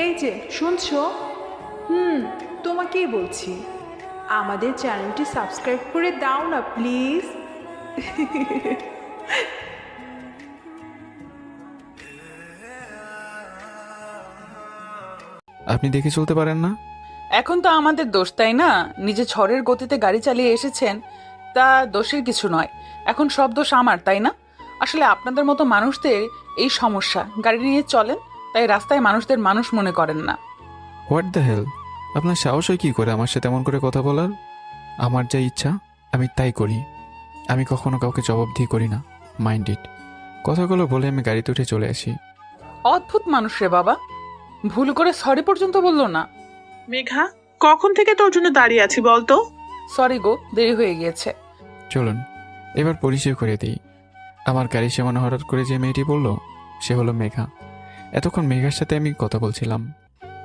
এই যে শুনছো? হুম, তোমাকেই বলছি, আমাদের চ্যানেলটি সাবস্ক্রাইব করে দাও না প্লিজ। আপনি দেখে চলতে পারেন না? এখন তো আমাদের দোষ, তাই না? নিজে ঝড়ের গতিতে গাড়ি চালিয়ে এসেছেন, তা দোষের কিছু নয়। এখন সব দোষ আমার, তাই না? আসলে আপনাদের মতো মানুষদের এই সমস্যা, গাড়ি নিয়ে চলেন তাই রাস্তায় মানুষদের মানুষ মনে করেন না। What the hell! আপনার সাহস হয় কী করে আমার সাথে এমন করে কথা বলার? আমার যা ইচ্ছা আমি তাই করি। আমি কখনো কাউকে জবাবদিহি করি না। Mind it. কথাগুলো বলে আমি গাড়িতে উঠে চলে আসি। অদ্ভুত মানুষ রে বাবা, ভুল করে সরি পর্যন্ত বললো না। মেঘা, কখন থেকে তোর জন্য দাঁড়িয়ে আছি বলতো? সরি গো, দেরি হয়ে গিয়েছে। চলুন এবার পরিচয় করে দিই। আমার গাড়ির সামনে হঠাৎ করে যে মেয়েটি বলল, সে হলো মেঘা। এতক্ষণ মেঘার সাথে আমি কথা বলছিলাম।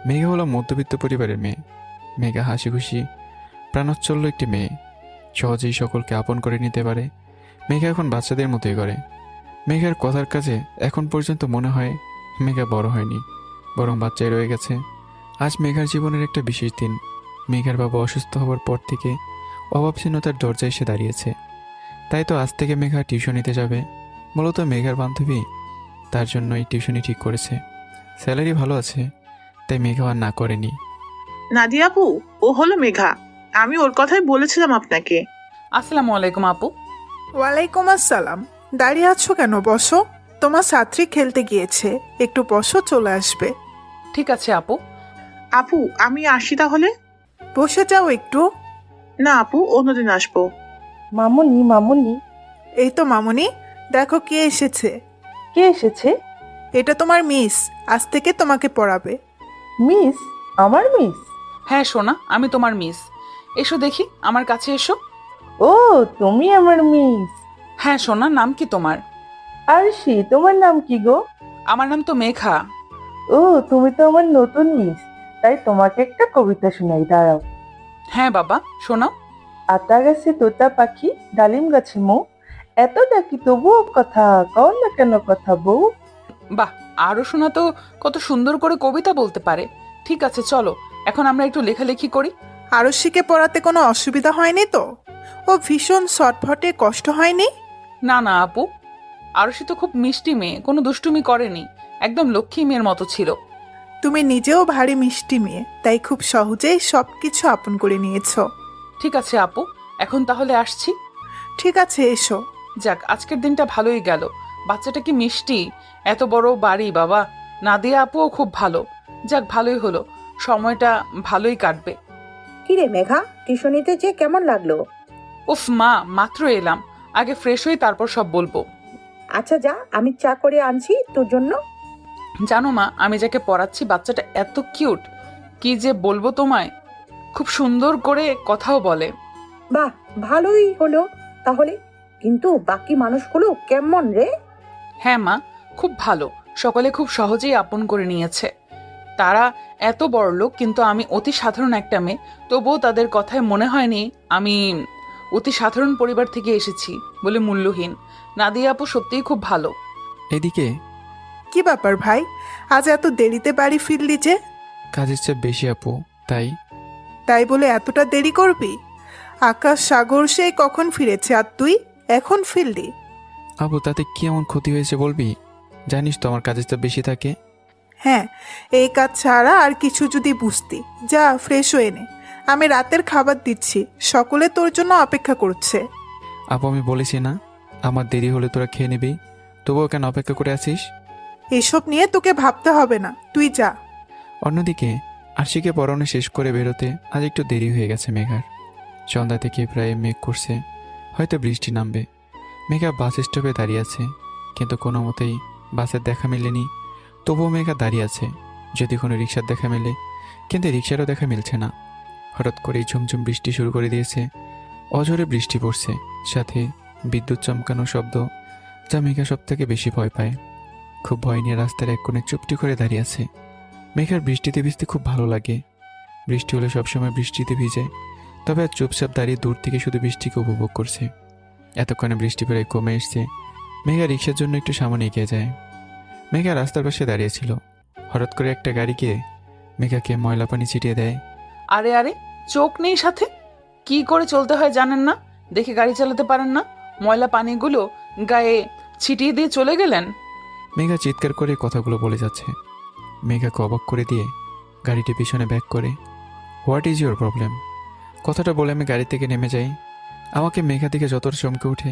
মেঘা হলো মধ্যবিত্ত পরিবারের মেয়ে। মেঘা হাসি খুশি, প্রাণোচ্ছল্য একটি মেয়ে। সহজেই সকলকে আপন করে নিতে পারে। মেঘা এখন বাচ্চাদের মতোই করে। মেঘার কথার কাজে এখন পর্যন্ত মনে হয় মেঘা বড় হয়নি, বরং বাচ্চাই রয়ে গেছে। আজ মেঘার জীবনের একটা বিশেষ দিন। মেঘার বাবা অসুস্থ হওয়ার পর থেকে অভাবশূন্যতার দরজায় এসে দাঁড়িয়েছে। তাই তো আজ থেকে মেঘা টিউশনিতে যাবে। মূলত মেঘার বান্ধবী তার জন্য এই টিউশনি ঠিক করেছে। স্যালারি ভালো আছে, তাই মেঘা আর না করেনি। নাদিয়া আপু, ও হলো মেঘা। আমি ওর কথাই বলেছিলাম আপনাকে। আসসালামু আলাইকুম আপু। ওয়ালাইকুম আসসালাম। দাঁড়িয়ে আছো কেন? বসো। তোমার ছাত্রী খেলতে গিয়েছে, একটু বসো, চলে আসবে। ঠিক আছে আপু। আপু, আমি আসি তাহলে। বসে যাও একটু। না আপু, অন্যদিন আসবো। মামুনি, মামুনি। এই তো মামুনি, দেখো কে এসেছে। কে এসেছে? এটা তোমার মিস, আজ থেকে তোমাকে পড়াবে। মিস? আমার মিস? হ্যাঁ সোনা, আমি তোমার মিস। এসো দেখি, আমার কাছে এসো। ও, তুমি আমার মিস। হ্যাঁ সোনা, নাম কি তোমার? আরশি, তোমার নাম কি গো? আমার নাম তো মেঘা। ও, তুমি তো আমার নতুন মিস। তাই তোমাকে একটা কবিতা শোনাই, দাঁড়াও। হ্যাঁ বাবা, শোনাও। আতা গাছে তোতা পাখি, ডালিম গাছে মৌ, এত ডাকি তবুও কথা কও না কেন কথা বউ। বাহ, আরো শোনা তো কত সুন্দর করে কবিতা বলতে পারে। ঠিক আছে চলো, এখন আমরা একটু লেখালেখি করি। আরশিকে পড়াতে কোনো অসুবিধা হয়নি তো? ও ভীষণ শটফটে, কষ্ট হয়নি? না না আপু, আরশি তো খুব মিষ্টি মেয়ে, কোনো দুষ্টুমি করেনি, একদম লক্ষ্মী মেয়ের মতো ছিল। তুমি নিজেও ভারী মিষ্টি মেয়ে, তাই খুব সহজেই সব কিছু আপন করে নিয়েছো। ঠিক আছে আপু, এখন তাহলে আসছি। ঠিক আছে, এসো। যাক, আজকের দিনটা ভালোই গেল। বাচ্চাটা কি মিষ্টি, এত বড় বাড়ি বাবা। নাদিয়া আপুও খুব ভালো। যাক, ভালোই হলো, সময়টা ভালোই কাটবে। কিরে মেঘা, টিউশনিতে যে কেমন লাগলো? উফ মা, মাত্র এলাম, আগে ফ্রেশ হই তারপর সব বলবো। আচ্ছা যা, আমি চা করে আনছি তোর জন্য। জানো মা, আমি যাকে পড়াচ্ছি বাচ্চাটা এত কিউট, কি যে বলবো তোমায়। খুব সুন্দর করে কথাও বলে। বাহ, ভালোই হলো তাহলে। কিন্তু বাকি মানুষগুলো কেমন রে? হ্যাঁ মা, খুব ভালো। সকলে খুব সহজেই আপন করে নিয়েছে। তারা এত বড় লোক, কিন্তু আমি অতি সাধারণ একটা মেয়ে, তবুও তাদের কথায় মনে হয়নি আমি অতি সাধারণ পরিবার থেকে এসেছি বলে মূল্যহীন। নাদিয়া আপু সত্যিই খুব ভালো। এদিকে কি ব্যাপার ভাই, আজ এত দেরিতে বাড়ি ফিরলি যে? কাজের চাপ বেশি আপু, তাই। তাই বলে এতটা দেরি করবি? আকাশ সাগর সেই কখন ফিরেছে, আর তুই এখন ফিরলি? আপু তাতে কি এমন ক্ষতি হয়েছে বলবি? জানিস তো আমার কাজের চাপ বেশি থাকে। হ্যাঁ, এই কাজ ছাড়া আর কিছু যদি বুঝতি। যা, ফ্রেশ হয়ে নে, আমি রাতের খাবার দিচ্ছি, সকলে তোর জন্য অপেক্ষা করছে। আপু আমি বলেছি না, আমার দেরি হলে তোরা খেয়ে নিবি, তবুও কেন অপেক্ষা করে আছিস? এসব নিয়ে তোকে ভাবতে হবে না, তুই যা। অন্যদিকে আরশিকে পড়ানো শেষ করে বেরোতে আজ একটু দেরি হয়ে গেছে মেঘার। সন্ধ্যা থেকে প্রায় মেঘ করছে, হয়তো বৃষ্টি নামবে। মেঘা বাস স্টপে দাঁড়িয়ে আছে, কিন্তু কোনো মতেই বাসের দেখা মেলেনি। তবুও মেঘা দাঁড়িয়ে আছে, যদি কোনো রিক্সার দেখা মেলে, কিন্তু রিক্সারও দেখা মিলছে না। হঠাৎ করেই ঝুমঝুম বৃষ্টি শুরু করে দিয়েছে। অঝরে বৃষ্টি পড়ছে, সাথে বিদ্যুৎ চমকানো শব্দ, যা মেঘা সব থেকে বেশি ভয় পায়। খুব ভয় নিয়ে রাস্তার এক কোণে চুপটি করে দাঁড়িয়ে আছে। মেঘার বৃষ্টিতে ভিজতে খুব ভালো লাগে। বৃষ্টি হলে সবসময় বৃষ্টিতে ভিজে, তবে আর চুপচাপ দাঁড়িয়ে দূর থেকে শুধু বৃষ্টিকে উপভোগ করছে। এতক্ষণে বৃষ্টি প্রায় কমে এসছে। মেঘা রিক্সার জন্য একটু সামনে এগিয়ে যায়। মেঘা রাস্তার পাশে দাঁড়িয়েছিল। হঠাৎ করে একটা গাড়িকে মেঘাকে ময়লা পানি ছিটিয়ে দেয়। আরে আরে, চোখ নেই সাথে? কি করে চলতে হয় জানেন না? দেখে গাড়ি চালাতে পারেন না? ময়লা পানিগুলো গায়ে ছিটিয়ে দিয়ে চলে গেলেন। মেঘা চিৎকার করে কথাগুলো বলে যাচ্ছে। মেঘাকে অবাক করে দিয়ে গাড়িটি পিছনে ব্যাক করে। What is your problem? কথাটা বলে আমি গাড়ি থেকে নেমে যাই। আমাকে মেঘা দেখে যতটা চমকে ওঠে,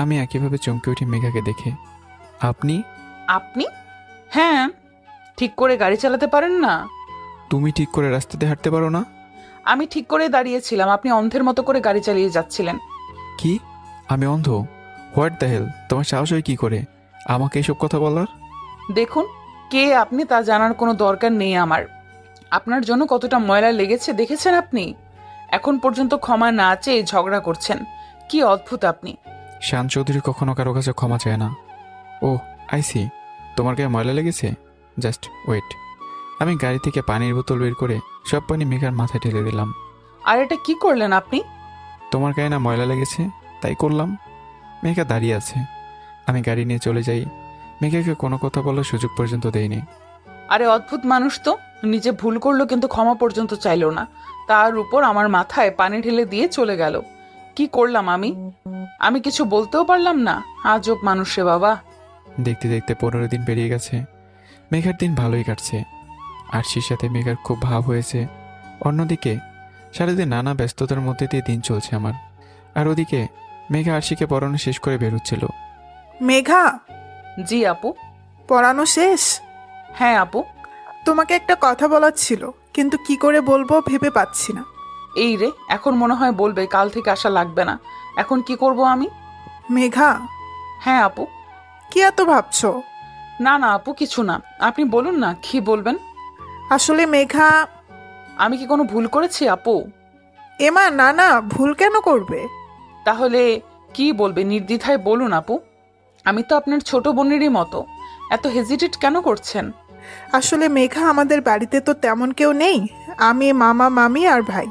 আমি একইভাবে চমকে উঠি মেঘাকে দেখে। আপনি? আপনি? হ্যাঁ, ঠিক করে গাড়ি চালাতে পারেন না? তুমি ঠিক করে রাস্তাতে হাঁটতে পারো না? আমি ঠিক করে দাঁড়িয়েছিলাম, আপনি অন্ধের মতো করে গাড়ি চালিয়ে যাচ্ছিলেন। কি? আমি অন্ধ? হোয়াট দ্য হেল, তোমার সাহস হয় কি করে আমাকে এসব কথা বলার? দেখুন, কে আপনি তা জানার কোনো দরকার নেই আমার। আপনার জন্য কতটা ময়লা লেগেছে দেখেছেন আপনি? এখন পর্যন্ত ক্ষমা না চেয়ে ঝগড়া করছেন। কি অদ্ভুত আপনি। শান চৌধুরী কখনো কারো কাছে ক্ষমা চায় না। ও আইসি, তোমার গায়ে ময়লা লেগেছে? Just wait. আমি গাড়ি থেকে পানির বোতল বের করে সব পানি মেঘার মাথায় ঢেলে দিলাম। আর এটা কি করলেন আপনি? তোমার গায়ে না ময়লা লেগেছে, তাই করলাম। মেঘা দাঁড়িয়ে আছে। আমি গাড়ি নিয়ে চলে যাই। মেঘাকে কোনো কথা বলার সুযোগ পর্যন্ত দেয়নি। আরে অদ্ভুত মানুষ তো, নিজে ভুল করলো কিন্তু ক্ষমা পর্যন্ত চাইলো না। তার উপর আমার মাথায় পানি ঢেলে দিয়ে চলে গেল। কি করলাম আমি? আমি কিছু বলতেও পারলাম না। আজব মানুষ রে বাবা। দেখতে দেখতে 15 দিন পেরিয়ে গেছে। মেঘার দিন ভালোই কাটছে। আরশির সাথে মেঘার খুব ভাব হয়েছে। অন্যদিকে সারাদিন নানা ব্যস্ততার মধ্যে দিয়ে দিন চলছে আমার। আর ওদিকে মেঘা আরশিকে পড়ানো শেষ করে বেরোচ্ছিল। মেঘা, জি আপু। পড়ানো শেষ? হ্যাঁ আপু। তোমাকে একটা কথা বলার ছিল, কিন্তু কি করে বলবো ভেবে পাচ্ছি না। এই রে, এখন মনে হয় বলবে কাল থেকে আসা লাগবে না। এখন কি করব আমি? মেঘা, হ্যাঁ আপু। কি এত ভাবছো? না না আপু, কিছু না। আপনি বলুন না, কি বলবেন? আসলে মেঘা, আমি কি কোনো ভুল করেছি আপু? এমা না না, ভুল কেন করবে? তাহলে কি বলবে? নির্দ্বিধায় বলুন আপু। আমি তো আপনার ছোট বোনেরই মতো। এত হেজিটেট কেন করছেন? আসলে মেঘা, আমাদের বাড়িতে তো তেমন কেউ নেই। আমি, মামা, মামি আর ভাই।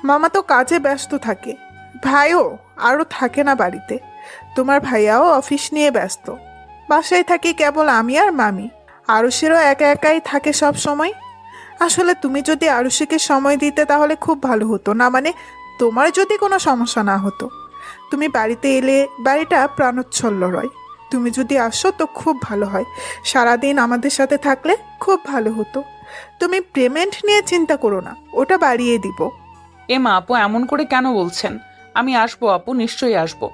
মামা তো কাজে ব্যস্ত থাকে, ভাইও আরও থাকে না বাড়িতে। তোমার ভাইয়াও অফিস নিয়ে ব্যস্ত। বাসায় থাকি কেবল আমি আর মামি। আরুষেরও একা একাই থাকে সব সময়। আসলে তুমি যদি আরুষিকে সময় দিতে তাহলে খুব ভালো হতো, না মানে তোমার যদি কোনো সমস্যা না হতো। তুমি বাড়িতে এলে বাড়িটা প্রাণোচ্ছল্ল রয়। তুমি যদি আসো তো খুব ভালো হয়। সারাদিন আমাদের সাথে থাকলে খুব ভালো হতো। তুমি পেমেন্ট নিয়ে চিন্তা করো না, ওটা বাড়িয়ে দিব। এমা আপু, এমন করে কেন বলছেন? আমি আসবো আপু, নিশ্চয়ই আসবো।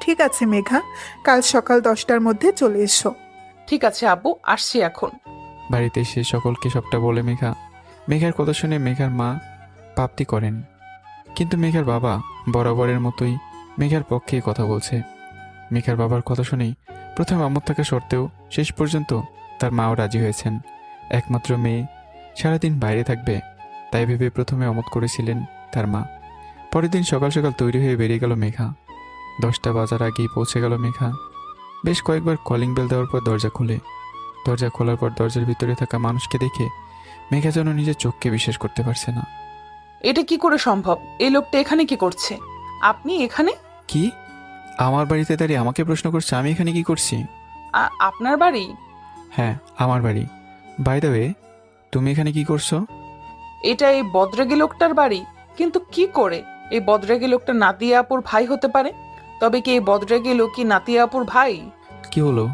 ঠিক আছে মেঘা, কাল সকাল 10টার মধ্যে চলে এসো। ঠিক আছে আপু, আসছি এখন। বাড়িতে এসে সকলকে সবটা বলে মেঘার কথা শুনে মেঘার মা প্রাপ্তি করেন। কিন্তু মেঘার বাবা বরাবরের মতোই মেঘার পক্ষে কথা বলছে। মেঘার বাবার কথা শুনেই প্রথম আমোদ থাকা সত্ত্বেও শেষ পর্যন্ত তার মাও রাজি হয়েছেন। একমাত্র মেয়ে সারাদিন বাইরে থাকবে, তাই ভেবে প্রথমে অমত করেছিলেন তার মা। পরের দিন সকাল সকাল তৈরি হয়ে বেরিয়ে গেল মেঘা। 10টা বাজার আগেই পৌঁছে গেল মেঘা। বেশ কয়েকবার কলিং বেল দেওয়ার পর দরজা খুলে। দরজা খোলার পর দরজার ভিতরে থাকা মানুষকে দেখে মেঘা যেন নিজের চোখকে বিশ্বাস করতে পারছে না। এটা কি করে সম্ভব? এই লোকটা এখানে কি করছে? আপনি এখানে? কি? আমার বাড়িতে দাঁড়িয়ে আমাকে প্রশ্ন করছে আমি এখানে কি করছি? আপনার বাড়ি? হ্যাঁ, আমার বাড়ি। বাই দ্য ওয়ে, তুমি এখানে কি করছো? এটা এই বদরেগি লোকটার বাড়ি। কিন্তু কি করে এই বদরেগি লোকটা নাতিয়া আপুর ভাই হতে পারে? তবে কি এই বদরেগি লোক কি নাতিয়া আপুর ভাই? কি হলো?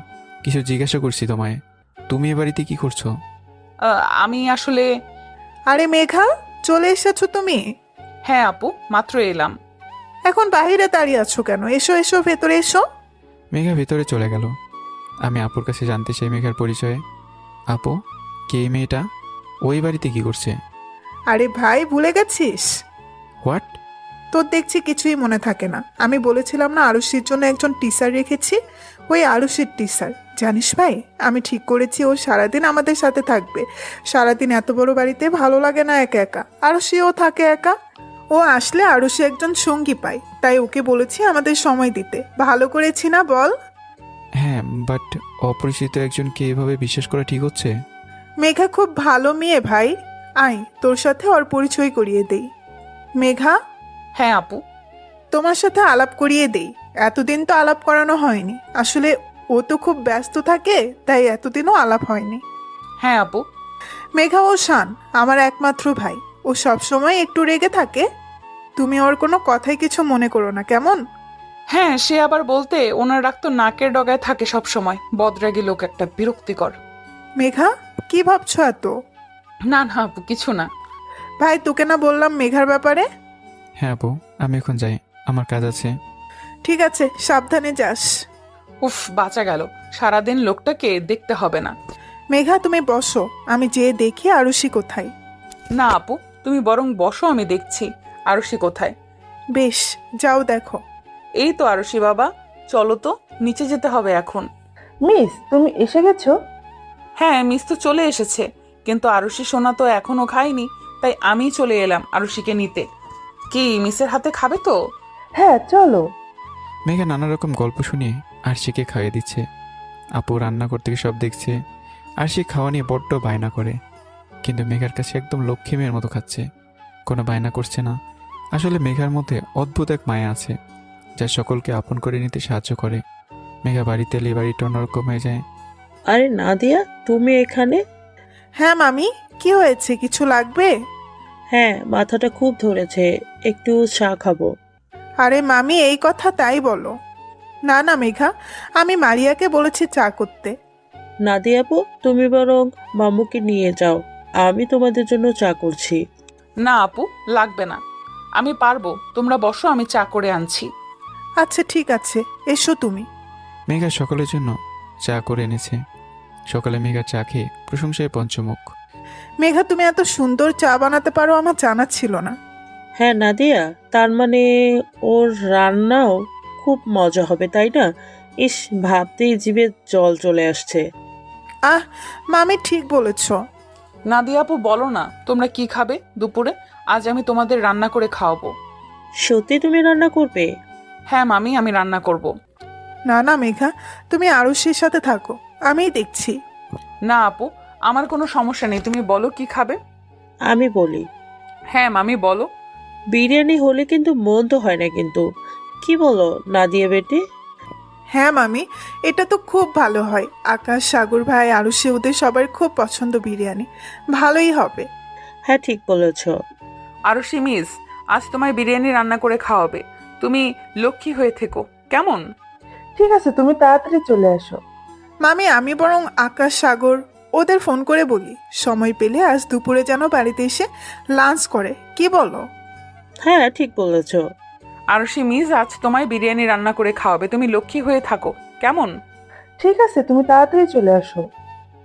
কিছু জিজ্ঞাসা করছি তোমায়। তুমি এ বাড়িতে কি করছো? আমি আসলে... আরে মেঘা, চলে এসেছো তুমি? হ্যাঁ আপু, মাত্র এলাম। এখন বাইরে দাঁড়িয়ে আছো কেন? এসো এসো, ভেতরে এসো। মেঘা ভেতরে চলে গেল। আমি আপুর কাছে জানতে চাই মেঘার পরিচয়ে। আপু, কে এই মেয়েটা? ওই বাড়িতে কি করছে? আরে ভাই, ভুলে গেছিস? হোয়াট? তোর দেখছি কিছুই মনে থাকে না। আমি বলেছিলাম না আরুষির জন্য একজন টিচার রেখেছি, ওই আরুষির টিচার। জানিস ভাই, আমি ঠিক করেছি ও সারাদিন আমাদের সাথে থাকবে। সারাদিন এত বড় বাড়িতে ভালো লাগে না একা একা। আরুষিও থাকে একা। ও আসলে আরুষি একজন সঙ্গী পায়, তাই ওকে বলেছি আমাদের সময় দিতে। ভালো করেছি না বল? হ্যাঁ, বাট অপরিচিত একজনকে এভাবে বিশ্বাস করা ঠিক হচ্ছে? মেঘা খুব ভালো মেয়ে ভাই। আয়, তোর সাথে ওর পরিচয় করিয়ে দেই। মেঘা, হ্যাঁ আপু। তোমার সাথে আলাপ করিয়ে দেই। এতদিন তো আলাপ করানো হয়নি। আসলে ও তো খুব ব্যস্ত থাকে, তাই এতদিনও আলাপ হয়নি। হ্যাঁ আপু। মেঘা ও শান আমার একমাত্র ভাই, ও সবসময় একটু রেগে থাকে। তুমি ওর কোনো কথাই কিছু মনে করো না, কেমন? হ্যাঁ, সে আবার বলতে ওনার রাগ তো নাকের ডগায় থাকে সব সময়। বদরাগী লোক একটা, বিরক্তিকর। মেঘা, কি ভাবছো এত? না না আপু, কিছু না। ভাই, তোকে না বললাম মেঘার ব্যাপারে? হ্যাঁ আপু, আমি এখন যাই, আমার কাজ আছে। ঠিক আছে, সাবধানে যাস। উফ, বাঁচা গেল। সারাদিন লোকটাকে দেখতে হবে না। মেঘা, তুমি বসো, আমি যেয়ে দেখি আরুষি কোথায়। না আপু, তুমি বরং বসো, আমি দেখছি আরুষি কোথায়। বেশ, যাও দেখো। এই তো আরুষি বাবা, চলো তো, নিচে যেতে হবে এখন। মিস, তুমি এসে গেছো? হ্যাঁ, মিস তো চলে এসেছে, কিন্তু আরুষি সোনা তো এখনো খায়নি, তাই আমি চলে এলাম আরুষিকে নিতে। কি মিসের হাতে খাবে তো? হ্যাঁ, চলো। মেঘা নানা রকম গল্প শুনিয়ে আরশিকে খাইয়ে দিচ্ছে। আপু রান্না করতে গিয়ে সব দেখছে। আরশি খাওয়া নিয়ে বড্ড বায়না করে, কিন্তু মেঘার কাছে একদম লক্ষ্মী মেয়ের মতো খাচ্ছে, কোনো বায়না করছে না। আসলে মেঘার মধ্যে অদ্ভুত এক মায়া আছে, যা সকলকে আপন করে নিতে সাহায্য করে। মেঘা বাড়িতে এলে বাড়িটা অন্যরকম হয়ে যায়। আরে নাদিয়া, তুমি এখানে? হ্যাঁ মামি, কি হয়েছে, কিছু লাগবে? হ্যাঁ, মাথাটা খুব ধরেছে, একটু চা খাবো। আরে মামি, এই কথা তাই বলো। না না মেঘা, আমি মারিয়াকে বলেছি চা করতে। নাদিয়া আপু, তুমি বরং মামুকে নিয়ে যাও, আমি তোমাদের জন্য চা করছি। না আপু, লাগবে না, আমি পারবো। তোমরা বসো, আমি চা করে আনছি। আচ্ছা ঠিক আছে, এসো তুমি। মেঘা সকলের জন্য চা করে এনেছে। সকালে মেঘার চা খেয়ে প্রশংসায় পঞ্চমুখ। মেঘা, তুমি এত সুন্দর চা বানাতে পারো, আমার জানা ছিল না। হ্যাঁ নাদিয়া, তার মানে ওর রান্নাও খুব মজা হবে, তাই না? ইস, ভাবতেই জিভে জল চলে আসছে। আহ, মামি ঠিক বলেছ। নাদিয়া আপু, বলো না তোমরা কি খাবে দুপুরে? আজ আমি তোমাদের রান্না করে খাওয়াবো। সত্যি তুমি রান্না করবে? হ্যাঁ মামি, আমি রান্না করব। না না মেঘা, তুমি আরুষির সাথে থাকো, আমিই দেখছি। না আপু, আমার কোনো সমস্যা নেই, তুমি বলো কি খাবে। আমি বলি, হ্যাঁ মামি, বলো। বিরিয়ানি হলে কিন্তু মন্দ হয় না কিন্তু, কি বলো নাদিয়া বেটি? হ্যাঁ মামি, এটা তো খুব ভালো হয়। আকাশ, সাগর ভাই, আরুষি, ওদের সবার খুব পছন্দ বিরিয়ানি, ভালোই হবে। হ্যাঁ, ঠিক বলেছ। আরুষি মিস, আজ তোমায় বিরিয়ানি রান্না করে খাওয়াবে। তুমি লক্ষ্মী হয়ে থেকো, কেমন? ঠিক আছে, তুমি তাড়াতাড়ি চলে আসো। মামি, আমি বরং আকাশ, সাগর ওদের ফোন করে বলি সময় পেলে আজ দুপুরে যেন বাড়িতে এসে লাঞ্চ করে, কি বলো? হ্যাঁ, ঠিক বলেছ। আরুষি মিস, আজ তোমায় বিরিয়ানি রান্না করে খাওয়াবে, তুমি লক্ষ্মী হয়ে থাকো, কেমন? ঠিক আছে, তুমি তাড়াতাড়ি চলে আসো।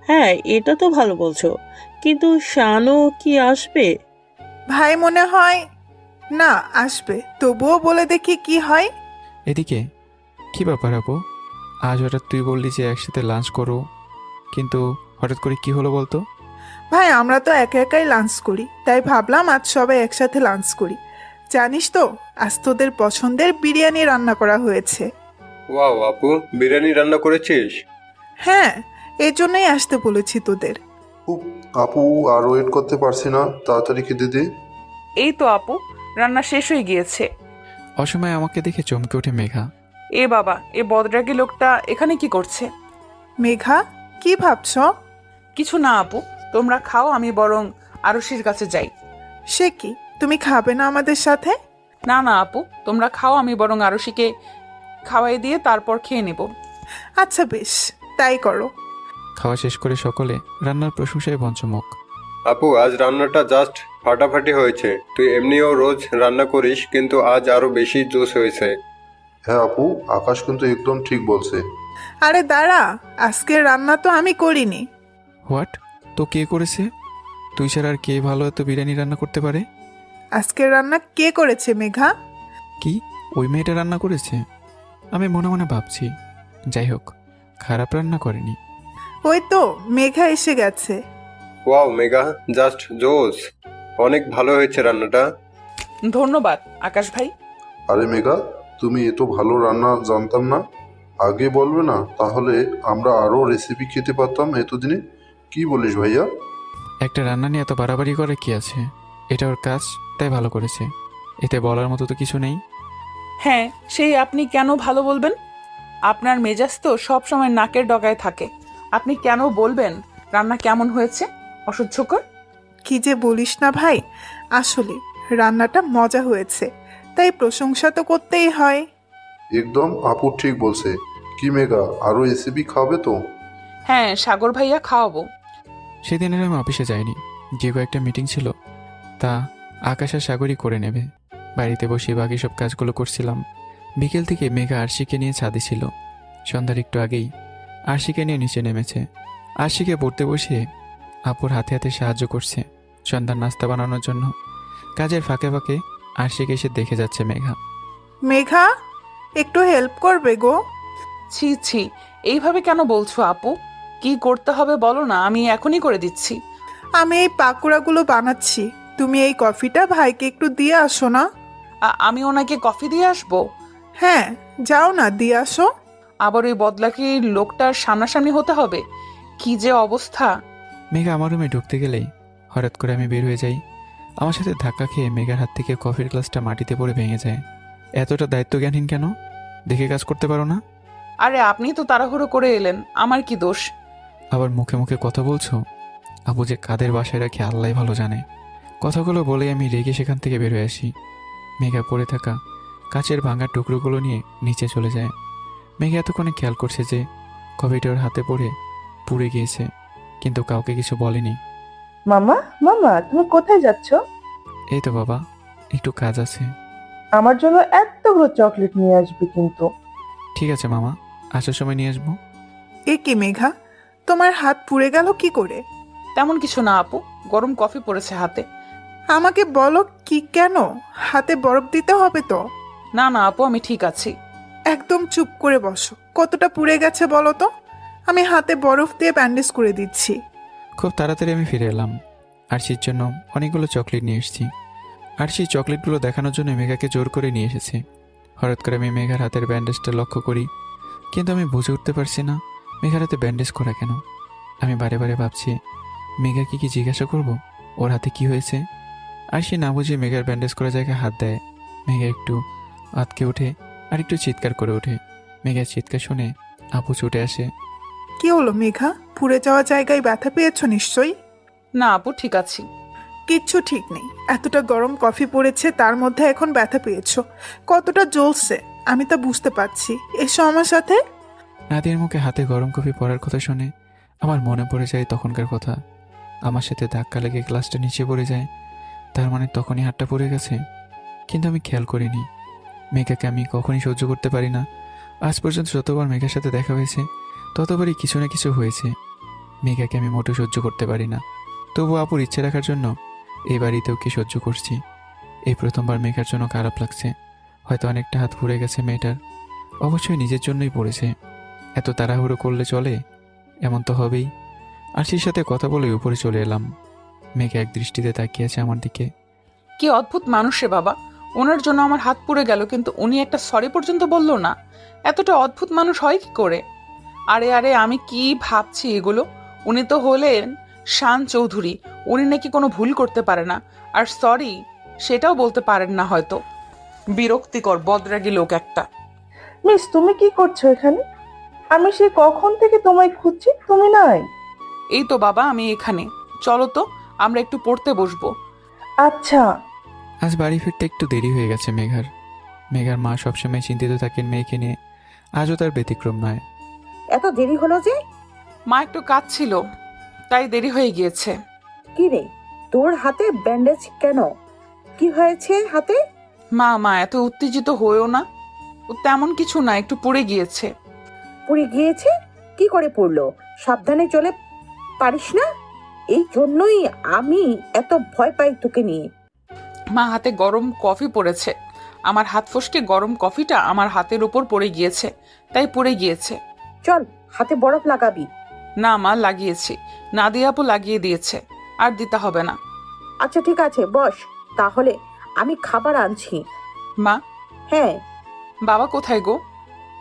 হ্যাঁ, এটা তো ভালো বলছো, কিন্তু শানু কি আসবে? ভাই মনে হয় না আসবে, তবুও বলে দেখি কি হয়। এদিকে কি ব্যাপার আপু, আজ হঠাৎ তুই বললি যে একসাথে লাঞ্চ করো, কিন্তু হঠাৎ করে কি হলো বলতো? ভাই, আমরা তো একা একাই লাঞ্চ করি, তাই ভাবলাম আজ সবাই একসাথে লাঞ্চ করি। জানিস তো, আজ তোদের পছন্দের বিরিয়ানি রান্না করা হয়েছে। ওয়াও আপু, বিরিয়ানি রান্না করেছিস? হ্যাঁ, এই জন্যই আসতে বলেছি তোদের। আপু, আর ওয়েট করতে পারছি না, তাড়াতাড়ি খেতে দে। এই তো আপু, রান্না শেষ হয়ে গিয়েছে। অসময়ে আমাকে দেখে চমকে ওঠে মেঘা। এ বাবা, এ বদরাগী লোকটা এখানে কি করছে? মেঘা, কি ভাবছ? কিছু না আপু, তোমরা খাও, আমি বরং আরুষির কাছে যাই। সে কি, তুমি খাবে না আমাদের সাথে? না না আপু, তোমরা খাও, আমি বরং আরুষিকে খাওয়াই দিয়ে তারপর খেয়ে নেব। আচ্ছা বেশ, তাই করো। খাওয়া শেষ করে সকলে রান্নার প্রশংসায় পঞ্চমুখ। আপু, আজ রান্নাটা জাস্ট ফাটাফাটি হয়েছে। তুই এমনিও রোজ রান্না করিস, কিন্তু আজ আরো বেশি জোশ হয়েছে। হ্যাঁ আপু, আকাশ কিন্তু একদম ঠিক বলছে। আরে দাঁড়া, আজকের রান্না তো আমি করিনি। হোয়াট? তো কে করেছে? তুই ছাড়া আর কে ভালো এত বিরিয়ানি রান্না করতে পারে? আজকের রান্না কে করেছে মেঘা? কি, ওই মেয়েটা রান্না করেছে? আমি মনে মনে ভাবছি, যাই হোক, খারাপ রান্না করেনি। ওই তো মেঘা এসে গেছে। ওয়াও মেঘা, জাস্ট জোস, অনেক ভালো হয়েছে রান্নাটা। ধন্যবাদ আকাশ ভাই। আরে মেঘা, তুমি এত ভালো রান্না জানতাম না, আগে বলবে না? তাহলে আমরা আরো রেসিপি খেতে পারতাম এতদিনে। কি বলিস ভাইয়া? একটা রান্না নিয়ে এত বাড়াবাড়ি করে কি আছে? এটা ওর কাজ, তাই ভালো করেছে, এতে বলার মতো তো কিছু নেই। হ্যাঁ, সেই আপনি কেন ভালো বলবেন? আপনার মেজাজ তো সব সময় নাকের ডগায় থাকে, আপনি কেন বলবেন রান্না কেমন হয়েছে? অসহ্যকর। কি যে বলিস না ভাই, আসলে রান্নাটা মজা হয়েছে, তাই প্রশংসা তো করতেই হয়। একদম আপু ঠিক বলছে। কি মেঘা, আরো রেসিপি খাবে তো? হ্যাঁ, সাগর ভাইয়া খাওয়াবো। সেদিন আর আমি অফিসে যাইনি, যে কয়েকটা মিটিং ছিল তা আকাশ আর সাগরই করে নেবে। বাড়িতে বসে বাকি সব কাজগুলো করছিলাম। বিকেল থেকে মেঘা আরশিকে নিয়ে ছাদে ছিল। সন্ধ্যার একটু আগেই আরশিকে নিয়ে নিচে নেমেছে। আরশিকে পড়তে বসে আপুর হাতে হাতে সাহায্য করছে সন্ধ্যার নাস্তা বানানোর জন্য। কাজের ফাঁকে ফাঁকে আরশিকে এসে দেখে যাচ্ছে মেঘা। মেঘা, একটু হেল্প করবে গো? ছি ছি, এইভাবে কেন বলছো আপু? কি করতে হবে বলো না, আমি এখনই করে দিচ্ছি। আমি এই পাকোড়াগুলো বানাচ্ছি, তুমি এই কফিটা ভাইকে একটু দিয়ে আসো না। আমি ওনাকে কফি দিয়ে আসবো? হ্যাঁ, যাও না, দিয়ে আসো। আবার ওই বদলাকি লোকটার সামনাসামনি হতে হবে? কি যে অবস্থা! মেঘা আমার রুমে ঢুকতে গেলেই হঠাৎ করে আমি বের হয়ে যাই। আমার সাথে ধাক্কা খেয়ে মেঘার হাত থেকে কফির গ্লাসটা মাটিতে পড়ে ভেঙে যায়। এতটা দায়িত্বজ্ঞানহীন কেন? দেখে কাজ করতে পারো না? আরে আপনি তো তাড়াহুড়ো করে এলেন, আমার কি দোষ? আবার মুখে মুখে কথা বলছো। আপু যে কাদের বাসায় রাখি আল্লাহ ভালো জানে। কথাগুলো বলে আমি রেগে সেখান থেকে বের হয়ে আসি। মেঘা পড়ে থাকা কাচের ভাঙা টুকরোগুলো নিয়ে নিচে চলে যায়। মেঘা এতক্ষণে খেয়াল করছে যে কফিটা ওর হাতে পড়ে পুড়ে গিয়েছে, কিন্তু কাউকে কিছু বলেনি। মামা, মামা, তুমি কোথায় যাচ্ছ? এই তো বাবা, একটু কাজ আছে। আমার জন্য এতগুলো চকলেট নিয়ে আসবে কিন্তু। ঠিক আছে মামা, আসার সময় নিয়ে আসবো। এ কি মেঘা, তোমার হাত পুড়ে গেল কি করে? তেমন কিছু না আপু, গরম কফি পড়েছে হাতে। আমাকে বলো কি, কেন হাতে বরফ দিতে হবে তো? না না আপু, আমি ঠিক আছি। একদম চুপ করে বসো, কতটা পুড়ে গেছে বলো তো? আমি হাতে বরফ দিয়ে ব্যান্ডেজ করে দিচ্ছি। খুব তাড়াতাড়ি আমি ফিরে এলাম। আরশির জন্য অনেকগুলো চকলেট নিয়ে এসেছি। আর সেই চকলেটগুলো দেখানোর জন্য মেঘাকে জোর করে নিয়ে এসেছে। হঠাৎ করে আমি মেঘার হাতের ব্যান্ডেজটা লক্ষ্য করি, কিন্তু আমি বুঝে উঠতে পারছি না মেঘার হাতে ব্যান্ডেজ করা কেন। আমি বারে বারে ভাবছি মেঘাকে কি জিজ্ঞাসা করব ওর হাতে কি হয়েছে। আর সে না বুঝে মেঘার ব্যান্ডেজ করা জায়গায় হাত দেয়। মেঘা একটু আতকে ওঠে আর একটু চিৎকার করে ওঠে। মেঘার চিৎকার শুনে আপু ছুটে আসে। কি হলো মেঘা, পুড়ে যাওয়া জায়গায় ব্যথা পেয়েছো নিশ্চয়ই? না আপু, ঠিক আছি। কিচ্ছু ঠিক নেই, এতটা গরম কফি পড়েছে তার মধ্যে এখন ব্যথা পেয়েছো। কতটা জ্বলছে আমি তা বুঝতে পারছি। এসো আমার সাথে। নাদিয়ার মুখে হাতে গরম কফি পড়ার কথা শুনে আমার মনে পড়ে যায় তখনকার কথা। আমার সাথে ধাক্কা লেগে গ্লাসটা নিচে পড়ে যায়, তার মানে তখনই হাতটা পড়ে গেছে। কিন্তু আমি খেয়াল করিনি। মেঘাকে আমি কখনই সহ্য করতে পারি না। আজ পর্যন্ত যতবার মেঘার সাথে দেখা হয়েছে ততবারই কিছু না কিছু হয়েছে। মেঘাকে আমি মোটেও সহ্য করতে পারি না, তবু আপুর ইচ্ছে রাখার জন্য এই বাড়িতেও কি সহ্য করছি। এই প্রথমবার মেঘার জন্য খারাপ লাগছে। হয়তো অনেকটা হাত পুড়ে গেছে মেয়েটার, অবশ্যই নিজের জন্যই পড়েছে। এত তাড়াহুড়ো করলে চলে? এমন তো হবেই। আরশির সাথে কথা বলে উপরে চলে এলাম। মেঘা এক দৃষ্টিতে তাকিয়ে আছে আমার দিকে। কি অদ্ভুত মানুষ রে বাবা, ওনার জন্য আমার হাত পুড়ে গেল কিন্তু উনি একটা সরি পর্যন্ত বললো না। এতটা অদ্ভুত মানুষ হয় কি করে? আরে আরে, আমি কি ভাবছি এগুলো? উনি তো হলেন শান চৌধুরী, উনি নাকি কোনো ভুল করতে পারে না, আর সরি সেটাও বলতে পারেন না হয়তো। বিরক্তিকর বদরাগী লোক একটা। মিস, তুমি কি করছো এখানে? আমি সে কখন থেকে তোমায় খুঁজছি, তুমি নাই। এই তো বাবা, আমি এখানে। চলো তো, আমরা একটু পড়তে বসবো। আচ্ছা। আজ বাড়ি ফিরতে একটু দেরি হয়ে গেছে মেঘার। মেঘার মা সবসময় চিন্তিত থাকেন মেয়েকে নিয়ে, আজও তার ব্যতিক্রম নয়। এত দেরি হলো যে? মা একটু কাজ ছিল, তাই দেরি হয়ে গিয়েছে। কি রে, তোর হাতে ব্যান্ডেজ কেন? কি হয়েছে হাতে? মা এত উত্তেজিত হয়েও না, ও তেমন কিছু না, একটু পড়ে গিয়েছে। পুড়ে গিয়েছে? কি করে পড়লো? সাবধানে চলে পারিস না? এই জন্যই আমি এত ভয় পাই তোকে নিয়ে। মা, হাতে গরম কফি পড়েছে, আমার হাত ফসকে গরম কফিটা আমার হাতের উপর পড়ে গিয়েছে, তাই পড়ে গিয়েছে। চল, হাতে বরফ লাগাবি। না মা, লাগিয়েছি, নাদিয়া আপু লাগিয়ে দিয়েছে, আর দিতে হবে না। আচ্ছা ঠিক আছে, বস তাহলে, আমি খাবার আনছি। মা? হ্যাঁ। বাবা কোথায় গো?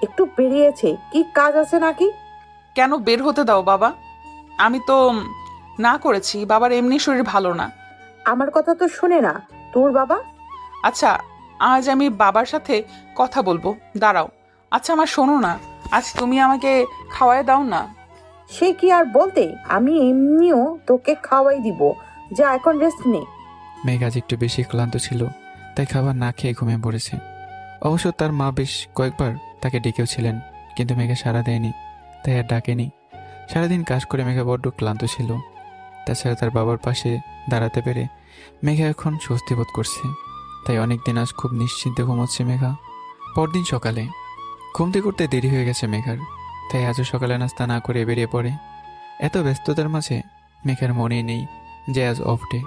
একটু বেরিয়েছে, কি কাজ আছে নাকি? কেন বের হতে দাও বাবা, আমি তো না করেছি, বাবার এমনি শরীর ভালো না। আমার কথা তো শুনে না তোর বাবা। আচ্ছা, আজ আমি বাবার সাথে কথা বলবো, দাঁড়াও। আচ্ছা আমার শোনো না, আজ তুমি আমাকে খাওয়ায় দাও না। সে কি আর বলতে, আমি এমনিও তোকে খাওয়াই দিব, যা এখন রেস্ট নে। মেঘ আজ একটু বেশি ক্লান্ত ছিল, তাই খাবার না খেয়ে ঘুমিয়ে পড়েছে। অবশ্য তার মা বেশ কয়েকবার তাকে ডেকেও ছিলেন, কিন্তু মেঘা সাড়া দেয়নি, তাই আর ডাকেনি। সারাদিন কাজ করে মেঘা বড্ড ক্লান্ত ছিল। তাছাড়া তার বাবার পাশে দাঁড়াতে পেরে মেঘা এখন স্বস্তি বোধ করছে, তাই অনেকদিন আজ খুব নিশ্চিন্তে ঘুমোচ্ছে মেঘা। পরদিন সকালে ঘুমতে করতে দেরি হয়ে গেছে মেঘার, তাই আজও সকালে নাস্তা না করে বেরিয়ে পড়ে। এত ব্যস্ততার মাঝে মেঘার মনেই নেই যে আজ অফ ডে।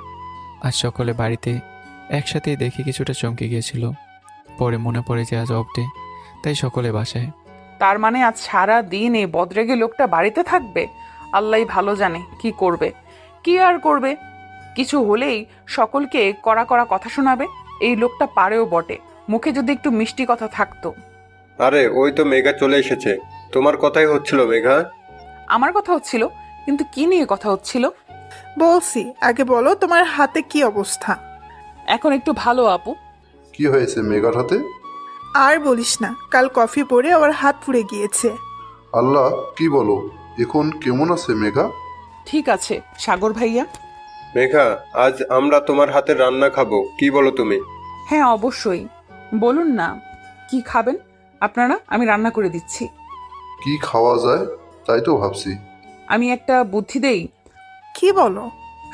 আজ সকালে বাড়িতে একসাথে দেখে কিছুটা চমকে গিয়েছিল, পরে মনে পড়ে যে আজ অফ ডে, তাই সকলে বাসায়। তার মানে আজ সারা দিন এই বদরেগে লোকটা বাড়িতে থাকবে? আল্লাহই ভালো জানে কি করবে। কি আর করবে, কিছু হলেই সকলকে কড়া কড়া কথা শোনাবে। এই লোকটা পারেও বটে, মুখে যদি একটু মিষ্টি কথা থাকতো। আরে ওই তো মেঘা চলে এসেছে। তোমার কথাই হচ্ছিল মেঘা। আমার কথা হচ্ছিল, কিন্তু কি নিয়ে কথা হচ্ছিল? বলছি, আগে বলো তোমার হাতে কি অবস্থা। এখন একটু ভালো আপু। কি হয়েছে মেঘার হাতে? আর বলিস না, কাল কফি পরে আবার হাত পুড়ে গিয়েছে। আল্লাহ, কি বলো? এখন কেমন আছে মেঘা? ঠিক আছে সাগর ভাইয়া। মেঘা, আজ আমরা তোমার হাতের রান্না খাবো, কি বলো তুমি? হ্যাঁ অবশ্যই, বলুন না কি খাবেন আপনারা, আমি রান্না করে দিচ্ছি। কি খাওয়া যায় তাই তো ভাবছি। আমি একটা বুদ্ধি দেই। কি বলো?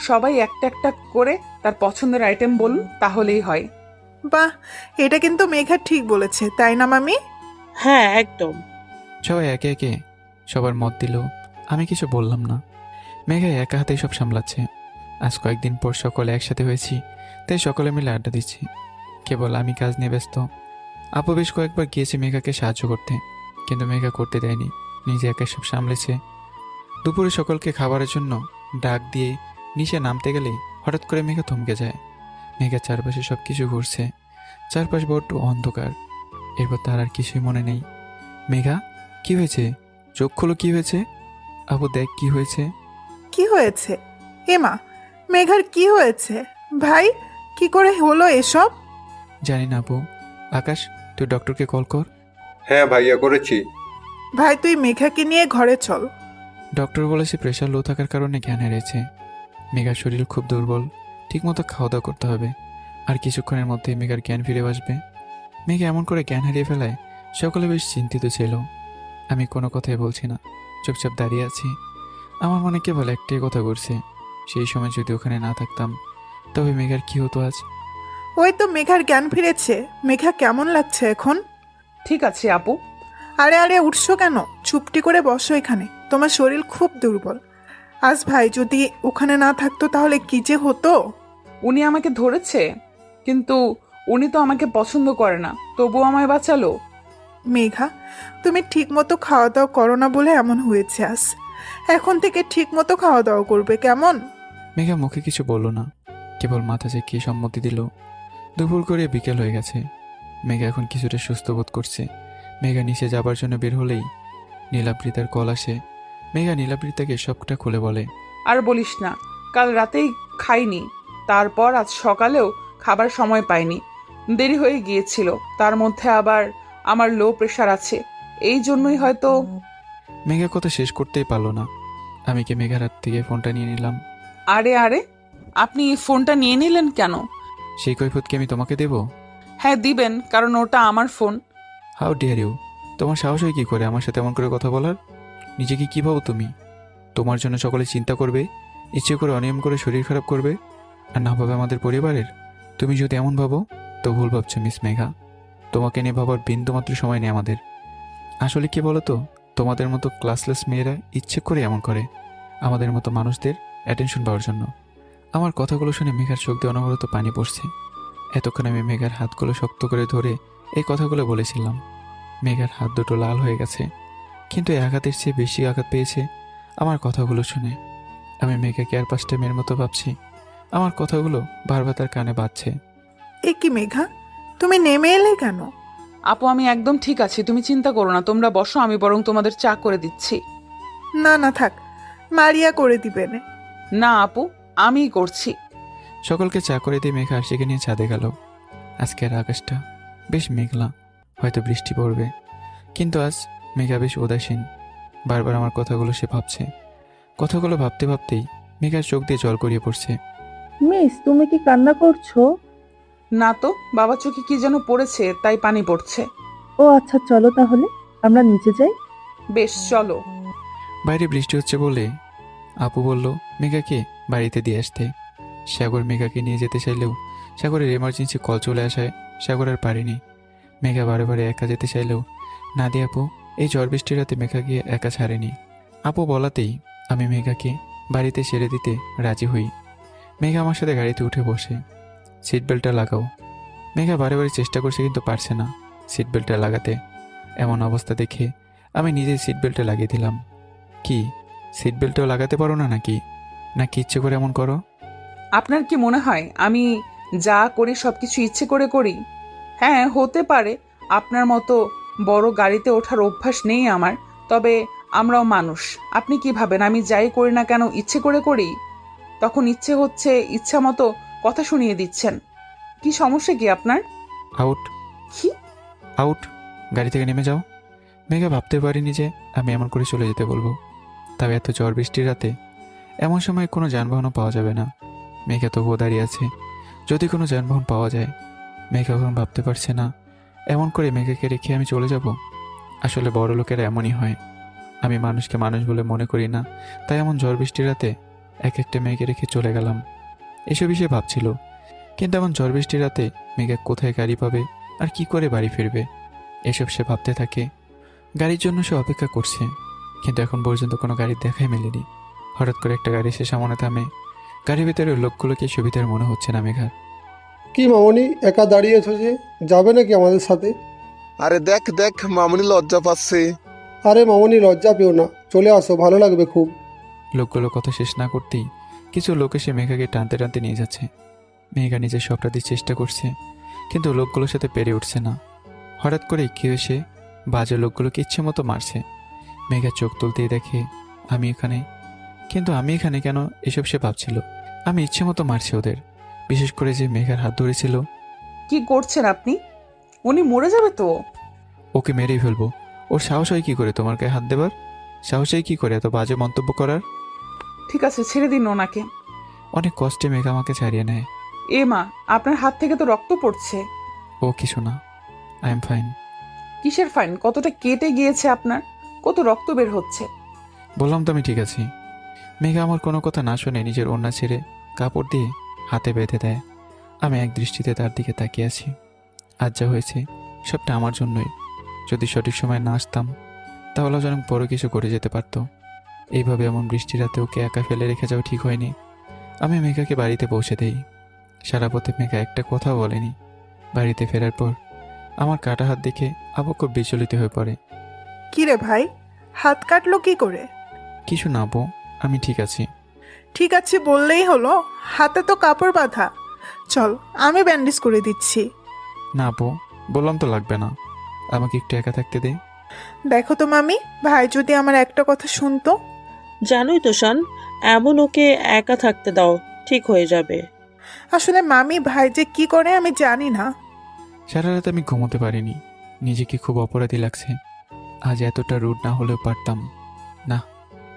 সবাই একটা একটা করে তার পছন্দের আইটেম বলুন, তাহলেই হয়। বাহ, এটা কিন্তু মেঘা ঠিক বলেছে, তাই না মামি? হ্যাঁ একদম। সবাই একে একে সবার মত দিল, আমি কিছু বললাম না। মেঘা একা হাতেই সব সামলাচ্ছে। আজ কয়েকদিন পর সকলে একসাথে হয়েছি, তাই সকলে মিলে আড্ডা দিচ্ছি। কেবল আমি কাজ নিয়ে ব্যস্ত। আপু বেশ কয়েকবার গিয়েছে মেঘাকে সাহায্য করতে, কিন্তু মেঘা করতে দেয়নি, নিজে একা সব সামলেছে। দুপুরে সকলকে খাবারের জন্য ডাক দিয়ে নিচে নামতে গেলেই হঠাৎ করে মেঘা থমকে যায়। মেঘা চারপাশে সব কিছু ঘুরছে, চারপাশ বড্ড অন্ধকার। এরপর তার আর কিছুই মনে নেই। মেঘা, কি হয়েছে? চোখ খোলো, কি হয়েছে? আপু দেখ কি হয়েছে। কি হয়েছে? এমা, মেঘার কি হয়েছে? ভাই, কি করে হলো এসব? জানি না আপু। আকাশ, তুই ডক্টরকে কল কর। হ্যাঁ ভাইয়া, করেছি। ভাই, তুই মেঘাকে নিয়ে ঘরে চল। ডক্টর বলেছে প্রেশার লো থাকার কারণে জ্ঞান হারিয়েছে। মেঘার শরীর খুব দুর্বল, ঠিকমতো খাওয়া দাওয়া করতে হবে। আর কিছুক্ষণের মধ্যেই মেঘার জ্ঞান ফিরে আসবে। মেঘা এমন করে জ্ঞান হারিয়ে ফেলায় সকলে বেশ চিন্তিত ছিল। আমি কোনো কথাই বলছি না, চুপচাপ দাঁড়িয়ে আছি। আমার মনে কেবল একটাই কথা ঘুরছে, সেই সময় যদি ওখানে না থাকতাম তবে মেঘার কি হতো আজ। ওই তো মেঘার জ্ঞান ফিরেছে। মেঘা কেমন লাগছে এখন? ঠিক আছে আপু। আরে আরে, উঠছো কেন? চুপটি করে বসো এখানে, তোমার শরীর খুব দুর্বল। আজ ভাই যদি ওখানে না থাকতো তাহলে কি যে হতো। উনি আমাকে ধরেছে, কিন্তু উনি তো আমাকে পছন্দ করে না, তবুও আমায় বাঁচালো। মেঘা, তুমি ঠিক মতো খাওয়া দাওয়া করো না বলে এমন হয়েছে আজ। এখন থেকে ঠিক মতো খাওয়া দাওয়া করবে, কেমন? মেঘা মুখে কিছু বলল না, কেবল মাথা চেয়ে সম্মতি দিল। দুপুর করে বিকেল হয়ে গেছে। মেঘা এখন কিছুটা সুস্থ বোধ করছে। মেঘা নিচে যাবার জন্য বের হলেই নীলাবৃতার কল আসে। মেঘা নীলাবৃতাকে সবটা খুলে বলে। আর বলিস না, কাল রাতেই খাইনি, তারপর আজ সকালেও খাবার সময় পাইনি, দেরি হয়ে গিয়েছিল। তার মধ্যে আবার আমার লো প্রেশার আছে, এই জন্যই হয়তো। মেঘা কথা শেষ করতেই পারলো না। আমি কি মেঘার হাত থেকে ফোনটা নিয়ে নিলাম। আরে আরে, আপনি এই ফোনটা নিয়ে নিলেন কেন? সেই কৈফিয়ত কি আমি তোমাকে দেব? হ্যাঁ দিবেন, কারণ ওটা আমার ফোন। How deer you! তোমার সাহস হয় কি করে আমার সাথে এমন করে কথা বলার? নিজেকে কি ভাবো তুমি? তোমার জন্য সকলে চিন্তা করবে, ইচ্ছে করে অনিয়ম করে শরীর খারাপ করবে, আর না ভাবে আমাদের পরিবারের? তুমি যদি এমন ভাবো তো ভুল ভাবছো মিস মেঘা। তোমাকে নিয়ে ভাবার বিন্দুমাত্র সময় নেই আমাদের। আসলে কি বলো তো, তোমাদের মতো ক্লাসলেস মেয়েরা ইচ্ছে করে এমন করে আমাদের মতো মানুষদের অ্যাটেনশন পাওয়ার জন্য। আমার কথাগুলো শুনে মেঘার চোখ দিয়ে অনবরত পানি পড়ছে। এতক্ষণ আমি মেঘার হাতগুলো শক্ত করে ধরে এই কথাগুলো বলেছিলাম। মেঘার হাত দুটো লাল হয়ে গেছে, কিন্তু এই আঘাতের চেয়ে বেশি আঘাত পেয়েছে আমার কথাগুলো শুনে। আমি মেঘাকে আর পাঁচটা মেয়ের মতো ভাবছি। আমার কথাগুলো বারবার তার কানে বাজছে। এ কি মেঘা, তুমি নেমে এলে কেন? আপু আমি একদম ঠিক আছি, তুমি চিন্তা করো না, তোমরা বসো, আমি বরং তোমাদের চা করে দিচ্ছি। না না থাক, মারিয়া করে দিবে না। না আপু, আমিই করছি। সকলকে চা করে দিয়ে মেঘা আরশিকে নিয়ে ছাদে গেল। আজকের আকাশটা বেশ মেঘলা, হয়তো বৃষ্টি পড়বে, কিন্তু আজ মেঘা বেশ উদাসীন। বারবার আমার কথাগুলো সে ভাবছে। কথাগুলো ভাবতে ভাবতেই মেঘার চোখ দিয়ে জল গড়িয়ে পড়ছে। মিস, তুমি কি কান্না করছো? না তো, বাবা চোখে কি যেন পড়েছে তাই পানি পড়ছে। ও আচ্ছা, চলো তাহলে আমরা নিচে যাই। বেশ, চলো। বাইরে বৃষ্টি হচ্ছে বলে আপু বলল মেঘাকে বাড়িতে দিয়ে আসতে। সাগর মেঘাকে নিয়ে যেতে চাইলেও সাগরের এমার্জেন্সি কল চলে আসায় সাগর আর পারেনি। মেঘা বারে বারে একা যেতে চাইলেও নাদি আপু এই ঝড় বৃষ্টির রাতে মেঘাকে একা ছাড়েনি। আপু বলাতেই আমি মেঘাকে বাড়িতে ছেড়ে দিতে রাজি হই। মেঘা আমার সাথে গাড়িতে উঠে বসে। সিট বেল্টটা লাগাও। মেঘা বারে বারে চেষ্টা করছে কিন্তু পারছে না সিট বেল্টটা লাগাতে। এমন অবস্থা দেখে আমি নিজেই সিট বেল্টটা লাগিয়ে দিলাম। কি সিট বেল্টও লাগাতে পারো না নাকি? নাকি ইচ্ছে করে এমন করো? আপনার কি মনে হয় আমি যা করি সবকিছু ইচ্ছে করে করি? হ্যাঁ, হতে পারে আপনার মতো বড় গাড়িতে ওঠার অভ্যাস নেই আমার, তবে আমরাও মানুষ। আপনি কি ভাবেন আমি যাই করি না কেন ইচ্ছে করে করি? তখন ইচ্ছে হচ্ছে, ইচ্ছা মতো কথা শুনিয়ে দিচ্ছেন। কি সমস্যা কি আপনার? আউট কি? আউট, গাড়ি থেকে নেমে যাও। মেঘা ভাবতে পারিনি যে আমি এমন করে চলে যেতে বলবো। তবে এত ঝড় বৃষ্টির রাতে এমন সময় কোনো যানবাহনও পাওয়া যাবে না। মেঘা তবুও দাঁড়িয়ে আছে, যদি কোনো যানবাহন পাওয়া যায়। মেঘা এখন ভাবতে পারছে না এমন করে মেঘাকে রেখে আমি চলে যাব। আসলে বড় লোকেরা এমনই হয়। আমি মানুষকে মানুষ বলে মনে করি না, তাই এমন ঝড় বৃষ্টির রাতে এক একটা মেঘে রেখে চলে গেলাম। এসব বিষয়ে ভাবছিল, কিন্তু এমন ঝড় বৃষ্টির রাতে মেঘা কোথায় গাড়ি পাবে আর কি করে বাড়ি ফিরবে এসব সে ভাবতে থাকে। গাড়ির জন্য সে অপেক্ষা করছে, কিন্তু এখন পর্যন্ত কোনো গাড়ির দেখাই মেলেনি। হঠাৎ করে একটা গাড়ি সে সামনে থামে। গাড়ির ভিতরে লোকগুলোকে সুবিধার মনে হচ্ছে না মেঘার। কি মামনি, একা দাঁড়িয়েছো যে? যাবে নাকি আমাদের সাথে? আরে দেখ দেখ, মামুনি লজ্জা পাচ্ছে। আরে মামনি, লজ্জা পেও না, চলে আসো, ভালো লাগবে খুব। লোকগুলো কথা শেষ না করতেই কিছু লোক এসে মেঘাকে টানতে টানতে নিয়ে যাচ্ছে। মেঘা নিজের সবটা দিয়ে চেষ্টা করছে, কিন্তু লোকগুলোর সাথে পেরে উঠছে না। হঠাৎ করে কেউ এসে বাজে লোকগুলোকে ইচ্ছে মতো মারছে। মেঘা চোখ তুলতেই দেখে আমি এখানে। কিন্তু আমি এখানে কেন এসব সে ভাবছিল। আমি ইচ্ছে মতো মারছি ওদের, বিশেষ করে যে মেঘার হাত ধরেছিল। কি করছেন আপনি? উনি মরে যাবে তো। ওকে মেরেই ফেলবো। ওর সাহস হয় কি করে তোমার গায়ে হাত দেবার? সাহস হয় কি করে এত বাজে মন্তব্য করার? ঠিক আছে, ছেড়ে দিন ওনাকে। অনেক কষ্টে মেঘা আমাকে ছাড়িয়ে নেয়। এ মা, আপনার হাত থেকে তো রক্ত পড়ছে। ও কিছু না, আই এম ফাইন। কিসের ফাইন? কতটা কেটে গিয়েছে আপনার? কত রক্ত বের হচ্ছে? বললাম তো আমি ঠিক আছি। মেঘা আমার কোনো কথা না শুনে নিজের ওড়না ছেড়ে কাপড় দিয়ে হাতে বেঁধে দেয়। আমি এক দৃষ্টিতে তার দিকে তাকিয়ে আছি। আজ যা হয়েছে সবটা আমার জন্যই। যদি সঠিক সময় না আসতাম তাহলে যেন বড় কিছু করে যেতে পারতো। এইভাবে এমন বৃষ্টি রাতে ওকে একা ফেলে রেখে যাওয়া ঠিক হয়নি। আমি মেঘাকে বাড়িতে পৌঁছে দেই। সারা পথে মেঘা একটা কথাও বলেনি। বাড়িতে ফেরার পর আমার কাটা হাত দেখে আবু খুব বিচলিত হয়ে পড়ে। কি রে ভাই, হাত কাটলো কি করে? কিছু না বউ, আমি ঠিক আছি। ঠিক আছে বললেই হলো, হাতে তো কাপড় বাঁধা। চল, আমি ব্যান্ডেজ করে দিচ্ছি। না বউ, বললাম তো লাগবে না, আমাকে একটু একা থাকতে দে। দেখো তো মামি, ভাই যদি আমার একটা কথা শুনতো। জানোই তো শান, এমন ওকে একা থাকতে দাও, ঠিক হয়ে যাবে। আসলে মামি, ভাই যে কি করে আমি জানি না। সারা রাত আমি ঘুমোতে পারিনি। নিজেকে খুব অপরাধী লাগছে। আজ এতটা রুড না হলেও পারতাম না।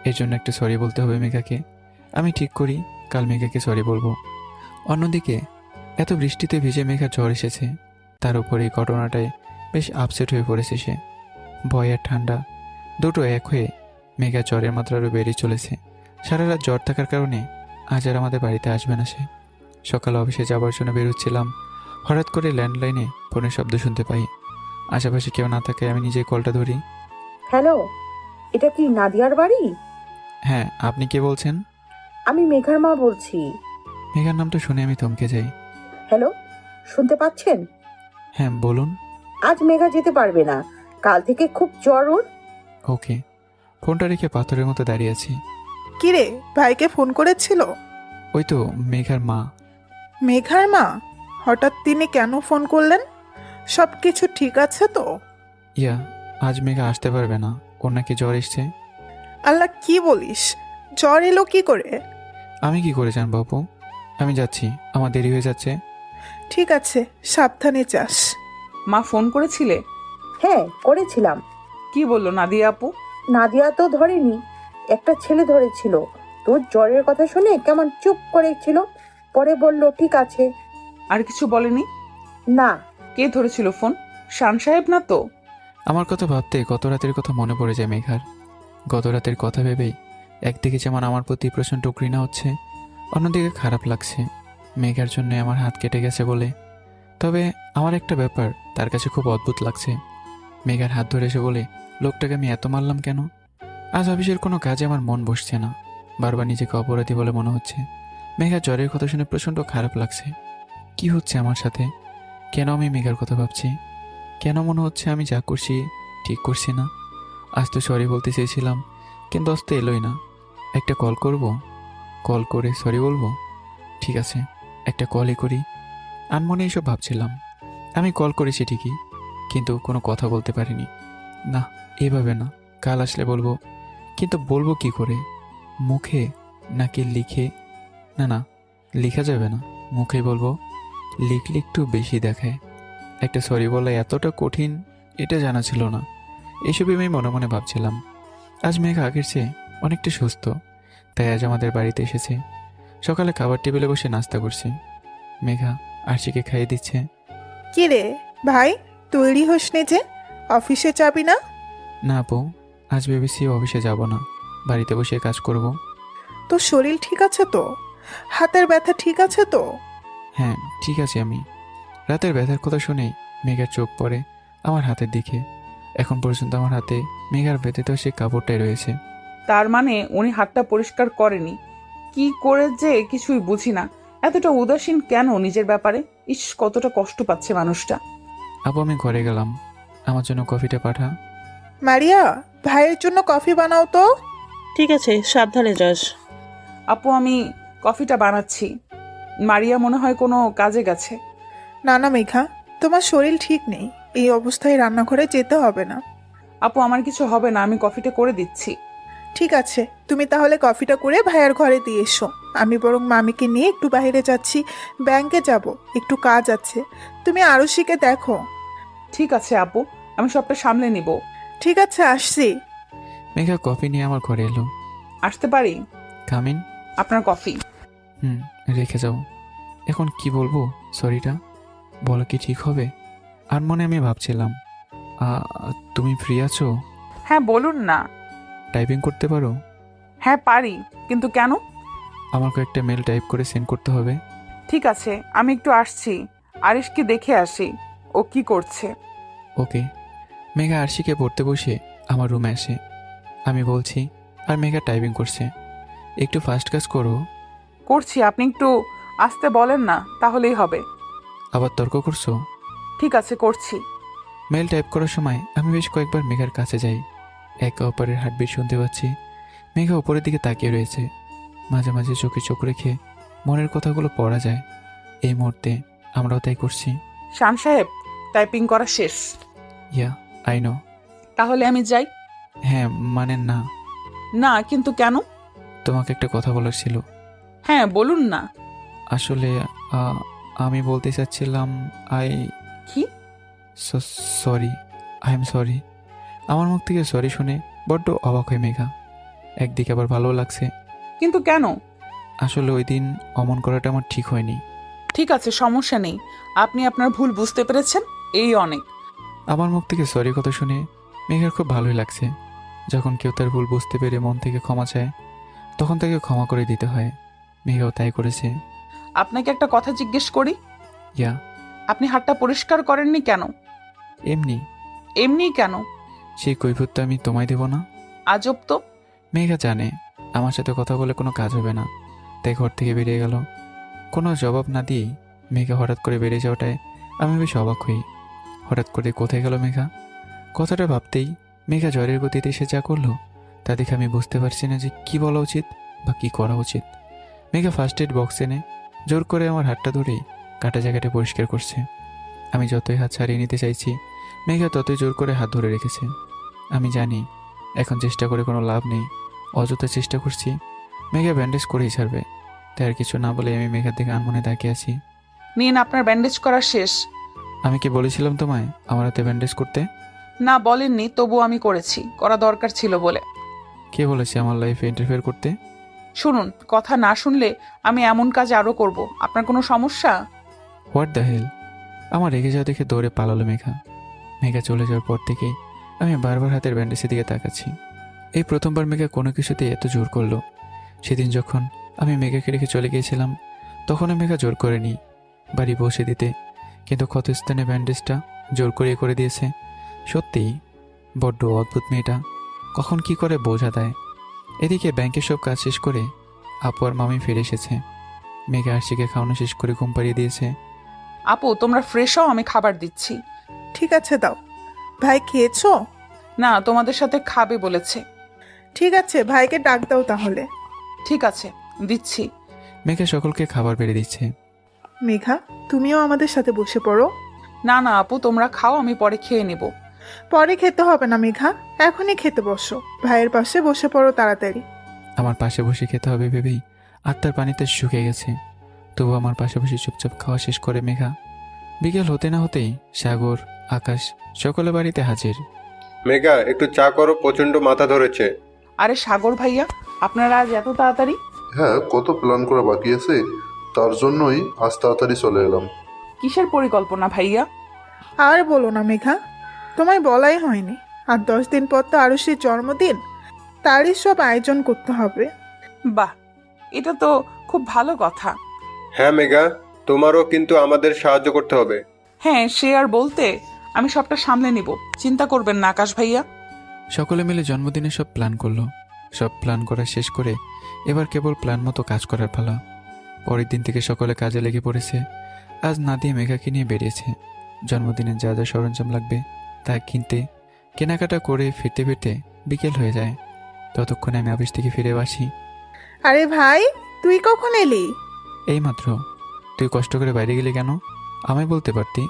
এর জন্য একটা সরি বলতে হবে মেঘাকে। আমি ঠিক করি কাল মেঘাকে সরি বলবো। অন্যদিকে এত বৃষ্টিতে ভিজে মেঘার জ্বর এসেছে। তার উপর এই ঘটনাটায় বেশ আপসেট হয়ে পড়েছে সে। ভয় আর ঠান্ডা দুটো এক হয়ে মেঘা জ্বরের মাত্রা আরও বেড়ে চলেছে। সারা রাত জ্বর থাকার কারণে আজ আর আমাদের বাড়িতে আসবে না সে। সকালে অফিসে যাবার জন্য বেরোচ্ছিলাম, হঠাৎ করে ল্যান্ডলাইনে ফোনের শব্দ শুনতে পাই। আশেপাশে কেউ না থাকে আমি নিজেই কলটা ধরি। হ্যালো, এটা কি নাদিয়ার বাড়ি? হ্যাঁ, আপনি কে বলছেন? আমি মেঘার মা বলছি। মেঘার নামটা শুনে আমি থমকে যাই। হ্যালো, শুনতে পাচ্ছেন? হ্যাঁ বলুন। আজ মেঘা যেতে পারবে না, কাল থেকে খুব জ্বর ওর। ওকে। ফোনটা রেখে পাথরের মতো দাঁড়িয়ে আছি। কি রে, ভাইকে ফোন করেছিল? ওই তো মেঘার মা। মেঘার মা? হঠাৎ তিনি কেন ফোন করলেন? সব কিছু ঠিক আছে তো? ইয়া, আজ মেঘা আসতে পারবে না, ওর নাকি জ্বর এসছে। আল্লাহ, কি বলিস? জ্বর এলো কি করে? আমি কি করে জানবো আপু? আমি যাচ্ছি, আমার দেরি হয়ে যাচ্ছে। ঠিক আছে, সাবধানে যাস। মা ফোন করেছিলে? হ্যাঁ, করেছিলাম। কি বললো নাদিয়া আপু? নাদিয়া তো ধরেনি, একটা ছেলে ধরেছিল। তোর জ্বরের কথা শুনে কেমন চুপ করেছিল, পরে বলল ঠিক আছে। আর কিছু বলেনি? না। কে ধরেছিল ফোন? শান সাহেব না তো? আমার কথা ভাবতে গত রাতের কথা মনে পড়ে যায় মেঘার। গত রাতের কথা ভেবেই একদিকে যেমন আমার প্রতি প্রচণ্ড ঘৃণা হচ্ছে, অন্যদিকে খারাপ লাগছে মেঘার জন্য আমার হাত কেটে গেছে বলে। তবে আমার একটা ব্যাপার তার কাছে খুব অদ্ভুত লাগছে। মেঘার হাত ধরে এসে বলে, লোকটাকে আমি এত মারলাম কেন? আজ অফিসের কোনো কাজে আমার মন বসছে না, বারবার নিজেকে অপরাধী বলে মনে হচ্ছে। মেঘার জ্বরের কথা শুনে প্রচণ্ড খারাপ লাগছে। কি হচ্ছে আমার সাথে? কেন আমি মেঘার কথা ভাবছি? কেন মনে হচ্ছে আমি যা করছি ঠিক করছি না? আজ তো সরি বলতে চেয়েছিলাম, কিন্তু আজ তো এলোই না। একটা কল করব, কল করে সরি বলবো। ঠিক আছে, একটা কলই করি। আনমনে এসব ভাবছিলাম। আমি কল করেছি ঠিকই, কিন্তু কোনো কথা বলতে পারিনি। না, এভাবে না, কাল আসলে বলবো। কিন্তু বলবো কি করে? মুখে নাকি লিখে? না না, লেখা যাবে না, মুখেই বলবো। লিখলে একটু বেশি দেখায়। একটা সরি বলা এতটা কঠিন এটা জানা ছিল না। এসবই আমি মনে মনে ভাবছিলাম। আজ মেঘা আগের চেয়ে অনেকটা সুস্থ, তাই আজ আমাদের বাড়িতে এসেছে। সকালে খাবার টেবিলে বসে নাস্তা করছি। মেঘা আরশিকে খাইয়ে দিচ্ছে। কি রে ভাই, তৈরি হোসনি যে? অফিসে যাবি না? না আপু, আজ ভেবেছি অফিসে যাব না, বাড়িতে বসে কাজ করব। তোর শরীর ঠিক আছে তো? হাতের ব্যথা ঠিক আছে তো? হ্যাঁ ঠিক আছে আমি। রাতের ব্যথার কথা শুনেই মেঘার চোখ পড়ে আমার হাতের দিকে। এখন পর্যন্ত আমার হাতে মেঘার ব্যথিত সে কাপড়টাই রয়েছে। তার মানে উনি হাতটা পরিষ্কার করেনি। কি করে যে কিছুই বুঝি না। এতটা উদাসীন কেন নিজের ব্যাপারে? ইস, কতটা কষ্ট পাচ্ছে মানুষটা। আপু আমি ঘরে গেলাম, আমার জন্য কফিটা পাঠা। মারিয়া, ভাইয়ের জন্য কফি বানাও তো। ঠিক আছে, সাবধানে যাস। আপু আমি কফিটা বানাচ্ছি। মারিয়া মনে হয় কোনো কাজে গেছে। না না মেঘা, তোমার শরীর ঠিক নেই, এই অবস্থায় রান্নাঘরে যেতে হবে না। আপু আমার কিছু হবে না, আমি কফিটা করে দিচ্ছি। ঠিক আছে, তুমি তাহলে কফিটা করে ভাইয়ের ঘরে দিয়ে এসো। আমি বরং মামিকে নিয়ে একটু বাইরে যাচ্ছি, ব্যাংকে যাব, একটু কাজ আছে। তুমি আরশিকে দেখো। ঠিক আছে আপু, আমি সবটা সামলে নিব। ঠিক আছে, আসছি। মেঘা কফি নিয়ে আমার ঘরে এলো। আসতে পারি? কামিন। আপনার কফি। রেখে যাও। এখন কি বলবো সরিটা? বলো কি ঠিক হবে? আর মনে আমি ভাবছিলাম, তুমি ফ্রি আছো? হ্যাঁ বলুন না। টাইপিং করতে পারো? হ্যাঁ পারি, কিন্তু কেন? আমার কয়েকটা মেল টাইপ করে সেন্ড করতে হবে। ঠিক আছে, আমি একটু আসছি, আরিশকে দেখে আসি ও কি করছে। ওকে। মেঘা আরশিকে পড়তে বসে আমার রুমে আসে। আমি বলছি আর মেঘা টাইপিং করছে। একটু ফাস্ট কাজ করো। করছি, আপনি একটু আসতে বলেন না, তাহলেই হবে। আবার তর্ক করছো? ঠিক আছে, করছি। মেল টাইপ করার সময় আমি বেশ কয়েকবার মেঘার কাছে যাই। একে অপরের হার্টবিট শুনতে পাচ্ছি। মেঘা উপরের দিকে তাকিয়ে রয়েছে। মাঝে মাঝে চোখে চোখ রেখে মনের কথাগুলো পড়া যায়। এই মুহূর্তে আমরাও তাই করছি। শান সাহেব, টাইপিং করা শেষ। ইয়া, আই নো। তাহলে আমি যাই? হ্যাঁ মানে না। না কিন্তু কেন? তোমাকে একটা কথা বলার ছিল। হ্যাঁ বলুন না। আসলে আমি বলতে চাচ্ছিলাম কি? Sorry, I am sorry. আমার মুখ থেকে সরি শুনে বড্ড অবাক হয় মেঘা। একদিকে আবার ভালো লাগছে। কিন্তু কেন? আসলে ওই দিন অমন করাটা আমার ঠিক হয়নি। ঠিক আছে, সমস্যা নেই। আপনি আপনার ভুল বুঝতে পেরেছেন, এই অনেক। আমার মুখ থেকে সরি কথা শুনে মেঘার খুব ভালোই লাগছে। যখন কেউ তার ভুল বুঝতে পেরে মন থেকে ক্ষমা চায়, তখন তাকে ক্ষমা করে দিতে হয়। মেঘাও তাই করেছে। আপনাকে একটা কথা জিজ্ঞেস করি। ইয়া। আপনি হাতটা পরিষ্কার করেননি কেন? এমনি। এমনি কেন? সেই কৈফিয়তটা আমি তোমায় দেব না। আজব তো। মেঘা জানে আমার সাথে কথা বলে কোনো কাজ হবে না, তাই ঘর থেকে বেরিয়ে গেল। কোনো জবাব না দিয়েই মেঘা হঠাৎ করে বেরিয়ে যাওয়াটায় আমি বেশ অবাক হই। হঠাৎ করে কোথায় গেল মেঘা? কথাটা ভাবতেই মেঘা জ্বরের গতিতে এসে যা করলো তা দেখে আমি বুঝতে পারছি না যে কি বলা উচিত বা কি করা উচিত। মেঘা ফার্স্ট এড বক্স এনে জোর করে আমার হাতটা ধরেই কাটা জায়গাটা পরিষ্কার করছে। আমি যতই হাত ছাড়িয়ে নিতে চাইছি, মেঘা ততই জোর করে হাত ধরে রেখেছে। আমি জানি এখন চেষ্টা করে কোনো লাভ নেই, অযথা চেষ্টা করছি। মেঘা ব্যান্ডেজ করেই ছাড়বে, তাই আর কিছু না বলে আমি মেঘার দিকে আনমনে তাকিয়ে আছি। নিন, আপনার ব্যান্ডেজ করা শেষ। আমি কি বলেছিলাম তোমায় আমার হাতে ব্যান্ডেজ করতে? না বলেননি, তবু আমি করেছি, করা দরকার ছিল বলে। কে বলেছে আমার লাইফে ইন্টারফেয়ার করতে? শুনুন, কথা না শুনলে আমি এমন কাজ আরও করব। আপনার কোনো সমস্যা? What the hell! আমার রেগে যাওয়া দেখে দৌড়ে পালালো মেঘা। মেঘা চলে যাওয়ার পর থেকেই আমি বারবার হাতের ব্যান্ডেজের দিকে তাকাচ্ছি। এই প্রথমবার মেঘা কোনো কিছুতেই এত জোর করলো। সেদিন যখন আমি মেঘাকে রেখে চলে গিয়েছিলাম তখনও মেঘা জোর করেনি বাড়ি বসে দিতে, কিন্তু ক্ষতস্থানে ব্যান্ডেজটা জোর করে দিয়েছে। সত্যিই বড্ড অদ্ভুত মেয়েটা, কখন কি করে বোঝা দেয়। এদিকে ব্যাংকের সব কাজ শেষ করে আপু আর মামি ফিরে এসেছে। মেঘা আরশিকে খাওয়ানো শেষ করে ঘুম পাড়িয়ে দিয়েছে। আপু তোমরা ফ্রেশ হও, আমি খাবার দিচ্ছি। ঠিক আছে দাও। ভাই খেয়েছো? না, তোমাদের সাথে খাবে বলেছে। ঠিক আছে, ভাইকে ডাক দাও তাহলে। ঠিক আছে, দিচ্ছি। মেঘা সকলকে খাবার বেড়ে দিচ্ছে। মেঘা, তুমিও আমাদের সাথে বসে পড়ো। না না আপু, তোমরা খাও, আমি পরে খেয়ে নেব। পরে খেতে হবে না মেঘা, এখনই খেতে বসো। ভাইয়ের পাশে বসে পড়ো তাড়াতাড়ি। আমার পাশে বসে খেতে হবে ভেবেই আত্মার পানিতে শুকিয়ে গেছে। তবু আমার পাশে বসে চুপচাপ খাওয়া শেষ করে মেঘা। বিকেল হতে না হতেই সাগর, আকাশ সকলে বাড়িতে হাজির। মেঘা, একটু চা করো, প্রচন্ড মাথা ধরেছে। আরে সাগর ভাইয়া, আপনারা আজ এত তাড়াতাড়ি? হ্যাঁ, কত প্ল্যান করা বাকি আছে, তার জন্যই আজ তাড়াতাড়ি চলে এলাম। কিসের পরিকল্পনা ভাইয়া? আর বলো না মেঘা, তোমায় বলাই হয়নি। আর 10 দিন পর তো আরুষির জন্মদিন, তারই সব আয়োজন করতে হবে। বাহ, এটা তো খুব ভালো কথা। হ্যাঁ মেঘা, তোমারও কিন্তু আমাদের সাহায্য করতে হবে। হ্যাঁ, সে আর বলতে, আমি সবটা সামলে নিব, চিন্তা করবেন না আকাশ ভাইয়া। সকলে মিলে জন্মদিনের সব প্ল্যান করলো। সব প্ল্যান করা শেষ করে এবার কেবল প্ল্যান মতো কাজ করার পালা। পরের দিন থেকে সকলে কাজে লেগে পড়েছে। আজ নাদিয়া মেঘাকে নিয়ে বেরিয়েছে। জন্মদিনে যা যা সরঞ্জাম লাগবে তা কিনতে, কেনাকাটা করে ফিরতে ফিরতে বিকেল হয়ে যায়। ততক্ষণে আমি অফিস থেকে ফিরে আসি। আরে ভাই, তুই কখন এলি? এইমাত্র। তুই কষ্ট করে বাইরে গেলি কেন? আমায় বলতে পারতি,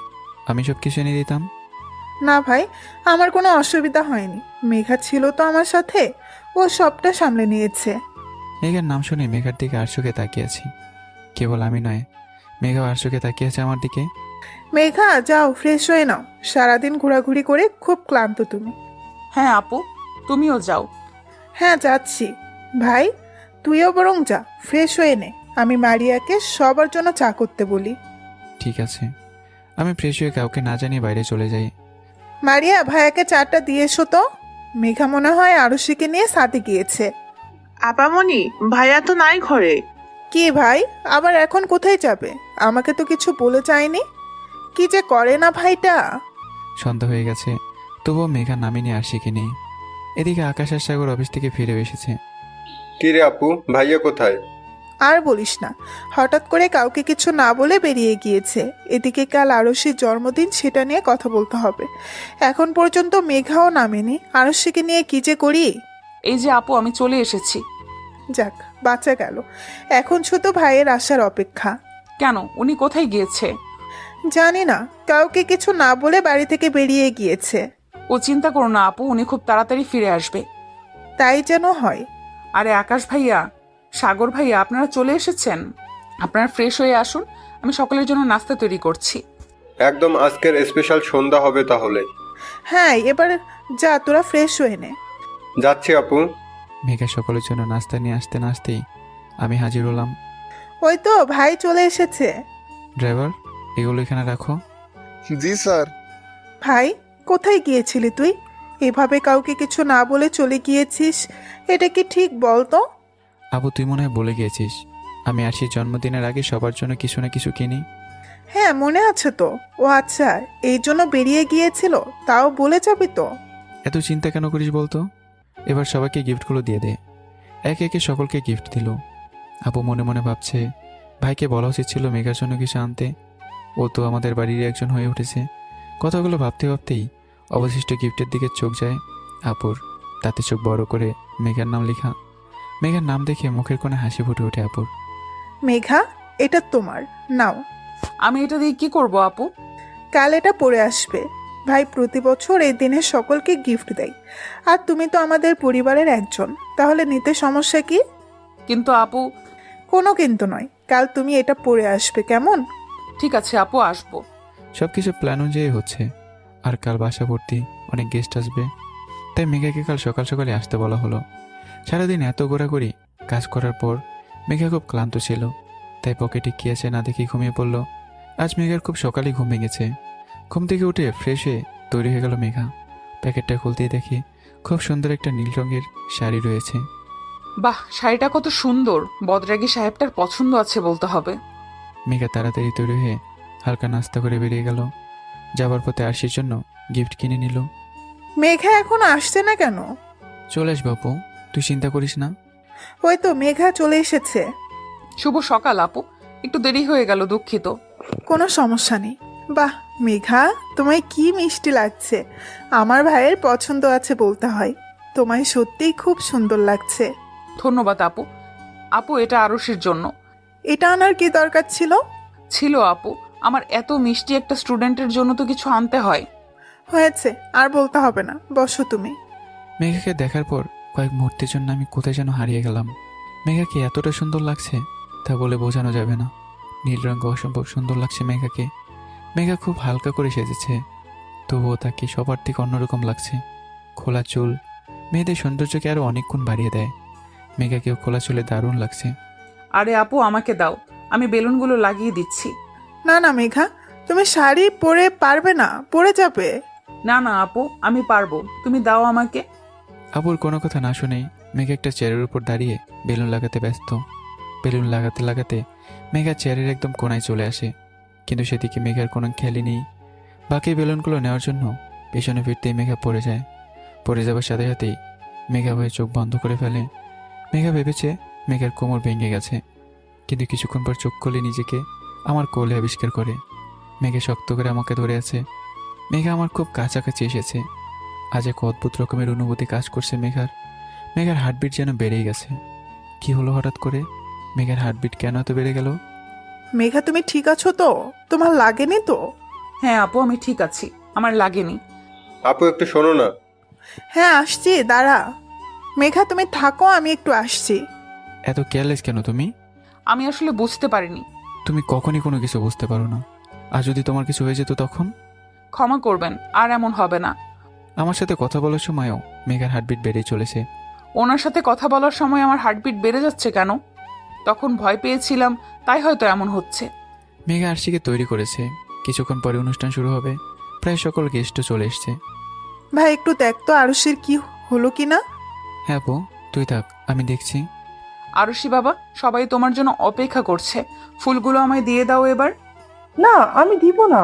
আমি সব কিছু এনে দিতাম। না ভাই, আমার কোনো অসুবিধা হয়নি। মেঘা ছিল তো আমার সাথে, ও সবটা সামলে নিয়েছে। মেঘার নাম শুনে মেঘার দিকে আরশোকে তাকিয়ে আছি। কেবল আমি নয়, মেঘাও আরশোকে তাকিয়ে আছে আমার দিকে। মেঘা, যাও ফ্রেশ হয়ে নাও। সারাদিন ঘোরাঘুরি করে খুব ক্লান্ত তুমি। হ্যাঁ আপু, তুমিও যাও। হ্যাঁ যাচ্ছি। ভাই, তুইও বরং যা, ফ্রেশ হয়ে নে। আমি মারিয়াকে সবার জন্য চা করতে বলি। ঠিক আছে। আমি ফ্রেশ হয়ে কাউকে না জানিয়ে বাইরে চলে যাই। মারিয়া, ভাইয়াকে চাটা দিয়ে এসো তো। মেঘা মনে হয় আরুষিকে নিয়ে সাথে গিয়েছে। আপামনি, ভাইয়া তো নাই ঘরে। কি ভাই, আবার এখন কোথায় যাবে? আমাকে তো কিছু বলে যায়নি। কি যে করে না ভাইটা। সন্ধ্যা হয়ে গেছে, তবুও মেঘা নামিনি আরশিকে নেই। এদিকে আকাশ আর সাগর অফিস থেকে ফিরে এসেছে। কি রে আপু, ভাইয়া কোথায়? আর বলিস না, হঠাৎ করে কাউকে কিছু না বলে বেরিয়ে গিয়েছে। এদিকে কাল আরুষির জন্মদিন, সেটা নিয়ে কথা বলতে হবে। এখন পর্যন্ত মেঘাও নামেনি। আরুষিকে নিয়ে কি যে করি। এই যে আপু, আমি চলে এসেছি। যাক, বাঁচা গেল। এখন শুধু ভাইয়ের আসার অপেক্ষা। কেন, উনি কোথায় গিয়েছে? জানি না, কাউকে কিছু না বলে বাড়ি থেকে বেরিয়ে গিয়েছে। ও চিন্তা করো না আপু, উনি খুব তাড়াতাড়ি ফিরে আসবে। তাই যেন হয়। আরে আকাশ ভাইয়া, সাগর ভাইয়া, আপনারা চলে এসেছেন। আপনারা ফ্রেশ হয়ে আসুন, আমি সকলের জন্য নাস্তা তৈরি করছি। একদম আজকের স্পেশাল সন্ধ্যা হবে তাহলে। হ্যাঁ, এবার যা, তোরা ফ্রেশ হয়ে নে। যাচ্ছি আপু। মেঘা সকলের জন্য নাস্তা নিয়ে আসতে না আসতেই আমি হাজির হলাম। ওই তো ভাই চলে এসেছে। ড্রাইভার, এগুলো এখানে রাখো। জি স্যার। ভাই, কোথায় গিয়েছিলি তুই? এভাবে কাউকে কিছু না বলে চলে গিয়েছিস, এটা কি ঠিক বল তো? আবু, তুই মনে হয় বলে গিয়েছিস আমি আরশির জন্মদিনের আগে সবার জন্য কিছু না কিছু কিনি। হ্যাঁ, মনে আছে তো। ও আচ্ছা, এই জন্য বেরিয়ে গিয়েছিল, তাও বলে যাবি তো। এত চিন্তা কেন করিস বলতো? এবার সবাইকে গিফটগুলো দিয়ে দে। একে একে সকলকে গিফট দিল। আপু মনে মনে ভাবছে, ভাইকে বলা উচিত ছিল মেঘার জন্য কিছু আনতে। ও তো আমাদের বাড়ির একজন হয়ে উঠেছে। কথাগুলো ভাবতে ভাবতেই অবশিষ্ট গিফটের দিকে চোখ যায় আপুর। তাতে চোখ বড় করে মেঘার নাম লেখা। মেঘার নাম দেখে মুখের কোণে হাসি ফুটে ওঠে আপুর। মেঘা, এটা তোমার, নাও। আমি এটা দিয়ে কি করব আপু? কাল এটা পরে আসবে। ভাই প্রতি বছর এই দিনে সকলকে গিফট দেয়, আর তুমি তো আমাদের পরিবারের একজন, তাহলে নিতে সমস্যা কি? কিন্তু আপু। কোনো কিন্তু নয়, কাল তুমি এটা পরে আসবে, কেমন? ঠিক আছে আপু, আসবো। সবকিছু প্ল্যান অনুযায়ী হচ্ছে। আর কাল বাসা ভর্তি অনেক গেস্ট আসবে, তাই মেঘাকে কাল সকাল সকালে আসতে বলা হলো। সারাদিন এত ঘোরাঘুরি কাজ করার পর মেঘা খুব ক্লান্ত ছিল, তাই পকেটে কি আছে না দেখে ঘুমিয়ে পড়ল। আজ মেঘার খুব সকালে ঘুম ভেঙেছে। ঘুম থেকে উঠে ফ্রেশ হয়ে তৈরি হয়ে গেল মেঘা। প্যাকেটটা খুলতেই দেখি খুব সুন্দর একটা নীল রঙের শাড়ি রয়েছে। বাহ, শাড়িটা কত সুন্দর! বদরাগী সাহেবটার পছন্দ আছে বলতে হবে। মেঘা তাড়াতাড়ি তৈরি হয়ে হালকা নাস্তা করে বেরিয়ে গেল। যাবার পথে আরশির জন্য গিফট কিনে নিল। মেঘা এখন আসছে না কেন? চলে আস বাপু, তুই চিন্তা করিস না। ওই তো মেঘা চলে এসেছে। শুভ সকাল আপু, একটু দেরি হয়ে গেল, দুঃখিত। কোনো সমস্যা নেই। বাহ মেঘা, তোমায় কি মিষ্টি লাগছে। আমার ভাইয়ের পছন্দ আছে বলতে হয়। তোমায় সত্যিই খুব সুন্দর লাগছে। ধন্যবাদ আপু। আপু, এটা আরশির জন্য। এটা আনার কি দরকার ছিল? ছিল আপু, আমার এত মিষ্টি একটা স্টুডেন্টের জন্য তো কিছু আনতে হয়। হয়েছে, আর বলতে হবে না, বসো তুমি। মেঘাকে দেখার পর কয়েক মুহূর্তের জন্য আমি কোথায় যেন হারিয়ে গেলাম। মেঘাকে এতটা সুন্দর লাগছে তা বলে বোঝানো যাবে না। নীল রঙ অসম্ভব সুন্দর লাগছে মেঘাকে। মেঘা খুব হালকা করে সেজেছে, তবুও তাকে সবার থেকে অন্যরকম লাগছে। খোলা চুল মেয়েদের সৌন্দর্যকে আরো অনেক গুণ বাড়িয়ে দেয়। মেঘাকেও খোলা চুলে দারুণ লাগছে। আরে আপু, আমাকে দাও, আমি বেলুনগুলো লাগিয়ে দিচ্ছি। না না মেঘা, তুমি শাড়ি পরে পারবে না, পরে যাবে। না না আপু, আমি পারবো, তুমি দাও আমাকে। আবুর কোনো কথা না শুনেই মেঘা একটা চেয়ারের উপর দাঁড়িয়ে বেলুন লাগাতে ব্যস্ত। বেলুন লাগাতে লাগাতে মেঘা চেয়ারের একদম কোনায় চলে আসে, কিন্তু সেদিকে মেঘার কোনো খেয়ালই নেই। বাকি বেলুনগুলো নেওয়ার জন্য পেছনে ফিরতেই মেঘা পড়ে যায়। পড়ে যাওয়ার সাথে সাথেই মেঘা ভয়ে চোখ বন্ধ করে ফেলে। মেঘা ভেবেছে মেঘার কোমর ভেঙে গেছে, কিন্তু কিছুক্ষণ পর চোখ খুলে নিজেকে আমার কোলে আবিষ্কার করে। মেঘা শক্ত করে আমাকে ধরে আছে। মেঘা আমার খুব কাছাকাছি এসেছে। আজ এক অদ্ভুত রকমের অনুভূতি কাজ করছে মেঘার। মেঘার হার্টবিট যেন বেড়েই গেছে। কি হলো হঠাৎ করে? মেঘার হার্টবিট কেন এত বেড়ে গেল? মেঘা তুমি ঠিক আছো তো? তোমার লাগেনি তো? হ্যাঁ আপু, আমি ঠিক আছি, আমার লাগেনি। আপু একটু শোনো না। হ্যাঁ আসছি, দাঁড়া। মেঘা তুমি থাকো, আমি একটু আসছি। এত কেয়ারলেস কেন তুমি? আমি আসলে বুঝতে পারিনি। তুমি কখনই কোনো কিছু বুঝতে পারো না। আর যদি তোমার কিছু হয়ে যেত তখন? ক্ষমা করবেন, আর এমন হবে না। আমার সাথে কথা বলার সময়ও মেঘার হার্টবিট বেড়েই চলেছে। ওনার সাথে কথা বলার সময় আমার হার্টবিট বেড়ে যাচ্ছে কেন? তখন ভয় পেয়েছিলাম, তাই হয়তো এমন হচ্ছে। মেঘা আরশিকে তৈরি করেছে। কিছুক্ষণ পরে অনুষ্ঠান শুরু হবে। প্রায় সকল গেস্টও চলে এসছে। ভাই একটু দেখ তো আরুষির কি হলো কি না। হ্যাঁ আপু, তুই থাক, আমি দেখছি। আরশি বাবা, সবাই তোমার জন্য অপেক্ষা করছে, ফুলগুলো আমায় দিয়ে দাও এবার। না, আমি দিব না।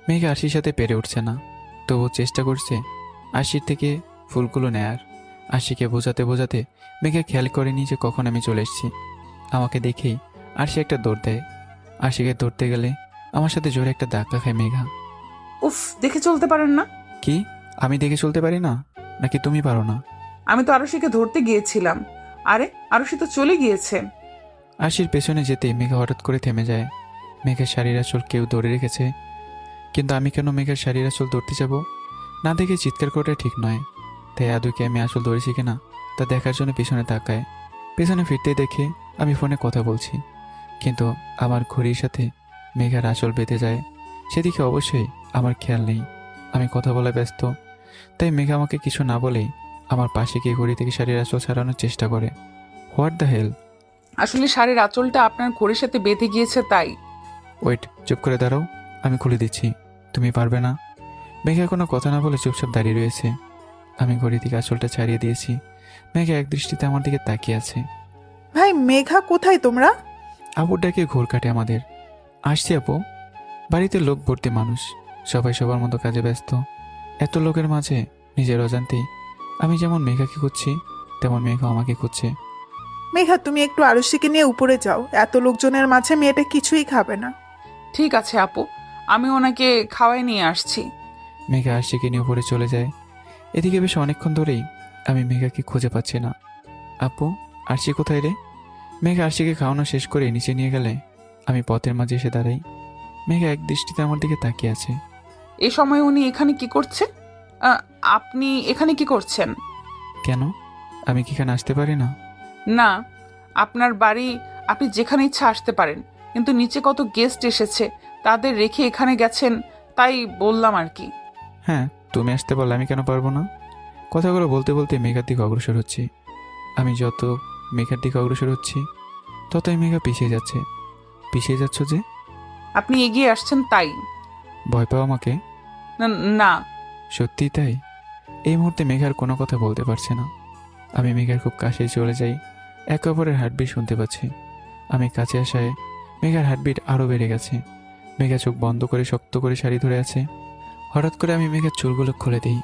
মেঘা আরশির সাথে পেরে উঠছে না, তবু চেষ্টা করছে আরশির থেকে ফুলগুলো নেয়ার। আরশিকে বোঝাতে বোঝাতে মেঘা খেয়াল করেনি যে কখন আমি চলে এসেছি। আমাকে দেখেই আরশি একটা দৌড় দেয়। আরশিকে ধরতে গেলে আমার সাথে জোরে একটা ধাক্কা খায় মেঘা। উফ, দেখে চলতে পারেন না? কি, আমি দেখে চলতে পারি না নাকি তুমি পারো না? আমি তো আরশিকে ধরতে গিয়েছিলাম। আরে, আরশি তো চলে গিয়েছে। আরশির পেছনে যেতে মেঘা হঠাৎ করে থেমে যায়। মেঘার শাড়ির আঁচল কেউ ধরে রেখেছে, কিন্তু আমি কেন মেঘার শাড়ির আঁচল ধরতে যাব? না দেখে চিৎকার করাটা ঠিক নয়, তাই আদুকে আমি আঁচল ধরেছি কিনা তা দেখার জন্য পেছনে তাকায়। পেছনে ফিরতে দেখে আমি ফোনে কথা বলছি, কিন্তু আমার ঘড়ির সাথে মেঘার আঁচল বেঁধে যায়। সেদিকে অবশ্যই আমার খেয়াল নেই, আমি কথা বলা ব্যস্ত। তাই মেঘা আমাকে কিছু না বলেই আমার পাশে গিয়ে ঘড়ি থেকে শাড়ির আঁচল ছাড়ানোর চেষ্টা করে। What the hell! আসলে শাড়ির আঁচলটা আপনার ঘড়ির সাথে বেঁধে গিয়েছে তাই। ওয়েট, চুপ করে দাঁড়াও, আমি খুলে দিচ্ছি। তুমি পারবে না? মেঘা কোনো কথা না বলে চুপচাপ দাঁড়িয়ে রয়েছে। আমি ঘড়ি থেকে আঁচলটা ছাড়িয়ে দিয়েছি। মেঘা এক দৃষ্টিতে আমার দিকে তাকিয়ে আছে। ভাই মেঘা কোথায় তোমরা? আপুর ডাকে ঘোর কাটে আমাদের। আসছি আপু। বাড়িতে লোক ভর্তি মানুষ, সবাই সবার মতো কাজে ব্যস্ত। এত লোকের মাঝে নিজের অজান্তেই আমি যেমন মেঘাকে খুঁজছি, তেমন মেঘা আমাকে খুঁজছে। মেঘা তুমি একটু আরুষিকে নিয়ে উপরে যাও, এত লোকজনের মাঝে মেয়েটা কিছুই খাবে না। ঠিক আছে আপু, আমি ওনাকে খাওয়াই নিয়ে আসছি। মেঘা আরশিকে নিয়ে উপরে চলে যায়। এদিকে বেশ অনেকক্ষণ ধরেই আমি মেঘাকে খুঁজে পাচ্ছি না। আপু, আরশি কোথায় রে? মেঘা আরশিকে খাওয়ানো শেষ করে নিচে নিয়ে গেলে আমি পথের মাঝে এসে দাঁড়াই। মেঘা এক দৃষ্টিতে আমার দিকে তাকিয়ে আছে। এ সময় উনি এখানে কি করছে? আপনি এখানে কি করছেন? কেন, আমি কি এখানে আসতে পারি না? না, আপনার বাড়ি, আপনি যেখানে ইচ্ছা আসতে পারেন, কিন্তু নিচে কত গেস্ট এসেছে, তাদের রেখে এখানে গেছেন, তাই বললাম আর কি। হ্যাঁ, তুমি আসতে বললে আমি কেন পারবো না? কথাগুলো বলতে বলতে মেঘার দিকে অগ্রসর হচ্ছি। আমি যত মেঘার দিকে অগ্রসর হচ্ছি ততই মেঘা পিছিয়ে যাচ্ছে। পিছিয়ে যাচ্ছ যে? আপনি এগিয়ে আসছেন তাই। ভয় পাও আমাকে? না। সত্যিই তাই? এই মুহূর্তে মেঘার কোনো কথা বলতে পারছে না। আমি মেঘার খুব কাছে চলে যাই। একে অপরের হার্টবিট শুনতে পাচ্ছি। আমি কাছে আসায় মেঘার হার্টবিট আরও বেড়ে গেছে। মেঘা চোখ বন্ধ করে শক্ত করে শাড়ি ধরে আছে। হঠাৎ করে আমি মেঘার চুলগুলো খুলে দিই।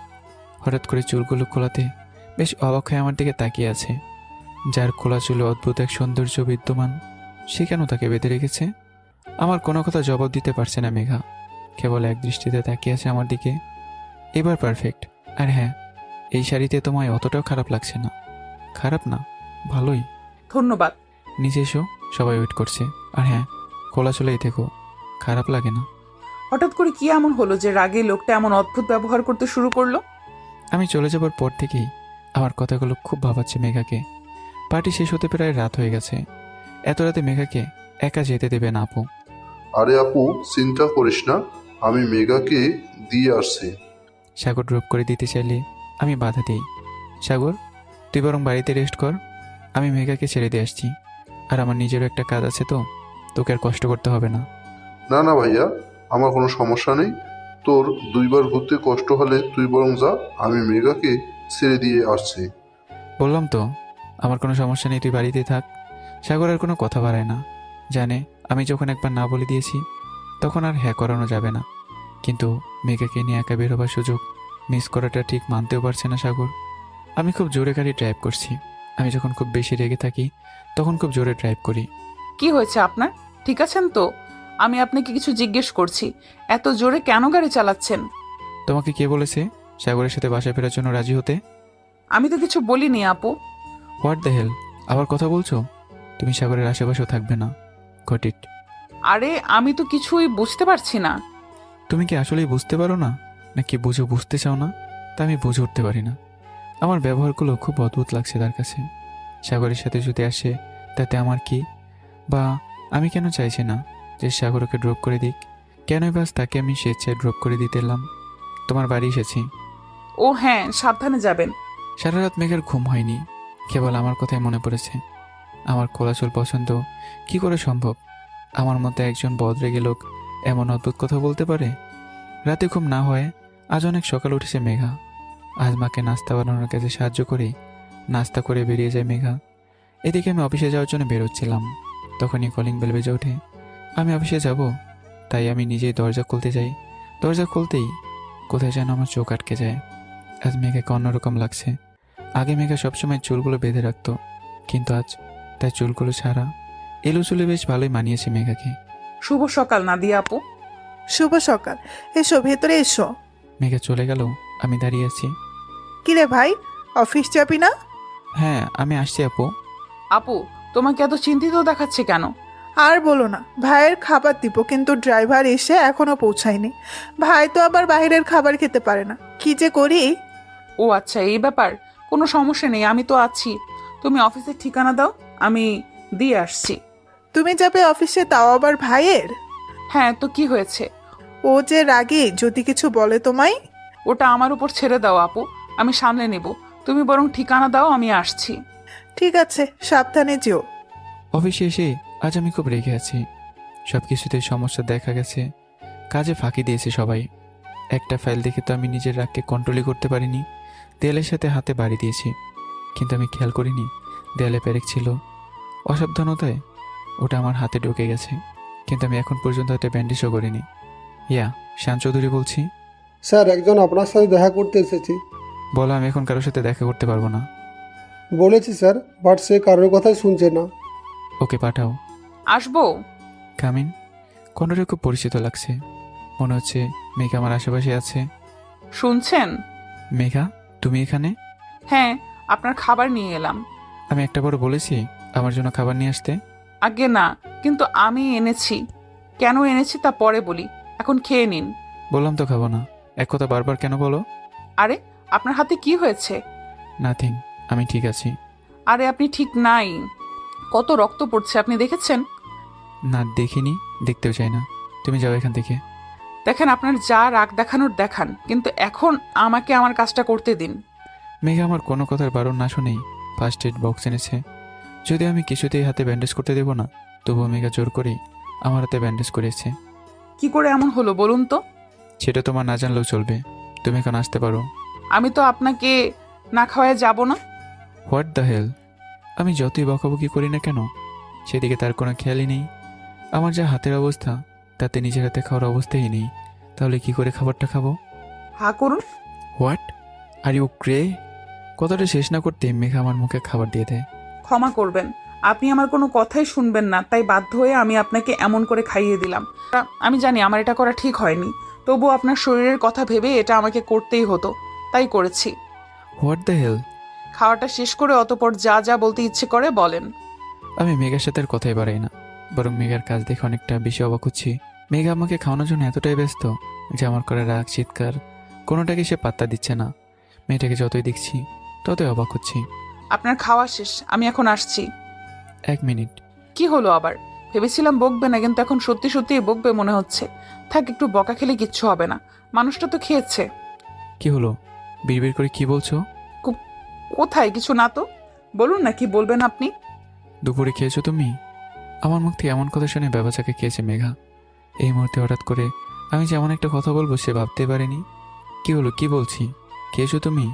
হঠাৎ করে চুলগুলো খোলাতে বেশ অবাক হয়ে আমার দিকে তাকিয়ে আছে। যার খোলা চুলে অদ্ভুত এক সৌন্দর্য বিদ্যমান, সে কেন তাকে বেঁধে রেখেছে? আমার কোনো কথা জবাব দিতে পারছে না মেঘা, কেবল এক দৃষ্টিতে তাকিয়ে আছে আমার দিকে। এবার পারফেক্ট। আর হ্যাঁ, এই শাড়িতে তোমায় অতটাও খারাপ লাগছে না। খারাপ না, ভালোই। ধন্যবাদ। নিচে এসো, সবাই ওয়েট করছে। আর হ্যাঁ, খোলা চলেই থেকো, খারাপ লাগে না। হঠাৎ করে কি এমন হলো যে রাগে লোকটা এমন অদ্ভুত ব্যবহার করতে শুরু করলো? আমি চলে যাবার পর থেকেই আমার কথাগুলো খুব ভাবাচ্ছে মেঘাকে। পার্টি শেষ হতে প্রায় রাত হয়ে গেছে। এত রাতে মেঘাকে একা যেতে দেবে না আপু। আরে আপু, চিন্তা করিস না, আমি মেঘাকে দিয়ে আসছি। সাগর ড্রপ করে দিতে চাইলে আমি বাধা দিই। সাগর, তুই বরং বাড়িতে রেস্ট কর, আমি মেঘাকে ছেড়ে দিয়ে আসছি। আর আমার নিজেরও একটা কাজ আছে, তো তোকে আর কষ্ট করতে হবে না। না না ভাইয়া, আমার কোনো সমস্যা নেই। তোর দুইবার ঘুরতে কষ্ট হলে তুই বরং যা, আমি মেঘাকে ছেড়ে দিয়ে আসছি। বললাম তো, আমার কোনো সমস্যা নেই, তুই বাড়িতেই থাক। সাগর আর কোনো কথা বাড়ায় না। জানে আমি যখন একবার না বলে দিয়েছি তখন আর হ্যাঁ করানো যাবে না। কিন্তু মেঘাকে নিয়ে একা বের হবার সুযোগ মিস করাটা ঠিক মানতেও পারছে না সাগর। আমি খুব জোরে গাড়ি ড্রাইভ করছি। আমি যখন খুব বেশি রেগে থাকি তখন খুব জোরে ড্রাইভ করি। কি হয়েছে আপনার? ঠিক আছেন তো? আমি আপনাকে কিছু জিজ্ঞেস করছি, এত জোরে কেন গাড়ি চালাচ্ছেন? তোমাকে কে বলেছে সাগরের সাথে বাসায় ফেরার জন্য রাজি হতে? আমি তো কিছু বলিনি আপু। হোয়াট দ্য হেল, আবার কথা বলছো? তুমি সাগরের আশেপাশেও থাকবে না। Got it. আরে আমি তো কিছুই বুঝতে পারছি না। তুমি কি আসলেই বুঝতে পারো না, নাকি বুঝতে চাও না? তা আমি বুঝে উঠতে পারি না। আমার ব্যবহারগুলো খুব অদ্ভুত লাগছে তার কাছে। সাগরের সাথে যদি আসে তাতে আমার কি? বা আমি কেন চাইছি না যে সাগর ওকে ড্রপ করে দিক? কেনই বাস তাকে আমি স্বেচ্ছায় ড্রপ করে দিতে এলাম? তোমার বাড়ি এসেছি। ও হ্যাঁ, সাবধানে যাবেন। সারা রাত মেঘের ঘুম হয়নি, কেবল আমার কথাই মনে পড়েছে। আমার খোলাচুল পছন্দ কি করে সম্ভব? আমার মধ্যে একজন বদরেগে লোক এমন অদ্ভুত কথা বলতে পারে? রাতে ঘুম না হয় আজ অনেক সকাল উঠেছে মেঘা। আজ মাকে নাস্তা বানানোর কাজে সাহায্য করে নাস্তা করে বেরিয়ে যায় মেঘা। এদিকে আমি অফিসে যাওয়ার জন্য বেরোচ্ছিলাম, তখনই কলিং বেল বেজে ওঠে। আমি অফিসে যাব, তাই আমি নিজেই দরজা খুলতে যাই। দরজা খুলতেই কোথায় যেন আমার চোখ আটকে যায়। আজ মেঘাকে অন্যরকম লাগছে। আগে মেঘা সবসময় চুলগুলো বেঁধে রাখতো, কিন্তু আজ তার চুলগুলো ছাড়া এলো চুলে বেশ ভালোই মানিয়েছে মেঘাকে। শুভ সকাল নাদিয়া আপু। শুভ সকাল। এসো, ভেতরে এসো। মেঘা চলে গেল, আমি দাঁড়িয়ে আছি। কিরে ভাই, অফিস যাবি না? হ্যাঁ, আমি আসছি আপু। আপু, তোমাকে এত চিন্তিত দেখাচ্ছে কেন? আর বলো না, ভাইয়ের খাবার দিব, কিন্তু ড্রাইভার এসে এখনো পৌঁছায়নি। ভাই তো আবার বাইরের খাবার খেতে পারে না, কি যে করি। ও আচ্ছা, এই ব্যাপার। কোনো সমস্যা নেই, আমি তো আছি। তুমি অফিসের ঠিকানা দাও, আমি দিয়ে আসছি। তুমি যাবে অফিসে, তাও আবার ভাইয়ের? হ্যাঁ, তো কি হয়েছে? ও যে রাগে, যদি কিছু বলে তোমায়। ওটা আমার উপর ছেড়ে দাও আপু, আমি সামলে নেব। তুমি বরং ঠিকানা দাও, আমি আসছি। ঠিক আছে, সাবধানে যেও। অফিসে এসে আজ আমি খুব রেগে আছি। সব কিছুতে সমস্যা দেখা গেছে, কাজে ফাঁকি দিয়েছে সবাই। একটা ফাইল দেখে তো আমি নিজের রাগকে কন্ট্রোলই করতে পারিনি, দেয়ালের সাথে হাতে বাড়ি দিয়েছি। কিন্তু আমি খেয়াল করিনি দেয়ালে পেরেক ছিল। অসাবধানতায় ওটা আমার হাতে ঢুকে গেছে, কিন্তু আমি এখন পর্যন্ত হাতে ব্যান্ডেজও করিনি। ইয়া, শান চৌধুরী বলছি। স্যার, একজন আপনার সাথে দেখা করতে এসেছি। বলো, আমি এখন কারোর সাথে দেখা করতে পারবো না। বলেছি স্যার, বাট সে কারোর কথাই শুনছে না। ওকে পাঠাও। আসবো। কামিন। কণ্ঠটা খুব পরিচিত লাগছে, মনে হচ্ছে মেঘা আমার আশেপাশে আছে। শুনছেন? মেঘা, তুমি এখানে? হ্যাঁ, আপনার খাবার নিয়ে এলাম। আমি একটা বড় বলেছি আমার জন্য খাবার নিয়ে আসতে? আগে না, কিন্তু আমি এনেছি। কেন এনেছি তা পরে বলি, এখন খেয়ে নিন। বললাম তো খাবো না, এক কথা বারবার কেন বলো? আরে, আপনার হাতে কি হয়েছে? নাথিং, আমি ঠিক আছি। আরে আপনি ঠিক নাই, কত রক্ত পড়ছে, আপনি দেখেছেন? না, দেখিনি, দেখতেও চাই না। তুমি যাও এখান থেকে। দেখেন আপনার যা রাগ দেখানোর দেখান, কিন্তু এখন আমাকে আমার কাজটা করতে দিন। মেঘা আমার কোনো কথার বারণ না শুনেই ফার্স্ট এড বক্স এনেছে। যদি আমি কিছুতেই হাতে ব্যান্ডেজ করতে দেবো না, তবুও মেঘা জোর করেই আমার হাতে ব্যান্ডেজ করেছে। কি করে এমন হলো বলুন তো? সেটা তোমার না জানলেও চলবে, তুমি এখন আসতে পারো। আমি তো আপনাকে না খাওয়ায় যাব না। What the hell! আমি যতই বকাবকি করি না কেন, সেদিকে তার কোনো খেয়ালই নেই। আমার যা হাতের অবস্থা, তাতে নিজের হাতে খাওয়ার অবস্থাই নেই। তাহলে কি করে খাবারটা খাবো? হা করুন। What are you crazy? কথাটা শেষ না করতে মেঘা আমার মুখে খাবার দিয়ে দেয়। ক্ষমা করবেন, আপনি আমার কোনো কথাই শুনবেন না, তাই বাধ্য হয়ে আমি আপনাকে এমন করে খাইয়ে দিলাম। আমি জানি আমার এটা করা ঠিক হয়নি, তবুও আপনার শরীরের কথা ভেবে এটা আমাকে করতেই হতো, তাই করেছি। What the hell! খাওয়াটা শেষ করে অতপর যা যা বলতে ইচ্ছে করে বলেন। আমি মেঘার সাথে আর কথাই বাড়াই না, বরং মেঘার কাজ দেখে অনেকটা বেশি অবাক হচ্ছি। মেঘা আমাকে খাওয়ানোর জন্য এতটাই ব্যস্ত যে আমার করে রাগ চিৎকার কোনোটাকে সে পাত্তা দিচ্ছে না। মেয়েটাকে যতই দেখছি ততই অবাক হচ্ছি। আপনার খাওয়া শেষ, আমি এখন আসছি। 1 মিনিট। কি হলো আবার? ভেবেছিলাম বকবে না, কিন্তু এখন সত্যি সত্যিই বকবে মনে হচ্ছে। থাক, একটু বকা খেলে কিচ্ছু হবে না, মানুষটা তো খেয়েছে। কি হলো? বিড়বিড় করে কি বলছো? কোথায় কিছু না তো, বলুন না কি বলবেন আপনি। দুপুরে খেয়েছো তুমি? আমার মুখ থেকে এমন কথা শুনে ব্যবসাকে খেয়েছে মেঘা। এই মুহূর্তে হঠাৎ করে আমি যে এমন একটা কথা বলবো সে ভাবতে পারেনি। কি হলো, কি বলছি? খেয়েছো তুমি?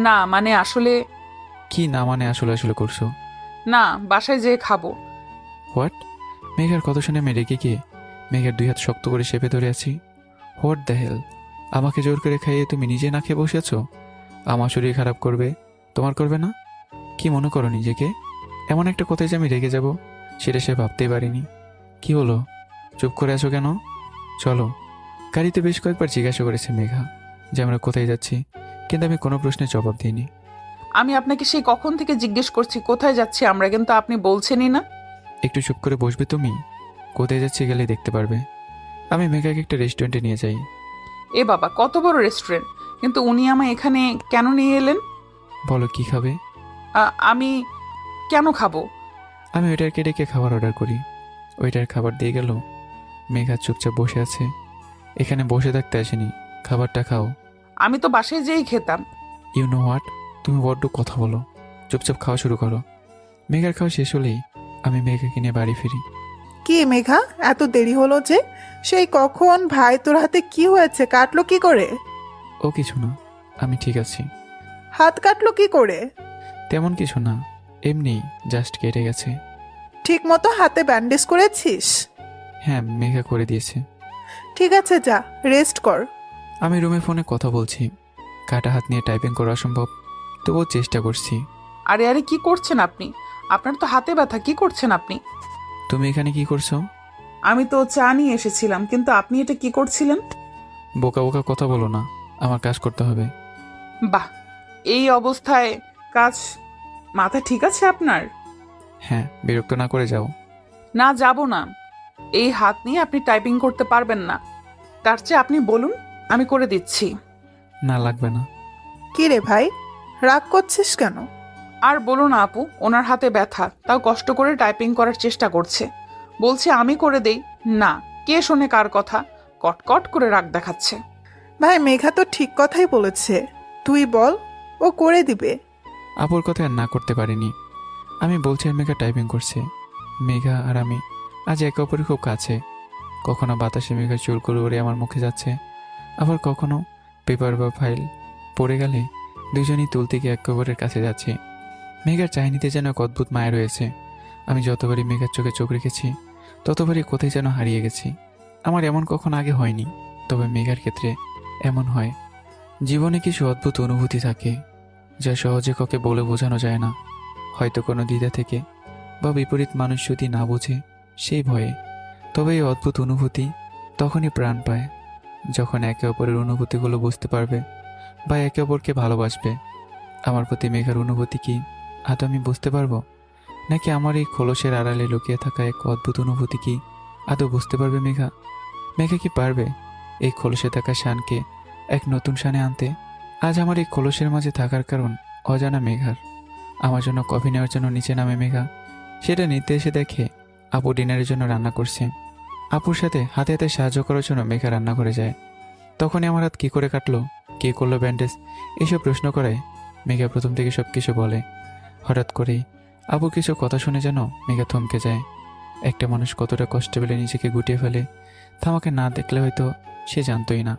না মানে আসলে। কি না মানে আসলে আসলে করছো? না, বাসায় যেয়ে খাবো। হোয়াট? মেঘার কথা শুনে আমি রেগে গিয়ে মেঘার 2 হাত শক্ত করে চেপে ধরে আছি। What the hell! আমাকে জোর করে খাইয়ে তুমি নিজে না খেয়ে বসে আছো। আমার শরীর খারাপ করবে, তোমার করবে না? কি মনে করো নিজেকে? এমন একটা কথায় যে আমি রেগে যাব সেটা সে ভাবতেই পারিনি। কি হলো, চুপ করে আছো কেন? চলো। গাড়িতে বেশ কয়েকবার জিজ্ঞাসা করেছে মেঘা যে আমরা কোথায় যাচ্ছি, কিন্তু আমি কোনো প্রশ্নের জবাব দিইনি। আমি আপনাকে সেই কখন থেকে জিজ্ঞেস করছি কোথায় যাচ্ছি আমরা, কিন্তু আপনি বলছেনই না। একটু চুপ করে বসবে তুমি? কোথায় যাচ্ছি গেলে দেখতে পারবে। আমি মেঘাকে একটা রেস্টুরেন্টে নিয়ে যাই। এ বাবা, কত বড় রেস্টুরেন্ট! কিন্তু উনি আমায় এখানে কেন নিয়ে এলেন? বলো কি খাবে? আমি কেন খাবো? আমি ওইটারকে ডেকে খাবার অর্ডার করি। ওইটার খাবার দিয়ে গেল। মেঘা চুপচাপ বসে আছে। এখানে বসে থাকতে আসেনি, খাবারটা খাও। আমি তো বাসায় যেয়েই খেতাম। ইউ নো হোয়াট, তুমি বড্ড কথা বলো। চুপচাপ খাওয়া শুরু করো। মেঘার খাওয়া শেষ হলেই আমি মেঘাকে নিয়ে বাড়ি ফিরি। কি মেঘা, এত দেরি হলো যে? সেই কখন? ভাই তোর হাতে কি হয়েছে? কাটলো কি করে? ও কিছু না, আমি ঠিক আছি। হাত কাটলো কি করে? তেমন কিছু না, এমনি জাস্ট কেটে গেছে। ঠিক মতো হাতে ব্যান্ডেজ করেছিস? হ্যাঁ, মেঘা করে দিয়েছে। ঠিক আছে, যা রেস্ট কর। আমি রুমে ফোনে কথা বলছি। কাটা হাত নিয়ে টাইপিং করা অসম্ভব, তবুও চেষ্টা করছি। আরে আরে, কি করছেন আপনি? আপনার তো হাতে ব্যথা, কি করছেন আপনি? তুমি এখানে কি করছো? আমি তো চা নিয়ে এসেছিলাম, কিন্তু আপনি এটা কি করছিলেন? বোকা বোকা কথা বলো না, আমার কাজ করতে হবে। বাহ, এই অবস্থায় কাজ? মাথা ঠিক আছে আপনার? হ্যাঁ, বিরক্ত না করে যাও। না, যাব না। এই হাত নিয়ে আপনি টাইপিং করতে পারবেন না। তার চেয়ে আপনি বলুন, আমি করে দিচ্ছি। না, লাগবে না। কি রে ভাই, রাগ করছিস কেন? আর বলো না আপু, ওনার হাতে ব্যথা, তাও কষ্ট করে টাইপিং করার চেষ্টা করছে। বলছে আমি করে দেই না, কে শোনে কার কথা? কটকট করে রাগ দেখাচ্ছে। ভাই মেঘা তো ঠিক কথাই বলেছে, তুই বল, ও করে দিবে। আপুর কথা আর না করতে পারিনি। আমি বলছি আর মেঘা টাইপিং করছে। মেঘা আর আমি আজ একে অপরের খুব কাছে। কখনো বাতাসে মেঘা চুলগুলো উড়ে আমার মুখে যাচ্ছে, আবার কখনো পেপার বা ফাইল পড়ে গেলে দুজনই তুলতে গিয়ে একে অপরের কাছে যাচ্ছি। মেঘার চাহিনিতে যেন এক অদ্ভুত মায়া রয়েছে। আমি যতবারই মেঘার চোখে চোখ রেখেছি ততবারই কোথায় যেন হারিয়ে গেছি। আমার এমন কখনো আগে হয়নি, তবে মেঘার ক্ষেত্রে এমন হয়। জীবনে কিছু অদ্ভুত অনুভূতি থাকে যা সহজে কাউকে বলে বোঝানো যায় না। হয়তো কোনো দ্বিধা থেকে বা বিপরীত মানুষ যদি না বোঝে সেই ভয়ে। তবে এই অদ্ভুত অনুভূতি তখনই প্রাণ পায় যখন একে অপরের অনুভূতিগুলো বুঝতে পারবে বা একে অপরকে ভালোবাসবে। আমার প্রতি মেঘার অনুভূতি কি আদৌ আমি বুঝতে পারবো, নাকি আমার এই খোলসের আড়ালে লুকিয়ে থাকা এক অদ্ভুত অনুভূতি কি আদৌ বুঝতে পারবে মেঘা? মেঘা কি পারবে এই খোলসে থাকা শানকে এক নতুন শানে আনতে? আজ আমার এই খোলসের মাঝে থাকার কারণ অজানা মেঘার। আমার জন্য কফি নেওয়ার জন্য নিচে নামে মেঘা। সেটা নিতে এসে দেখে আপু ডিনারের জন্য রান্না করছে। আপুর সাথে হাতে হাতে সাহায্য করার জন্য মেঘা রান্না করে যায়। তখনই আমার হাত কী করে কাটলো, কে করলো ব্যান্ডেজ, এসব প্রশ্ন করায় মেঘা প্রথম থেকে সব কিছু বলে। হঠাৎ করেই আপুর কিছু কথা শুনে যেন মেঘা থমকে যায়। একটা মানুষ কতটা কষ্ট পেলে নিজেকে গুটিয়ে ফেলে তা আমাকে না দেখলে হয়তো সে জানতোই না।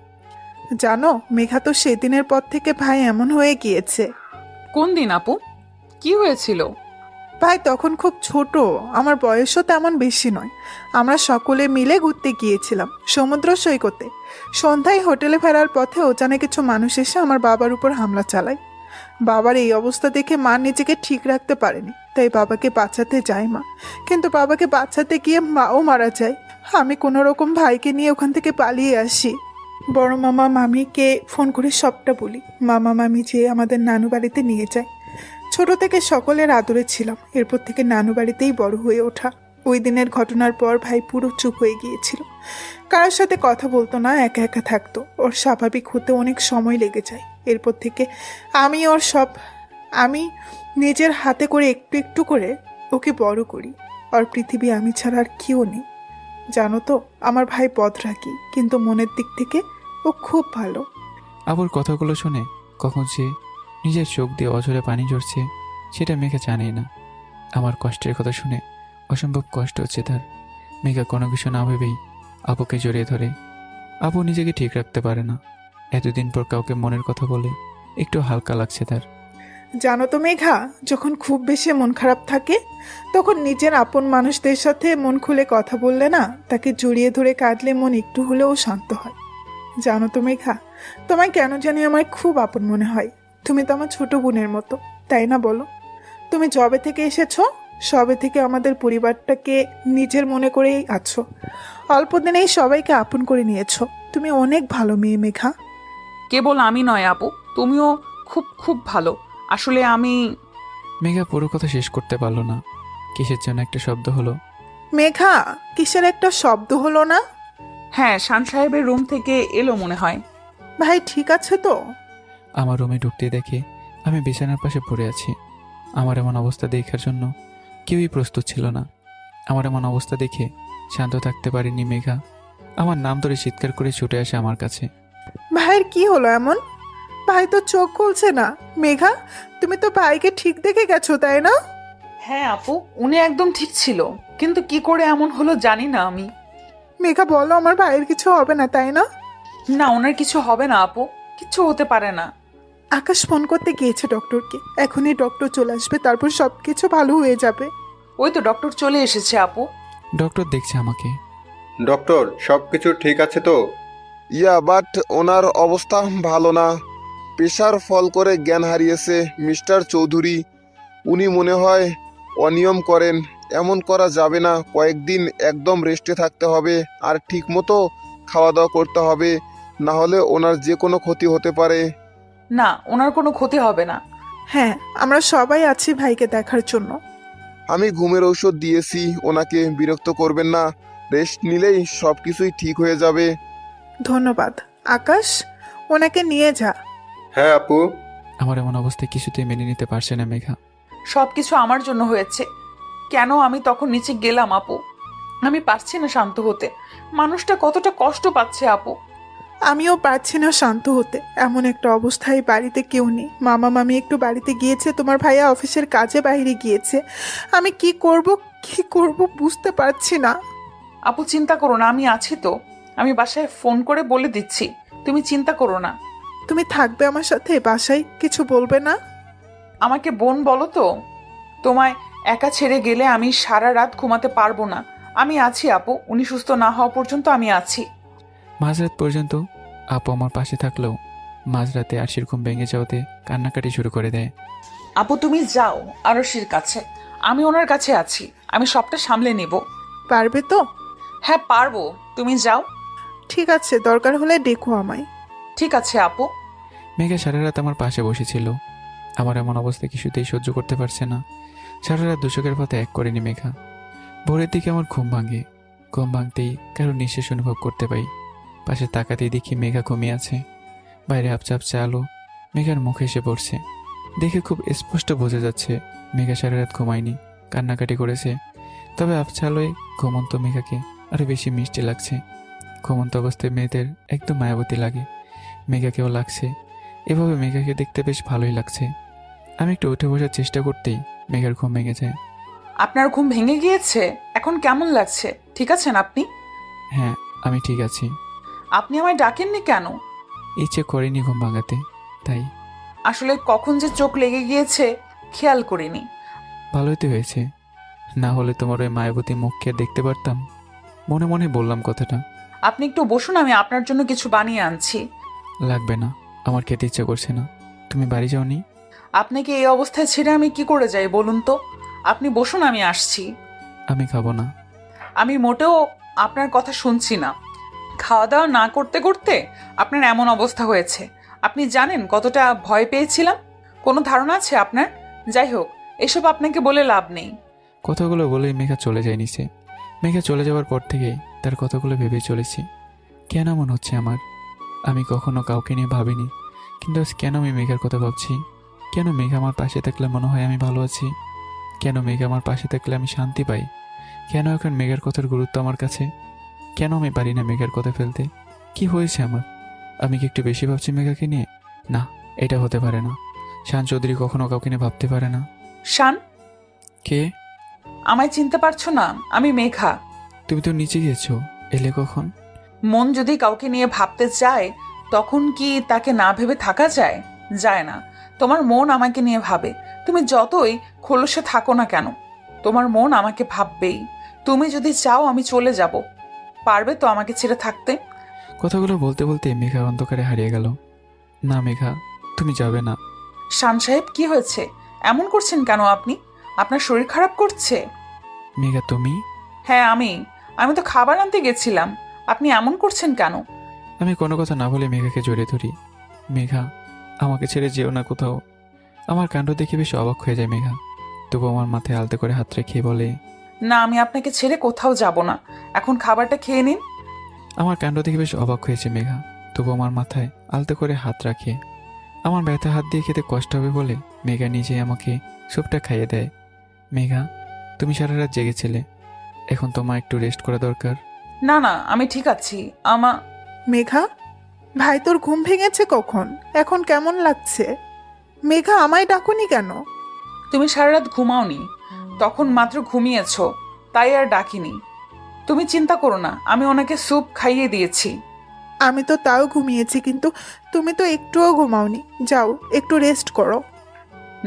জানো, মেঘা তো সেদিনের পর থেকে ভাই এমন হয়ে গিয়েছে। কোন দিন আপু? কি হয়েছিল? ভাই তখন খুব ছোট, আমার বয়সও তেমন বেশি নয়। আমরা সকলে মিলে ঘুরতে গিয়েছিলাম সমুদ্র সৈকতে। সন্ধ্যায় হোটেলে ফেরার পথে অজানা কিছু মানুষ এসে আমার বাবার উপর হামলা চালায়। বাবার এই অবস্থা দেখে মা নিজেকে ঠিক রাখতে পারেনি, তাই বাবাকে বাঁচাতে যায় মা। কিন্তু বাবাকে বাঁচাতে গিয়ে মাও মারা যায়। আমি কোনো রকম ভাইকে নিয়ে ওখান থেকে পালিয়ে আসি। বড় মামা মামিকে ফোন করে সবটা বলি। মামা মামি যেয়ে আমাদের নানু বাড়িতে নিয়ে যায়। ছোট থেকে সকলের আদরে ছিলাম, এরপর থেকে নানু বাড়িতেই বড় হয়ে ওঠা। ওই দিনের ঘটনার পর ভাই পুরো চুপ হয়ে গিয়েছিল, কারোর সাথে কথা বলতো না, একা একা থাকতো। ওর স্বাভাবিক হতে অনেক সময় লেগে যায়। এরপর থেকে আমি নিজের হাতে করে একটু একটু করে ওকে বড় করি। আর পৃথিবী আমি ছাড়া আর কেউ নেই। জানো তো, আমার ভাই বদরাগী, কিন্তু মনের দিক থেকে ও খুব ভালো। আবুর কথাগুলো শুনে কখন সে নিজের চোখ দিয়ে অঝরে পানি ঝরছে সেটা মেঘা জানেই না। আমার কষ্টের কথা শুনে অসম্ভব কষ্ট হচ্ছে তার। মেঘা কোনো কিছু না ভেবেই আপুকে জড়িয়ে ধরে। আপু নিজেকে ঠিক রাখতে পারে না। এতদিন পর কাউকে মনের কথা বলে একটু হালকা লাগছে তার। জানো তো মেঘা, যখন খুব বেশি মন খারাপ থাকে তখন নিজের আপন মানুষদের সাথে মন খুলে কথা বললে না, তাকে জড়িয়ে ধরে কাঁদলে মন একটু হলেও শান্ত হয়। জানো তো মেঘা, তোমায় কেন জানি আমার খুব আপন মনে হয়। তুমি তো আমার ছোট বোনের মতো, তাই না বলো? তুমি যবে থেকে এসেছো সবে থেকে আমাদের পরিবারটাকে নিজের মনে করেই আছো। অল্প দিনেই সবাইকে আপন করে নিয়েছো। তুমি অনেক ভালো মেয়ে মেঘা। কেবল আমি নয় আপু, তুমিও খুব খুব ভালো। আসলে আমি... মেঘা পুরো কথা শেষ করতে পারলো না। কিসের জন্য একটা শব্দ হলো। মেঘা, কিসের একটা শব্দ হলো না? হ্যাঁ, শান সাহেবের রুম থেকে এলো মনে হয়। ভাই ঠিক আছে তো? আমার রুমে ঢুকতে দেখে আমি বিছানার পাশে পড়ে আছি। আমার এমন অবস্থা দেখার জন্য কেউই প্রস্তুত ছিল না। আমার এমন অবস্থা দেখে শান্ত থাকতে পারিনি মেঘা। আমার নাম ধরে চিৎকার করে ছুটে আসে আমার কাছে। ভাইয়ের কি হলো এমন? ভাই তো চোখ খুলছে না। মেঘা, তুমি তো ভাইকে ঠিক দেখে গেছো, তাই না? হ্যাঁ আপু, উনি একদম ঠিক ছিল, কিন্তু কি করে এমন হলো জানি না আমি। মেঘা বলো, আমার ভাইয়ের কিছু হবে না, তাই না? না, ওনার কিছু হবে না আপু, কিছু হতে পারে না। আকাশ ফোন করতে গিয়েছে ডক্টরকে। এখনই ডক্টর চলে আসবে, তারপর সবকিছু ভালো হয়ে যাবে। ওই তো ডক্টর চলে এসেছে আপু। ডক্টর দেখছে আমাকে। ডক্টর, সব কিছু ঠিক আছে তো? বাট ওনার অবস্থা ভালো না। প্রেশার ফল করে জ্ঞান হারিয়েছে মিস্টার চৌধুরী। উনি মনে হয় অনিয়ম করেন। এমন করা যাবে না। কয়েকদিন একদম রেস্টে থাকতে হবে আর ঠিক মতো খাওয়া দাওয়া করতে হবে, না হলে ওনার যে কোনো ক্ষতি হতে পারে। না, ওনার কোনো ক্ষতি হবে না। হ্যাঁ, আমরা সবাই আছি ভাইকে দেখার জন্য। আমি ঘুমের ঔষধ দিয়েছি, ওনাকে বিরক্ত করবেন না। রেস্ট নিলেই সব কিছুই ঠিক হয়ে যাবে। ধন্যবাদ। আকাশ, ওনাকে নিয়ে যা। হ্যাঁ আপু। আমার এমন অবস্থায় কিছুতেই মেনে নিতে পারছে না মেঘা। সবকিছু আমার জন্য হয়েছে। কেন আমি তখন নিচে গেলাম আপু? আমি পারছি না শান্ত হতে। মানুষটা কতটা কষ্ট পাচ্ছে আপু। আমিও পারছি না শান্ত হতে। এমন একটা অবস্থায় বাড়িতে কেউ নেই। মামা মামি একটু বাড়িতে গিয়েছে, তোমার ভাইয়া অফিসের কাজে বাইরে গিয়েছে। আমি কি করব বুঝতে পারছি না। আপু চিন্তা করো না, আমি আছি তো। আমি বাসায় ফোন করে বলে দিচ্ছি, তুমি চিন্তা করো না। তুমি থাকবে আমার সাথে? বাসায় কিছু বলবে না? আমাকে বোন বলো তো। তোমায় একা ছেড়ে গেলে আমি সারা রাত ঘুমাতে পারবো না। আমি আছি আপু, উনি সুস্থ না হওয়া পর্যন্ত আমি আছি। মাঝরাত পর্যন্ত আপু আমার পাশে থাকলেও মাঝরাতে আরশির ঘুম ভেঙে যাওয়াতে কান্নাকাটি শুরু করে দেয়। আপু তুমি যাও আরশির কাছে, আমি ওনার কাছে আছি। আমি সবটা সামলে নেব। পারবে তো? হ্যাঁ পারবো, তুমি যাও। ঠিক আছে, দরকার হলে ডেকো আমায়। ঠিক আছে আপু। মেঘা সারা রাত আমার পাশে বসেছিল। আমার এমন অবস্থা কিছুতেই সহ্য করতে পারছে না। সারা রাত দুচোখের পথে এক করেনি মেঘা। ভোরের দিকে আমার ঘুম ভাঙে। ঘুম ভাঙতেই কারো নিঃশ্বাস অনুভব করতে পাই। পাশে তাকাতেই দেখি মেঘা ঘুমিয়ে আছে। বাইরে আপচা আপচা আলো মেঘার মুখে এসে পড়ছে। দেখে খুব স্পষ্ট বোঝা যাচ্ছে মেঘা সারা রাত ঘুমায়নি, কান্নাকাটি করেছে। তবে আপচা আলোয় ঘুমন্ত মেঘাকে আরও বেশি মিষ্টি লাগছে। ঘুমন্ত অবস্থায় মেয়েদের একদম মায়াবতী লাগে, মেঘাকেও লাগছে। এভাবে মেঘাকে দেখতে বেশ ভালোই লাগছে। আমি একটু উঠে বসার চেষ্টা করতেই মেঘার ঘুম ভেঙে যায়। আপনার ঘুম ভেঙে গিয়েছে? এখন কেমন লাগছে? ঠিক আছেন আপনি? হ্যাঁ, আমি ঠিক আছি। আপনি আমায় ডাকেননি কেন? ইচ্ছে করিনি ঘুম ভাঙাতে, তাই। আসলে কখন যে চোখ লেগে গিয়েছে খেয়াল করিনি। ভালোই তো হয়েছে, না হলে তোমার ওই মায়াবতী মুখকে আর দেখতে পারতাম। মনে মনে বললাম কথাটা। আপনি একটু বসুন, আমি আপনার জন্য কিছু বানিয়ে আনছি। লাগবে না, আমার খেতে ইচ্ছে করছে না। তুমি বাড়ি যাওনি? আপনাকে এই অবস্থায় ছেড়ে আমি কি করে যাই বলুন তো? আপনি বসুন, আমি আসছি। আমি খাবো না। আমি মোটেও আপনার কথা শুনছি না। খাওয়া দাওয়া না করতে করতে আপনার এমন অবস্থা হয়েছে। আপনি জানেন কতটা ভয় পেয়েছিলাম? কোনো ধারণা আছে আপনার? যাই হোক, এসব আপনাকে বলে লাভ নেই। কথাগুলো বলেই মেঘা চলে যায় নিচে। মেঘা চলে যাওয়ার পর থেকেই তার কথাগুলো ভেবে চলেছি। কেন এমন হচ্ছে আমার? আমি কখনো কাউকে নিয়ে ভাবিনি, কিন্তু আজ কেন আমি মেঘার কথা ভাবছি? কেন মেঘা আমার পাশে থাকলে মনে হয় আমি ভালো আছি? কেন মেঘা আমার পাশে থাকলে আমি শান্তি পাই? কেন এখন মেঘার কথার গুরুত্ব আমার কাছে? কেন আমি পারি না মেঘার কথা ফেলতে? কি হয়েছে আমার? আমি কি একটু বেশি ভাবছি মেঘাকে নিয়ে? না, এটা হতে পারে না। শান চৌধুরী কখনো কাউকে নিয়ে ভাবতে পারে না। শান, কে? আমায় চিনতে পারছো না? আমি মেঘা। তুমি তো নিচে গিয়েছো, এলে কখন? মন যদি কাউকে নিয়ে ভাবতে চায় তখন কি তাকে না ভেবে থাকা যায়? যায় না। তোমার মন আমাকে নিয়ে ভাবে। তুমি যতই খোলসে থাকো না কেন, তোমার মন আমাকে ভাববেই। তুমি যদি চাও আমি চলে যাব, পারবে তো আমাকে ছেড়ে থাকতে? কথাগুলো বলতে বলতে মেঘা অন্ধকারে হারিয়ে গেল। না মেঘা, তুমি যাবে না। শান সাহেব, কি হয়েছে? এমন করছেন কেন আপনি? আপনার শরীর খারাপ করছে? মেঘা তুমি? হ্যাঁ আমি তো খাবার আনতে গেছিলাম। আপনি এমন করছেন কেন? আমি কোনো কথা না বলে মেঘাকে জড়িয়ে ধরি। মেঘা, আমাকে ছেড়ে যেও না কোথাও। আমার কাণ্ড দেখে বেশ অবাক হয়ে যায় মেঘা, তবু আমার মাথায় আলতো করে হাত রেখে বলে, না, আমি আপনাকে ছেড়ে কোথাও যাব না। এখন খাবারটা খেয়ে নিন। আমার কাণ্ড দেখে বেশ অবাক হয়েছে মেঘা, তবু আমার মাথায় আলতো করে হাত রাখে। আমার ব্যথা হাত দিয়ে খেতে কষ্ট হবে বলে মেঘা নিজেই আমাকে সবটা খাইয়ে দেয়। মেঘা, তুমি সারা রাত জেগেছিলে, এখন তোমার একটু রেস্ট করা দরকার। না না, আমি ঠিক আছি। মেঘা, ভাই তোর ঘুম ভেঙেছে কখন? এখন কেমন লাগছে? মেঘা, আমায় ডাকুনি কেন? তুমি সারা রাত ঘুমাওনি, তখন মাত্র ঘুমিয়েছো, তাই আর ডাকিনি। তুমি চিন্তা করো না, আমি ওনাকে স্যুপ খাইয়ে দিয়েছি। আমি তো তাও ঘুমিয়েছি, কিন্তু তুমি তো একটুও ঘুমাওনি। যাও, একটু রেস্ট করো।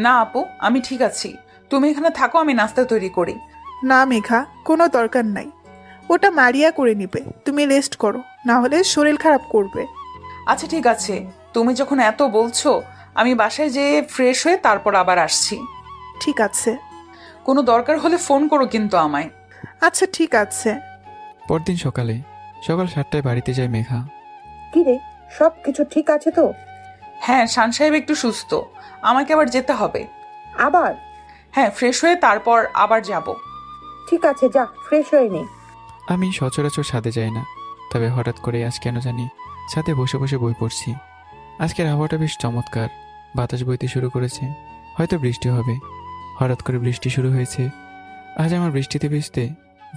না আপু, আমি ঠিক আছি। তুমি এখানে থাকো, আমি নাস্তা তৈরি করি। না মেঘা, কোনো দরকার নাই। ওটা মারিয়া করে নিবে। তুমি রেস্ট করো, না হলে শরীর খারাপ করবে। আচ্ছা ঠিক আছে, তুমি যখন এত বলছো, আমি বাসায় যেয়ে ফ্রেশ হয়ে তারপর আবার আসছি। ঠিক আছে। কোনো দরকার হলে ফোন করো কিন্তু আমায়। আচ্ছা ঠিক আছে। পরদিন সকাল 7টায় বাড়িতে যায় মেঘা। কি রে, সব কিছু ঠিক আছে তো? হ্যাঁ, শান সাহেব একটু সুস্থ, আমাকে আবার যেতে হবে। আবার? হ্যাঁ, ফ্রেশ হয়ে তারপর আবার যাব। ঠিক আছে, যা ফ্রেশ হয়ে নে। আমি সচরাচর ছাদে যাই না, তবে হঠাৎ করে আজ কেন জানি ছাদে বসে বসে বই পড়ছি। আজকের আবহাওয়াটা বেশ চমৎকার, বাতাস বইতে শুরু করেছে, হয়তো বৃষ্টি হবে। হঠাৎ করে বৃষ্টি শুরু হয়েছে। আজ আমার বৃষ্টিতে ভিজতে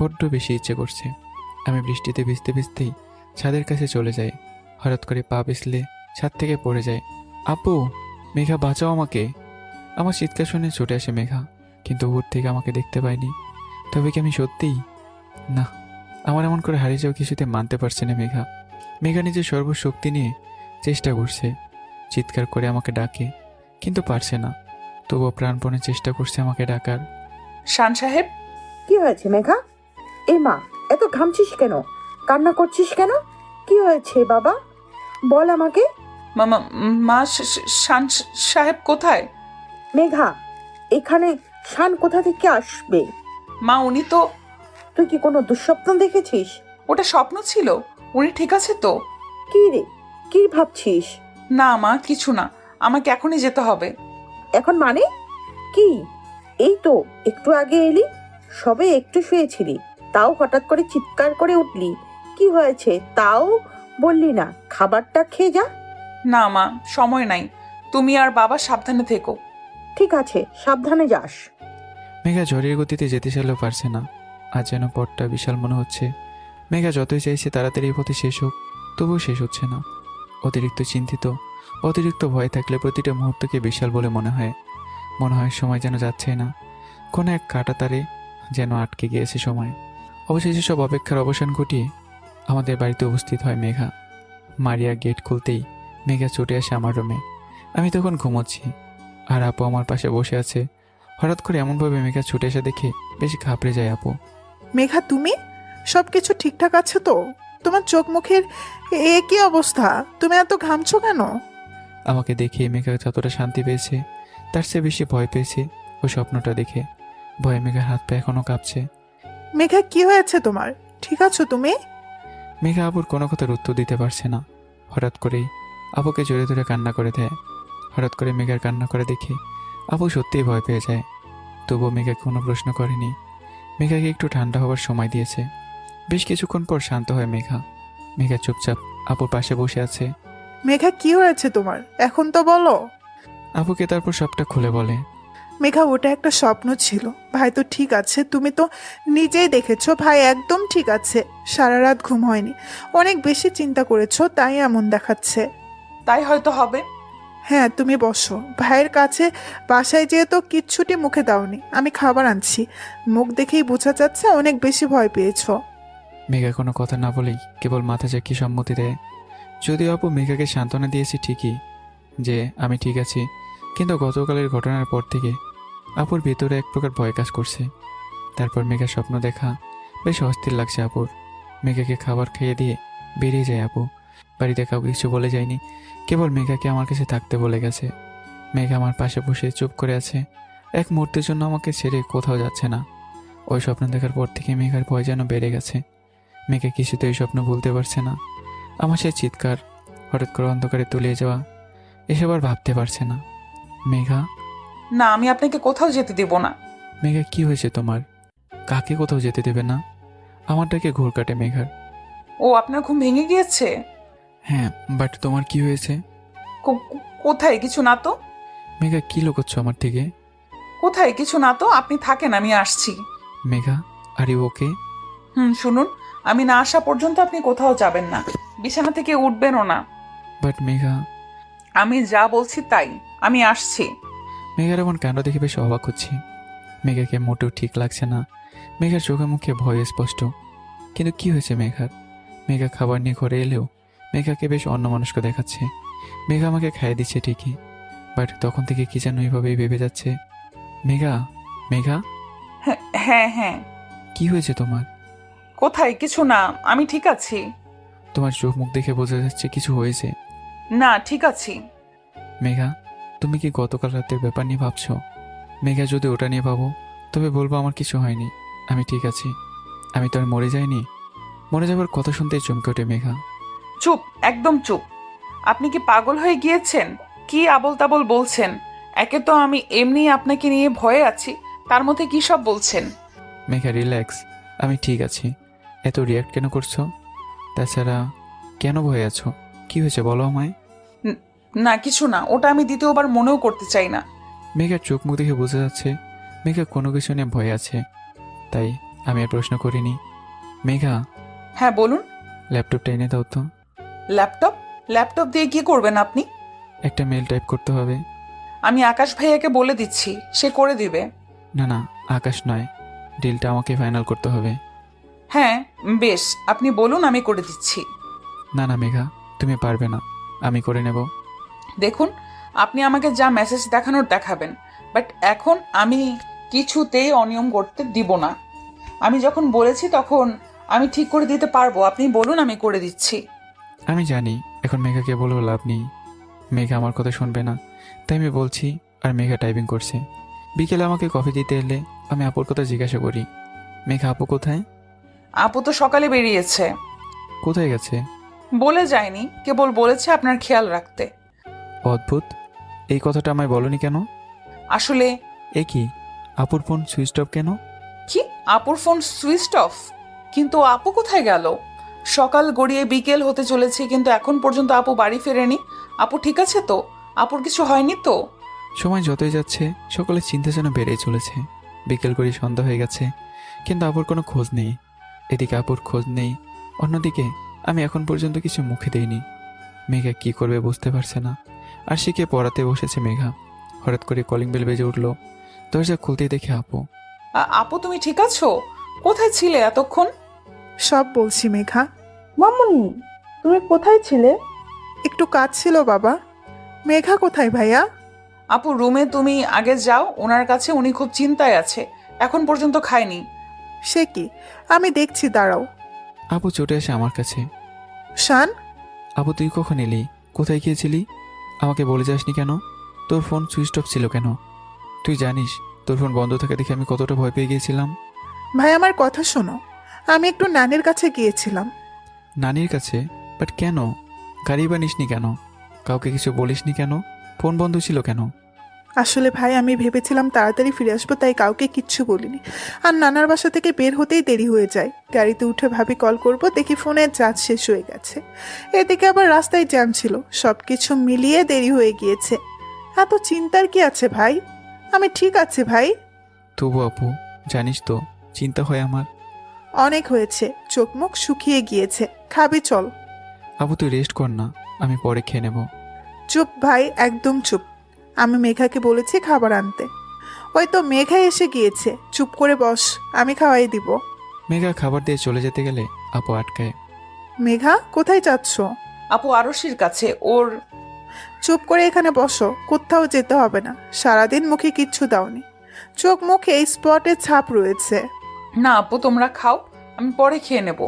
বড্ড বেশি ইচ্ছে করছে। আমি বৃষ্টিতে ভিজতে ভিজতেই ছাদের কাছে চলে যাই। হঠাৎ করে পা পিছলে ছাদ থেকে পড়ে যায়। আপু, মেঘা বাঁচাও আমাকে। আমার চিৎকার শুনে ছুটে আসে মেঘা, কিন্তু উপর থেকে আমাকে দেখতে পাইনি। তবে কি আমি সত্যিই? না, আমার এমন করে হারিয়ে যাওয়া কিছুতে মানতে পারছে না মেঘা। মেঘা নিজের সর্বশক্তি নিয়ে চেষ্টা করছে, চিৎকার করে আমাকে ডাকে, কিন্তু পারছে না। তবুও প্রাণপণে চেষ্টা করছে আমাকে ডাকার। শান সাহেব। কি হয়েছে মেঘা? এ মা, এত ঘামছিস কেন? কান্না করছিস কেন? কি হয়েছে বাবা, বল আমাকে। মা, শান সাহেব কোথায়? মেঘা, এখানে শান কোথা থেকে আসবে? মা, উনি তো... তুই কি কোনো দুঃস্বপ্ন দেখেছিস? ওটা স্বপ্ন ছিল, উনি ঠিক আছে তো? কি রে, কি ভাবছিস? না মা, কিছু না, আমাকে এখনই যেতে হবে। এখন মানে কি? এই তো একটু আগে এলি, সবে একটু শুয়েছিলি, তাও হঠাৎ করে চিৎকার করে উঠলি। কি হয়েছে তাও বললি না? খাবারটা খেয়ে যা। না মা, সময় নাই, তুমি আর বাবা সাবধানে থেকো। ঠিক আছে, সাবধানে যাস। মেঘা ঝড়ের গতিতে যেতে চাইলেও পারছে না। আজ যেন পথটা বিশাল মনে হচ্ছে, মেঘা যতই চাইছে তাড়াতাড়ি এই পথে শেষ হোক, তবুও শেষ হচ্ছে না। অতিরিক্ত চিন্তিত, অতিরিক্ত ভয় থাকলে প্রতিটা মুহূর্তকে বিশাল বলে মনে হয়। মনে হয় সময় যেন যাচ্ছে না, কোনো এক কাঁটাতারে যেন আটকে গিয়েছে সময়। অবশেষে সব অপেক্ষার অবসান ঘটিয়ে আমাদের বাড়িতে উপস্থিত হয় মেঘা। মারিয়া গেট খুলতেই মেঘা ছুটে আসে আমার রুমে। আমি তখন ঘুমোচ্ছি, আর আপু আমার পাশে বসে আছে। হঠাৎ করে এমনভাবে মেঘা ছুটে এসে দেখে বেশ ঘাবড়ে যায় আপু। মেঘা, তুমি সব কিছু ঠিকঠাক আছে তো? তোমার চোখ মুখের কি অবস্থা? তুমি এত ঘামছো কেন? আমাকে দেখে মেঘা যতটা শান্তি পেয়েছে তার চেয়ে বেশি ভয় পেয়েছে ওই স্বপ্নটা দেখে। ভয়ে মেঘার হাত পা এখনো কাঁপছে। মেঘা, কি হয়েছে তোমার? ঠিক আছো তুমি? মেঘা আপুর কোনো কথার উত্তর দিতে পারছে না। হঠাৎ করেই আপুকে জড়িয়ে ধরে কান্না করে দেয়। হঠাৎ করে মেঘার কান্না করে দেখে আপু সত্যিই ভয় পেয়ে যায়। তবুও মেঘা কোনো প্রশ্ন করেনি। মেঘাকে একটু ঠান্ডা হওয়ার সময় দিয়েছে। বেশ কিছুক্ষণ পর শান্ত হয় মেঘা। মেঘা চুপচাপ আপুর পাশে বসে আছে। মেঘা, কি হয়েছে তোমার? এখন তো বলো। আপুকে তারপর সবটা খুলে বলে। মেঘা, ওটা একটা স্বপ্ন ছিল। ভাই তো ঠিক আছে, তুমি তো নিজেই দেখেছো ভাই একদম ঠিক আছে। সারা রাত ঘুম হয়নি, অনেক বেশি চিন্তা করেছো, তাই এমন দেখাচ্ছে। তাই হয়তো হবে। হ্যাঁ, তুমি বসো। ভাইয়ের কাছে বাসায় যেহেতু কিচ্ছুটি মুখে দাওনি, আমি খাবার আনছি। মুখ দেখেই বোঝা যাচ্ছে অনেক বেশি ভয় পেয়েছো। মেঘা কোনো কথা না বলেই কেবল মাথা ঝাঁকিয়ে সম্মতি দেয়। যদিও আপু মেঘাকে সান্ত্বনা দিয়েছি ঠিকই যে আমি ঠিক আছি, কিন্তু গতকালের ঘটনার পর থেকে আপুর ভেতরে এক প্রকার ভয় কাজ করছে। তারপর মেঘার স্বপ্ন দেখা বেশ অস্থির লাগছে আপুর। মেঘাকে খাবার খাইয়ে দিয়ে বেরিয়ে যায় আপু। বাড়িতে কাউকে কিছু বলে যায়নি, কেবল মেঘাকে আমার কাছে থাকতে বলে গেছে। মেঘা আমার পাশে বসে চুপ করে আছে, এক মুহূর্তের জন্য আমাকে ছেড়ে কোথাও যাচ্ছে না। ওই স্বপ্ন দেখার পর থেকে মেঘার ভয় যেন বেড়ে গেছে। মেঘা কিছুতে ওই স্বপ্ন ভুলতে পারছে না। আমার সেই চিৎকার, হঠাৎ করে অন্ধকারে তলিয়ে যাওয়া, এসব আর ভাবতে পারছে না। মেঘা, না, আমি আপনাকে কোথাও যেতে দেব না। মেঘা, কি হয়েছে তোমার? কাকে কোথাও যেতে দেবে না? আমারটাকে ঘোর কাটে মেঘার। ও, আপনার ঘুম ভেঙে গিয়েছে? হ্যাঁ, বাট তোমার কি হয়েছে? কোথায়? কিছু না তো। মেঘা, কি লুকোচ্ছ আমার থেকে? কোথায়? কিছু না তো, আপনি থাকেন, আমি আসছি। Megha, are you okay? শুনুন, আমি না আসা পর্যন্ত আপনি কোথাও যাবেন না, বিছানা থেকে উঠবেনও না। বাট মেঘা। আমি যা বলছি তাই, আমি আসছি। মেঘার এমন কাণ্ড দেখে বেশ অবাক হচ্ছি। মেঘাকে মোটেও ঠিক লাগছে না। মেঘার চোখে মুখে ভয় স্পষ্ট। কিন্তু কি হয়েছে মেঘার? মেঘা খাবার নিয়ে ঘরে এলেও মেঘাকে বেশ অন্যমনস্ক দেখাচ্ছে। মেঘা আমাকে খাইয়ে দিচ্ছে ঠিকই, বাট তখন থেকে কি যেন এইভাবেই ভেবে যাচ্ছে। মেঘা, মেঘা। হ্যাঁ হ্যাঁ। কি হয়েছে তোমার? কোথায়? কিছু না, আমি ঠিক আছি। তোমার চোখ মুখ দেখে বোঝা যাচ্ছে কিছু হয়েছে। না, ঠিক আছি। মেঘা, তুমি কি গতকাল রাতের ব্যাপার নিয়ে ভাবছো? মেঘা, যদি ওটা নিয়ে ভাবো তবে বলবো আমার কিছু হয়নি, আমি ঠিক আছি। আমি তো আর মরে যাইনি। মরে যাবার কথা শুনতেই চমকে ওঠে মেঘা। চুপ, একদম চুপ। আপনি কি পাগল হয়ে গিয়েছেন? কি আবল তাবল বলছেন? একে তো আমি এমনি আপনাকে নিয়ে ভয়ে আছি, তার মধ্যে কি সব বলছেন? মেঘা, রিল্যাক্স, আমি ঠিক আছি। এত রিয়াক্ট কেন করছো? তাছাড়া কেন ভয়ে আছো? কি হয়েছে বলো আমায়। না, কিছু না, ওটা আমি দ্বিতীয়বার মনেও করতে চাই না। মেঘার চোখ মুখ দেখে বোঝা যাচ্ছে মেঘা কোনো কিছু নিয়ে ভয় আছে, তাই আমি আর প্রশ্ন করিনি। মেঘা। হ্যাঁ, বলুন। ল্যাপটপটা এনে দাও তো। ল্যাপটপ? ল্যাপটপ দিয়ে কি করবেন আপনি? একটা মেল টাইপ করতে হবে। আমি আকাশ ভাইয়াকে বলে দিচ্ছি, সে করে দিবে। না না, আকাশ নয়, ডিলটা আমাকে ফাইনাল করতে হবে। হ্যাঁ বেশ, আপনি বলুন, আমি করে দিচ্ছি। না না মেঘা, তুমি পারবে না, আমি করে নেব। দেখুন, আপনি আমাকে যা মেসেজ দেখানোর দেখাবেন, বাট এখন আমি কিছুতেই অনিয়ম করতে দিব না। আমি যখন বলেছি তখন আমি ঠিক করে দিতে পারবো। আপনি বলুন, আমি করে দিচ্ছি। আমি জানি এখন মেঘাকে বলেও লাভ নেই, মেঘা আমার কথা শুনবে না, তাই আমি বলছি। আর মেঘা টাইপিং করছে। বিকেলে আমাকে কফি দিতে এলে আমি আপুর কথা জিজ্ঞাসা করি, মেঘা আপু কোথায়? আপু তো সকালে বেরিয়েছে। কোথায় গেছে? বলে যায়নি, কেবল বলেছে আপনার খেয়াল রাখতে। অদ্ভুত, এই কথাটা আমায় বলনি কেন? আসলে এ কি, আপুর ফোন সুইচ অফ কেন? কি? আপুর ফোন সুইচ অফ? কিন্তু আপু কোথায় গেল? সকাল গড়িয়ে বিকেল হতে চলেছে, কিন্তু এখন পর্যন্ত আপু বাড়ি ফেরেনি। আপু ঠিক আছে তো? আপুর কিছু হয়নি তো? সময় যতই যাচ্ছে সকলের চিন্তা যেন বেড়েই চলেছে। বিকেল করে সন্ধ্যা হয়ে গেছে, কিন্তু আপুর কোনো খোঁজ নেই। এদিকে আপুর খোঁজ নেই, অন্যদিকে আমি এখন পর্যন্ত কিছু মুখে দেইনি। মেঘা কি করবে বুঝতে পারছে না। আরশিকে পড়াতে বসেছে মেঘা। হঠাৎ করে কলিং বেল বেজে উঠল। দরজা খুলতেই দেখে আপু। আপু তুমি ঠিক আছো? কোথায় ছিলে এতক্ষণ? সব বলছি মেঘা। মামুনি, তুমি কোথায় ছিলে? একটু কাজ ছিল বাবা। মেঘা কোথায় ভাইয়া? আপু রুমে তুমি আগে যাও, ওনার কাছে, উনি খুব চিন্তায় আছে, এখন পর্যন্ত খায়নি। সে কি? আমি দেখছি, দাঁড়াও। আপু ছুটে আসে আমার কাছে। শান, আপু তুই কখন এলি? কোথায় গিয়েছিলি? আমাকে বলে যাসনি কেন? তোর ফোন সুইচ অফ ছিল কেন? তুই জানিস তোর ফোন বন্ধ থাকা দেখে আমি কতটা ভয় পেয়ে গিয়েছিলাম। ভাই আমার কথা শোনো। আমি একটু নানির কাছে গিয়েছিলাম। নানির কাছে? বাট কেন? গাড়ি বানিসনি কেন? কাউকে কিছু বলিসনি কেন? ফোন বন্ধ ছিল কেন? আসলে ভাই আমি ভেবেছিলাম তাড়াতাড়ি ফিরে আসবো, তাই কাউকে কিচ্ছু বলিনি। আর নানার বাসা থেকে বের হতেই দেরি হয়ে যায়। গাড়িতে উঠে ভাবি কল করব, দেখি ফোনের চার্জ শেষ হয়ে গেছে। এদিকে আবার রাস্তায় জ্যাম ছিল, সব কিছু মিলিয়ে দেরি হয়ে গিয়েছে। এত চিন্তার কি আছে ভাই? আমি ঠিক আছে ভাই। তবু আপু জানিস তো চিন্তা হয় আমার। অনেক হয়েছে, চোখ মুখ শুকিয়ে গিয়েছে, খাবি চল। আপু তুই রেস্ট কর না, আমি পরে খেয়ে নেব। চুপ ভাই, একদম চুপ। আমি মেঘাকে বলেছি খাবার আনতে। ওই তো মেঘা এসে গিয়েছে, চুপ করে বস, আমি খাওয়াই দিব। মেঘা খাবার দিয়ে চলে যেতে গেলে আপু আটকায়। মেঘা কোথায় যাচ্ছ? আপু আরশির কাছে, ওর। চুপ করে এখানে বসো, কোথাও যেতে হবে না। সারাদিন মুখে কিচ্ছু দাওনি, চোখ মুখে এই স্পটের ছাপ রয়েছে। না আপু তোমরা খাও, আমি পরে খেয়ে নেব।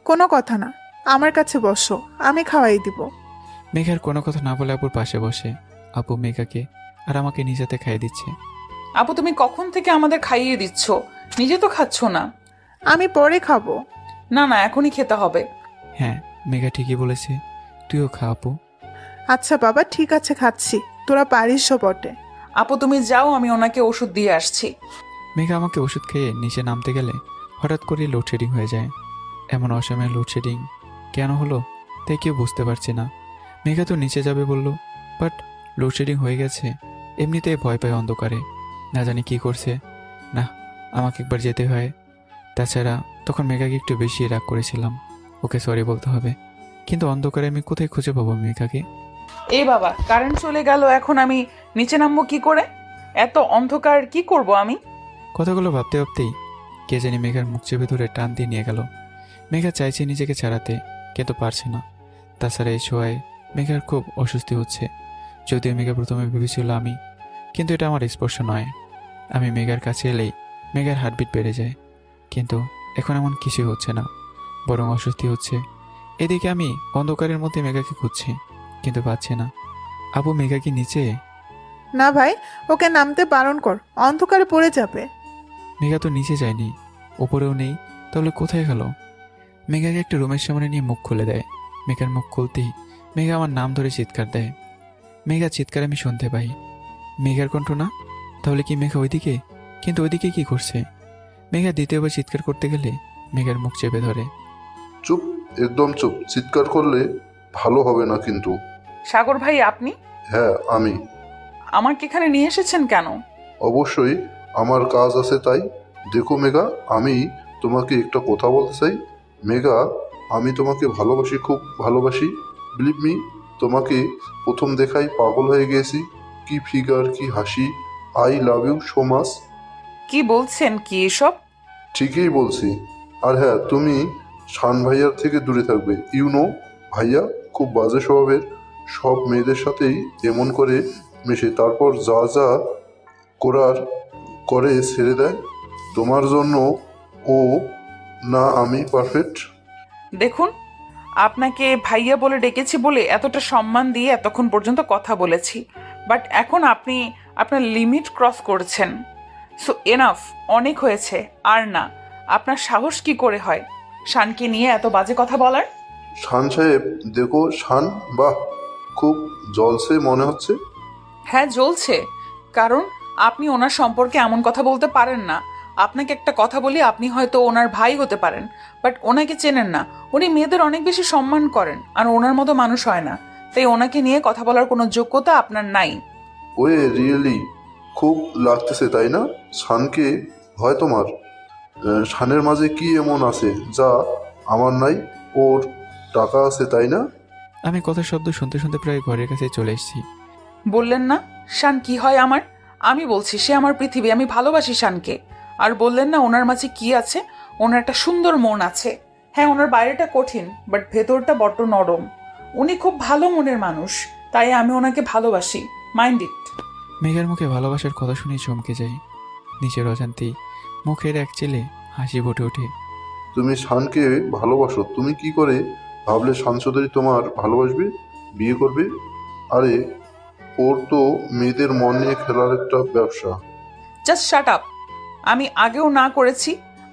কোনো কথা না, আমার কাছে বসো, আমি খাওয়াই দিব। মেঘার কোনো কথা না বলে আপুর পাশে বসে আপু মেঘাকে আর আমাকে নিজেতে খাইয়ে দিচ্ছে। আপু তুমি কখন থেকে আমাদের খাইয়ে দিচ্ছ, নিজে তো খাচ্ছ না। আমি পরে খাবো। না না, এখনই খেতে হবে। হ্যাঁ মেঘা ঠিকই বলেছে, তুইও খা আপু। আচ্ছা বাবা ঠিক আছে, খাচ্ছি, তোরা পারিস বটে। আপু তুমি যাও, আমি ওনাকে ওষুধ দিয়ে আসছি। মেঘা আমাকে ওষুধ খেয়ে নিচে নামতে গেলে হঠাৎ করে লোডশেডিং হয়ে যায়। এমন অসময়ে লোডশেডিং কেন হলো তাই কেউ বুঝতে পারছে না। মেঘা তো নিচে যাবে বলল, বাট লোডশেডিং হয়ে গেছে। এমনিতেই ভয় পায় অন্ধকারে, না জানি কি করছে। না, আমাকে একবার যেতে হয়। তাছাড়া তখন মেঘাকে একটু বেশি রাগ করেছিলাম, ওকে সরি বলতে হবে। কিন্তু অন্ধকারে আমি কোথায় খুঁজে পাবো মেঘাকে? এই বাবা, কারেন্ট চলে গেল, এখন আমি নিচে নামবো কি করে? এত অন্ধকার কি করব আমি? কথাগুলো ভাবতে ভাবতেই কে জানি মেঘার মুখ চেপে ধরে টান দিয়ে নিয়ে গেল। মেঘা চাইছে নিজেকে ছাড়াতে, কিন্তু পারছে না। তাছাড়া এই ছোঁয়ায় মেঘার খুব অস্বস্তি হচ্ছে। যদিও মেঘা প্রথমে ভেবেছিল আমি, কিন্তু এটা আমার স্পর্শ নয়। আমি মেঘার কাছে এলেই মেঘার হার্টবিট বেড়ে যায়, কিন্তু এখন এমন কিছুই হচ্ছে না, বরং অস্বস্তি হচ্ছে। এদিকে আমি অন্ধকারের মধ্যে মেঘাকে খুঁজছি, কিন্তু পাচ্ছি না। আপু মেঘা কি নিচে? না ভাই, ওকে নামতে বারণ কর, অন্ধকারে পড়ে যাবে। মেঘা তো নিচে যায়নি, ওপরেও নেই, তাহলে কোথায় গেল? মেঘাকে একটা রুমের সামনে নিয়ে মুখ খুলে দেয়। মেঘার মুখ খুলতেই মেঘা আমার নাম ধরে চিৎকার দেয়। মেঘা চিৎকার আমি শুনতে পাই। মেঘার কণ্ঠ না, তাহলে কি মেঘা ওইদিকে? কিন্তু ওইদিকে কি করছে? মেঘা দ্বিতীয়বার চিৎকার করতে গেলে মেঘার মুখ চেপে ধরে। চুপ, একদম চুপ, চিৎকার করলে ভালো হবে না কিন্তু। সাগর ভাই আপনি? হ্যাঁ আমি। আমাকে এখানে নিয়ে এসেছেন কেন? অবশ্যই আমার কাজ আছে তাই। দেখো মেঘা, আমি তোমাকে একটা কথা বলতে চাই। মেঘা, আমি তোমাকে ভালোবাসি, খুব ভালোবাসি। বিলিভ মি, তোমাকে প্রথম দেখাই পাগল হয়ে গিয়েছি। কি ফিগার, কি হাসি। I love you so much. কি বলছেন কি এসব? ঠিকই বলছি। আর হ্যাঁ, তুমি শান ভাইয়ার থেকে দূরে থাকবে। ইউনো, ভাইয়া খুব বাজে স্বভাবের, সব মেয়েদের সাথেই এমন করে মেশে, তারপর যা যা করার করে ছেড়ে দেয়। তোমার জন্য ও না আমি পারফেক্ট। দেখুন, আপনাকে ভাইয়া বলে ডেকেছি বলে এতটা সম্মান দিয়ে এতক্ষণ পর্যন্ত কথা বলেছি, বাট এখন আপনি আপনার লিমিট ক্রস করেছেন। সো এনাফ, অনেক হয়েছে। আর না, আপনার সাহস কি করে হয় শানকে নিয়ে এত বাজে কথা বলার? শান সাহেব, দেখো শান, বাহ, খুব জলসে মনে হচ্ছে। হ্যাঁ জ্বলছে, কারণ আপনি ওনার সম্পর্কে এমন কথা বলতে পারেন না। আপনাকে একটা কথা বলি, আপনি হয়তো ওনার ভাই হতে পারেন, বাট ওনাকে চেনেন না। উনি মেয়েদের অনেক বেশি সম্মান করেন, আর ওনার মতো মানুষ হয় না। তাই ওনাকে নিয়ে কথা বলার কোনো যোগ্যতা আপনার নাই। ওয়ে রিয়েলি খুব লাগতেছে তাই না? শানকে ভয় তোমার? শানের মাঝে কি এমন আছে যা আমার নাই, ওর টাকা আছে তাই না? আমি কথার শব্দ শুনতে শুনতে প্রায় ঘরের কাছে চলে এসেছি। বললেন না শান কি হয় আমার? আমি বলছি সে আমার পৃথিবী, আমি ভালোবাসি শানকে। আর বললেন না ওনার মাঝে কি আছে? ওনার একটা সুন্দর মন আছে। হ্যাঁ, ওনার বাইরেটা কঠিন, বাট ভেতরটা বড্ড নরম। উনি খুব ভালো মনের মানুষ, তাই আমি ওনাকে ভালোবাসি। Mind it. মেঘার মুখে ভালোবাসার কথা শুনে চমকে যাই। নিজের অজান্তেই মুখের এক চেলে হাসি ফুটে ওঠে। তুমি শানকে ভালোবাসো? তুমি কি করে ভাবলে শান চৌধুরী তোমার ভালোবাসবে, বিয়ে করবে? আরে ওর তো মেয়েদের মন নিয়ে খেলার একটা ব্যবসা। Just shut up. আমি আগেও না করেছি।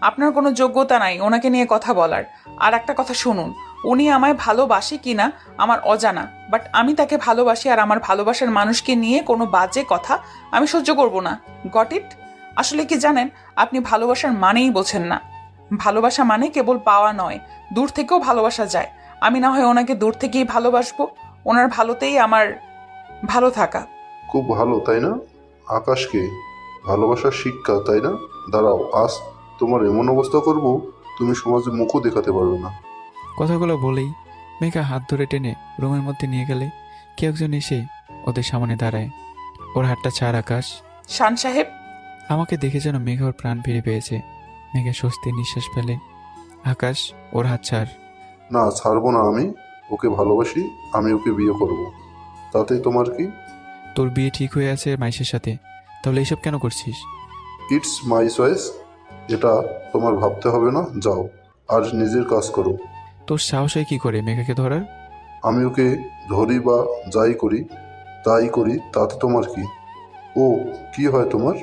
আপনার কোনো যোগ্যতা নাই ওনাকে নিয়ে কথা বলার। আর একটা কথা শুনুন, উনি আমায় ভালোবাসে কিনা আমার অজানা, বাট আমি তাকে ভালোবাসি। আর আমার ভালোবাসার মানুষকে নিয়ে কোনো বাজে কথা আমি সহ্য করব না। Got it? আসলে কি জানেন, আপনি ভালোবাসার মানেই বোঝেন না। ভালোবাসা মানে কেবল পাওয়া নয়, দূর থেকেও ভালোবাসা যায়। আমি না হয় ওনাকে দূর থেকেই ভালোবাসবো, ওনার ভালোতেই আমার ভালো থাকা। খুব ভালো তাই না? আকাশকে ভালোবাসার শিক্ষা তাই না? দাঁড়াও, আজ তোমার এমন অবস্থা করব তুমি সমাজে মুখও দেখাতে পারবে না। কথাগুলো বলেই মেঘা হাত ধরে টেনে রুমের মধ্যে নিয়ে গেলে কেউ একজন এসে ওদের সামনে দাঁড়ায়। ওর হাতটা ছাড় আকাশ। শান সাহেব। আমাকে দেখে যেন মেঘা ওর প্রাণ ফিরে পেয়েছে। মেঘা স্বস্তির নিঃশ্বাস ফেলে। আকাশ, ওর হাত ছাড়। না, ছাড়বো না। আমি ওকে ভালোবাসি, আমি ওকে বিয়ে করব। তাতে তোমার কি? তোর বিয়ে ঠিক হয়ে আছে মাইশের সাথে, তাহলে এইসব কেন করছিস? ইটস মাই চয়েস, এটা তোমার ভাবতে হবে না। যাও আর নিজের কাজ করো। তোর সাহস হয় কি করে মেঘাকে ধরার? আমি ওকে ধরি বা যাই করি তাই করি, তাতে তোমার কি? ও কি হয় তোমার?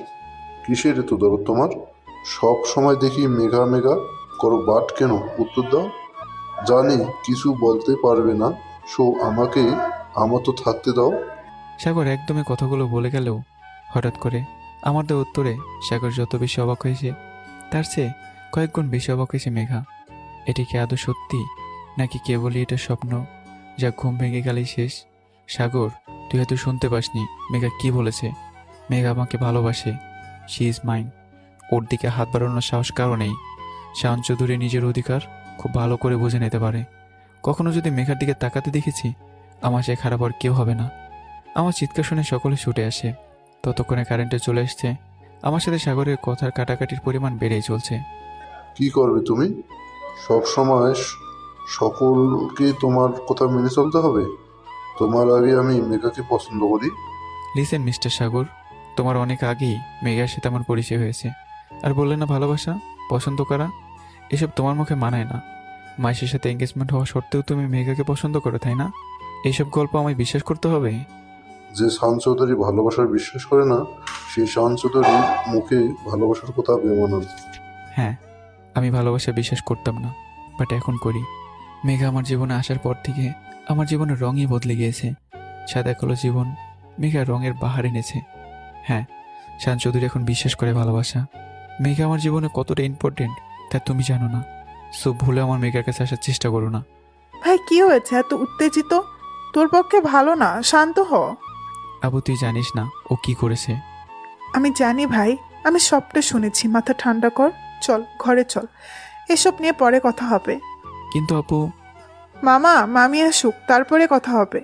কিসের এত দরদ তোমার? সব সময় দেখি মেঘা মেঘা করো, বাট কেন? উত্তর দাও। জানি কিছু বলতে পারবে না, সো আমাকে আমার তো থাকতে দাও। সাগর একদমই কথাগুলো বলে গেলেও হঠাৎ করে আমাদের উত্তরে সাগর যত বেশি অবাক হয়েছে তার চেয়ে কয়েক গুণ বেশি অবাক হয়েছে মেঘা। এটি কি আদৌ সত্যি, নাকি কেবলই এটা স্বপ্ন যা ঘুম ভেঙে গেলেই শেষ? সাগর, তুই হয়তো শুনতে পাসনি মেঘা কি বলেছে। মেঘা আমাকে ভালোবাসে, শি ইজ মাইন। ওর দিকে হাত বাড়ানোর সাহস কারো নেই। শান চৌধুরী নিজের অধিকার খুব ভালো করে বুঝে নিতে পারে। কখনো যদি মেঘার দিকে তাকাতে দেখেছি, আমার সে খারাপ আর কেউ হবে না। আমার চিৎকার শুনে সকলে ছুটে আসে। ততক্ষণে কারেন্টে চলে এসছে। আমার সাথে সাগরের কথার কাটাকাটির পরিমাণ বেড়েই চলছে। কি করবে তুমি? সব সময় সকলকে তোমার কথা মেনে চলতে হবে? তোমার আগে আমি মেঘাকে পছন্দ করি। লিসেন মিস্টার সাগর, তোমার অনেক আগেই মেঘার সাথে আমার পরিচয় হয়েছে। আর বললে না ভালোবাসা, পছন্দ করা, এসব তোমার মুখে মানায় না। মাইশের সাথে এঙ্গেজমেন্ট হওয়া সত্ত্বেও তুমি মেঘাকে পছন্দ করো, তাই না? এইসব গল্প আমায় বিশ্বাস করতে হবে? যে শান চৌধুরী ভালোবাসার বিশ্বাস করে না, সেই শান চৌধুরীর মুখে ভালোবাসার কথা বেমানান। হ্যাঁ, আমি ভালোবাসা বিশ্বাস করতাম না, বাট এখন করি। মেঘা আমার জীবনে আসার পর থেকে আমার জীবনের রঙই বদলে গিয়েছে। সাদা কালো জীবন মেঘা রঙের বাহার এনেছে। হ্যাঁ, শান চৌধুরী এখন বিশ্বাস করে ভালোবাসা। মেঘা আমার জীবনে কতটা ইম্পর্টেন্ট তা তুমি জানো না। সো ভুলে আমার মেঘার কাছে আসার চেষ্টা করো না। ভাই কি হয়েছে? এত উত্তেজিত? তোর পক্ষে ভালো না, শান্ত হ। আবু, তুই জানিস না ও কি করেছে? আমি জানি ভাই, আমি সবটা শুনেছি। মাথা ঠান্ডা কর, চল ঘরে চল, এসব নিয়ে পরে কথা হবে। কিন্তু আপু। মামি আসুক, তারপরে কথা হবে।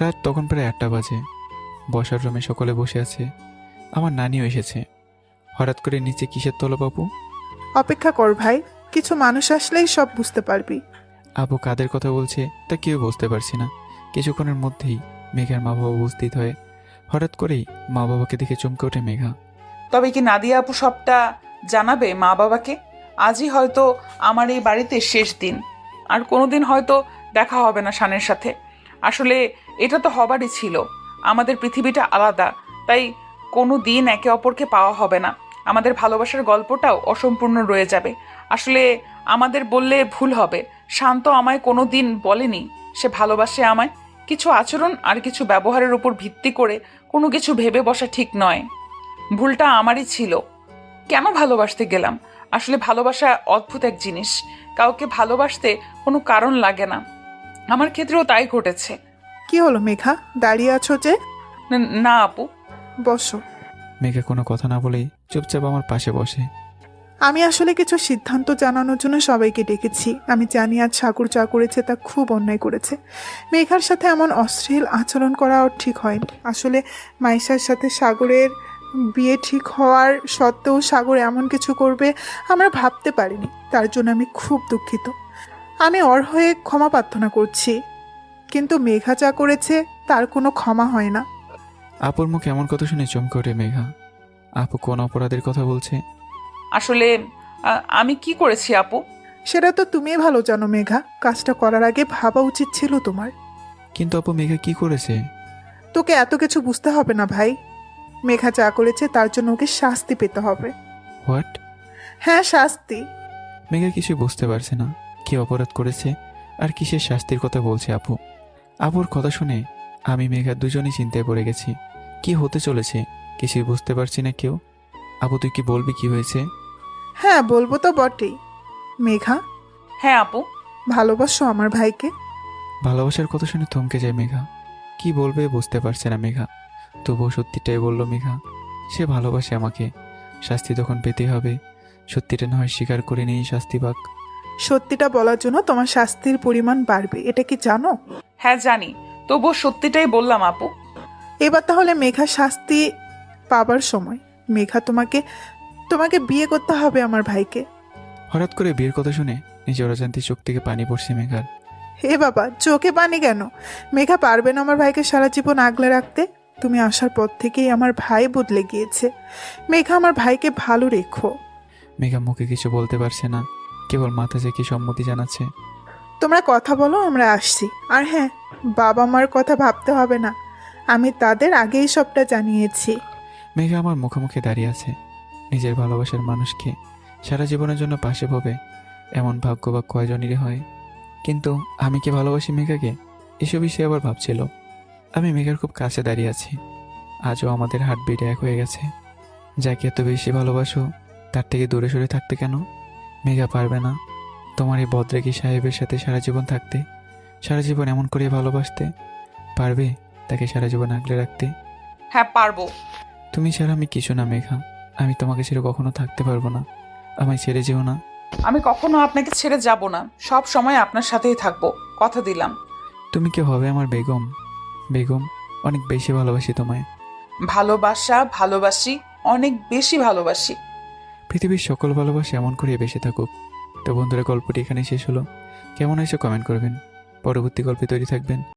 রাত তখন প্রায় 8টা বাজে। বসার রুমে সকলে বসে আছে। আমার নানিও এসেছে। হঠাৎ করে নিচে কিসের তলব আপু? অপেক্ষা কর ভাই, কিছু মানুষ আসলেই সব বুঝতে পারবি। আপু কাদের কথা বলছে তা কেউ বুঝতে পারছি না। কিছুক্ষণের মধ্যেই মেঘার মা বাবা উপস্থিত হয়। হঠাৎ করেই মা বাবাকে দেখে চমকে ওঠে মেঘা। তবে কি নাদিয়া আপু সবটা জানাবে মা বাবাকে? আজই হয়তো আমার এই বাড়িতে শেষ দিন, আর কোনোদিন হয়তো দেখা হবে না শানের সাথে। আসলে এটা তো হবারই ছিল। আমাদের পৃথিবীটা আলাদা, তাই কোনো দিন একে অপরকে পাওয়া হবে না। আমাদের ভালোবাসার গল্পটাও অসম্পূর্ণ রয়ে যাবে। আসলে আমাদের বললে ভুল হবে। শান্ত আমায় কোনো দিন বলেনি সে ভালোবাসে আমায়। কিছু আচরণ আর কিছু ব্যবহারের উপর ভিত্তি করে কোনো কিছু ভেবে বসা ঠিক নয়। ভুলটা আমারই ছিল। কেন ভালোবাসতে গেলাম? আসলে ভালোবাসা অদ্ভুত এক জিনিস। কাউকে ভালোবাসতে কোনো কারণ লাগে না। আমার ক্ষেত্রেও তাই ঘটেছে। কি হলো মেঘা, দাঁড়িয়ে আছো যে? না আপু। বসো। মেঘা কোনো কথা না বলেই চুপচাপ আমার পাশে বসে। আমি আসলে কিছু সিদ্ধান্ত জানানোর জন্য সবাইকে ডেকেছি। আমি জানি আজ সাগর যা করেছে তা খুব অন্যায় করেছে। মেঘার সাথে এমন অশ্লীল আচরণ করা ওর ঠিক হয়নি। আসলে মাইশার সাথে সাগরের বিয়ে ঠিক হওয়ার সত্ত্বেও সাগর এমন কিছু করবে আমরা ভাবতে পারিনি। তার জন্য আমি খুব দুঃখিত। আমি ওর হয়ে ক্ষমা প্রার্থনা করছি, কিন্তু মেঘা যা করেছে তার কোনো ক্ষমা হয় না। আপুর মুখে এমন কথা শুনে চমকে ওঠে মেঘা। আপু কোন অপরাধের কথা বলছে? আসলে আমি কি করেছি আপু? সেটা তো তুমিই ভালো জানো মেঘা। কাজটা করার আগে ভাবা উচিত ছিল তোমার। কিন্তু আপু মেঘা কি করেছে? তোকে এত কিছু বুঝতে হবে না ভাই। মেঘা যা করেছে তার জন্য ওকে শাস্তি পেতে হবে। হোয়াট? হ্যাঁ, শাস্তি। মেঘা কিছু বুঝতে পারছে না কি অপরাধ করেছে আর কিসের শাস্তির কথা বলছে আপু। আপুর কথা শুনে আমি মেঘা দুজনেই চিন্তায় পড়ে গেছি। কি হতে চলেছে কিছুই বুঝতে পারছি না কেউ। আপু তুই কি বলবি কি হয়েছে? হ্যাঁ, বলবো তো বটেই। মেঘা, হ্যাঁ আপু। ভালোবাসো আমার ভাইকে? ভালোবাসার কথা শুনে থমকে যায় মেঘা। কি বলবে বুঝতে পারছে না মেঘা। তবুও সত্যিটাই বলল মেঘা। সে ভালোবাসে আমাকে। শাস্তি তখন পেতে হবে। সত্যিটা না হয় স্বীকার করে নিয়ে শাস্তি পাক। সত্যিটা বলার জন্য তোমার শাস্তির পরিমাণ বাড়বে, এটা কি জানো? হ্যাঁ জানি, তবুও সত্যিটাই বললাম আপু। এবার তাহলে মেঘা শাস্তি পাবার সময়। মেঘা, তোমাকে বিয়ে করতে হবে আমার ভাইকে। হঠাৎ করে বিয়ের কথা শুনে নিজের অজান্তে চোখ থেকে পানি পড়ছে মেঘার। হে বাবা, চোখে পানি কেন? মেঘা পারবে না আমার ভাইকে সারা জীবন আগলে রাখতে? তুমি আসার পর থেকেই আমার ভাই বদলে গিয়েছে। মেঘা, আমার ভাইকে ভালো রেখো। মেঘা মুখে কিছু বলতে পারছে না, কেবল মাথা চেয়ে সম্মতি জানাচ্ছে। তোমরা কথা বলো, আমরা আসছি। আর হ্যাঁ, বাবা মার কথা ভাবতে হবে না, আমি তাদের আগেই সবটা জানিয়েছি। মেঘা আমার মুখোমুখি দাঁড়িয়ে আছে। নিজের ভালোবাসার মানুষকে সারা জীবনের জন্য পাশে পাবে এমন ভাগ্য বা কয়জনেরই হয়। কিন্তু আমি কি ভালোবাসি মেঘাকে? এসবই সে আবার ভাবছিল। আমি মেঘার খুব কাছে দাঁড়িয়ে আছি। আজও আমাদের হার্টবিট এক হয়ে গেছে। যাকে এত বেশি ভালোবাসো তার থেকে দূরে সরে থাকতে কেন? মেঘা পারবে না তোমার এই বদরেকি সাহেবের সাথে সারা জীবন থাকতে, সারা জীবন এমন করে ভালোবাসতে? পারবে তাকে সারা জীবন আগলে রাখতে? হ্যাঁ পারবো। তুমি ছাড়া আমি কিছু না মেঘা। আমি তোমাকে ছেড়ে কখনো থাকতে পারবো না। আমায় ছেড়ে যেও না। আমি কখনো আপনাকে ছেড়ে যাব না, সব সময় আপনার সাথেই থাকবো, কথা দিলাম। তুমি কি হবে আমার বেগম? বেগম, অনেক বেশি ভালোবাসি তোমায়। ভালোবাসি, অনেক বেশি ভালোবাসি। পৃথিবীর সকল ভালোবাসা এমন করে বেঁচে থাকুক। তো বন্ধুরা, গল্পটি এখানে শেষ হলো। কেমন হয়েছে কমেন্ট করবেন। পরবর্তী গল্পে তৈরি থাকবেন।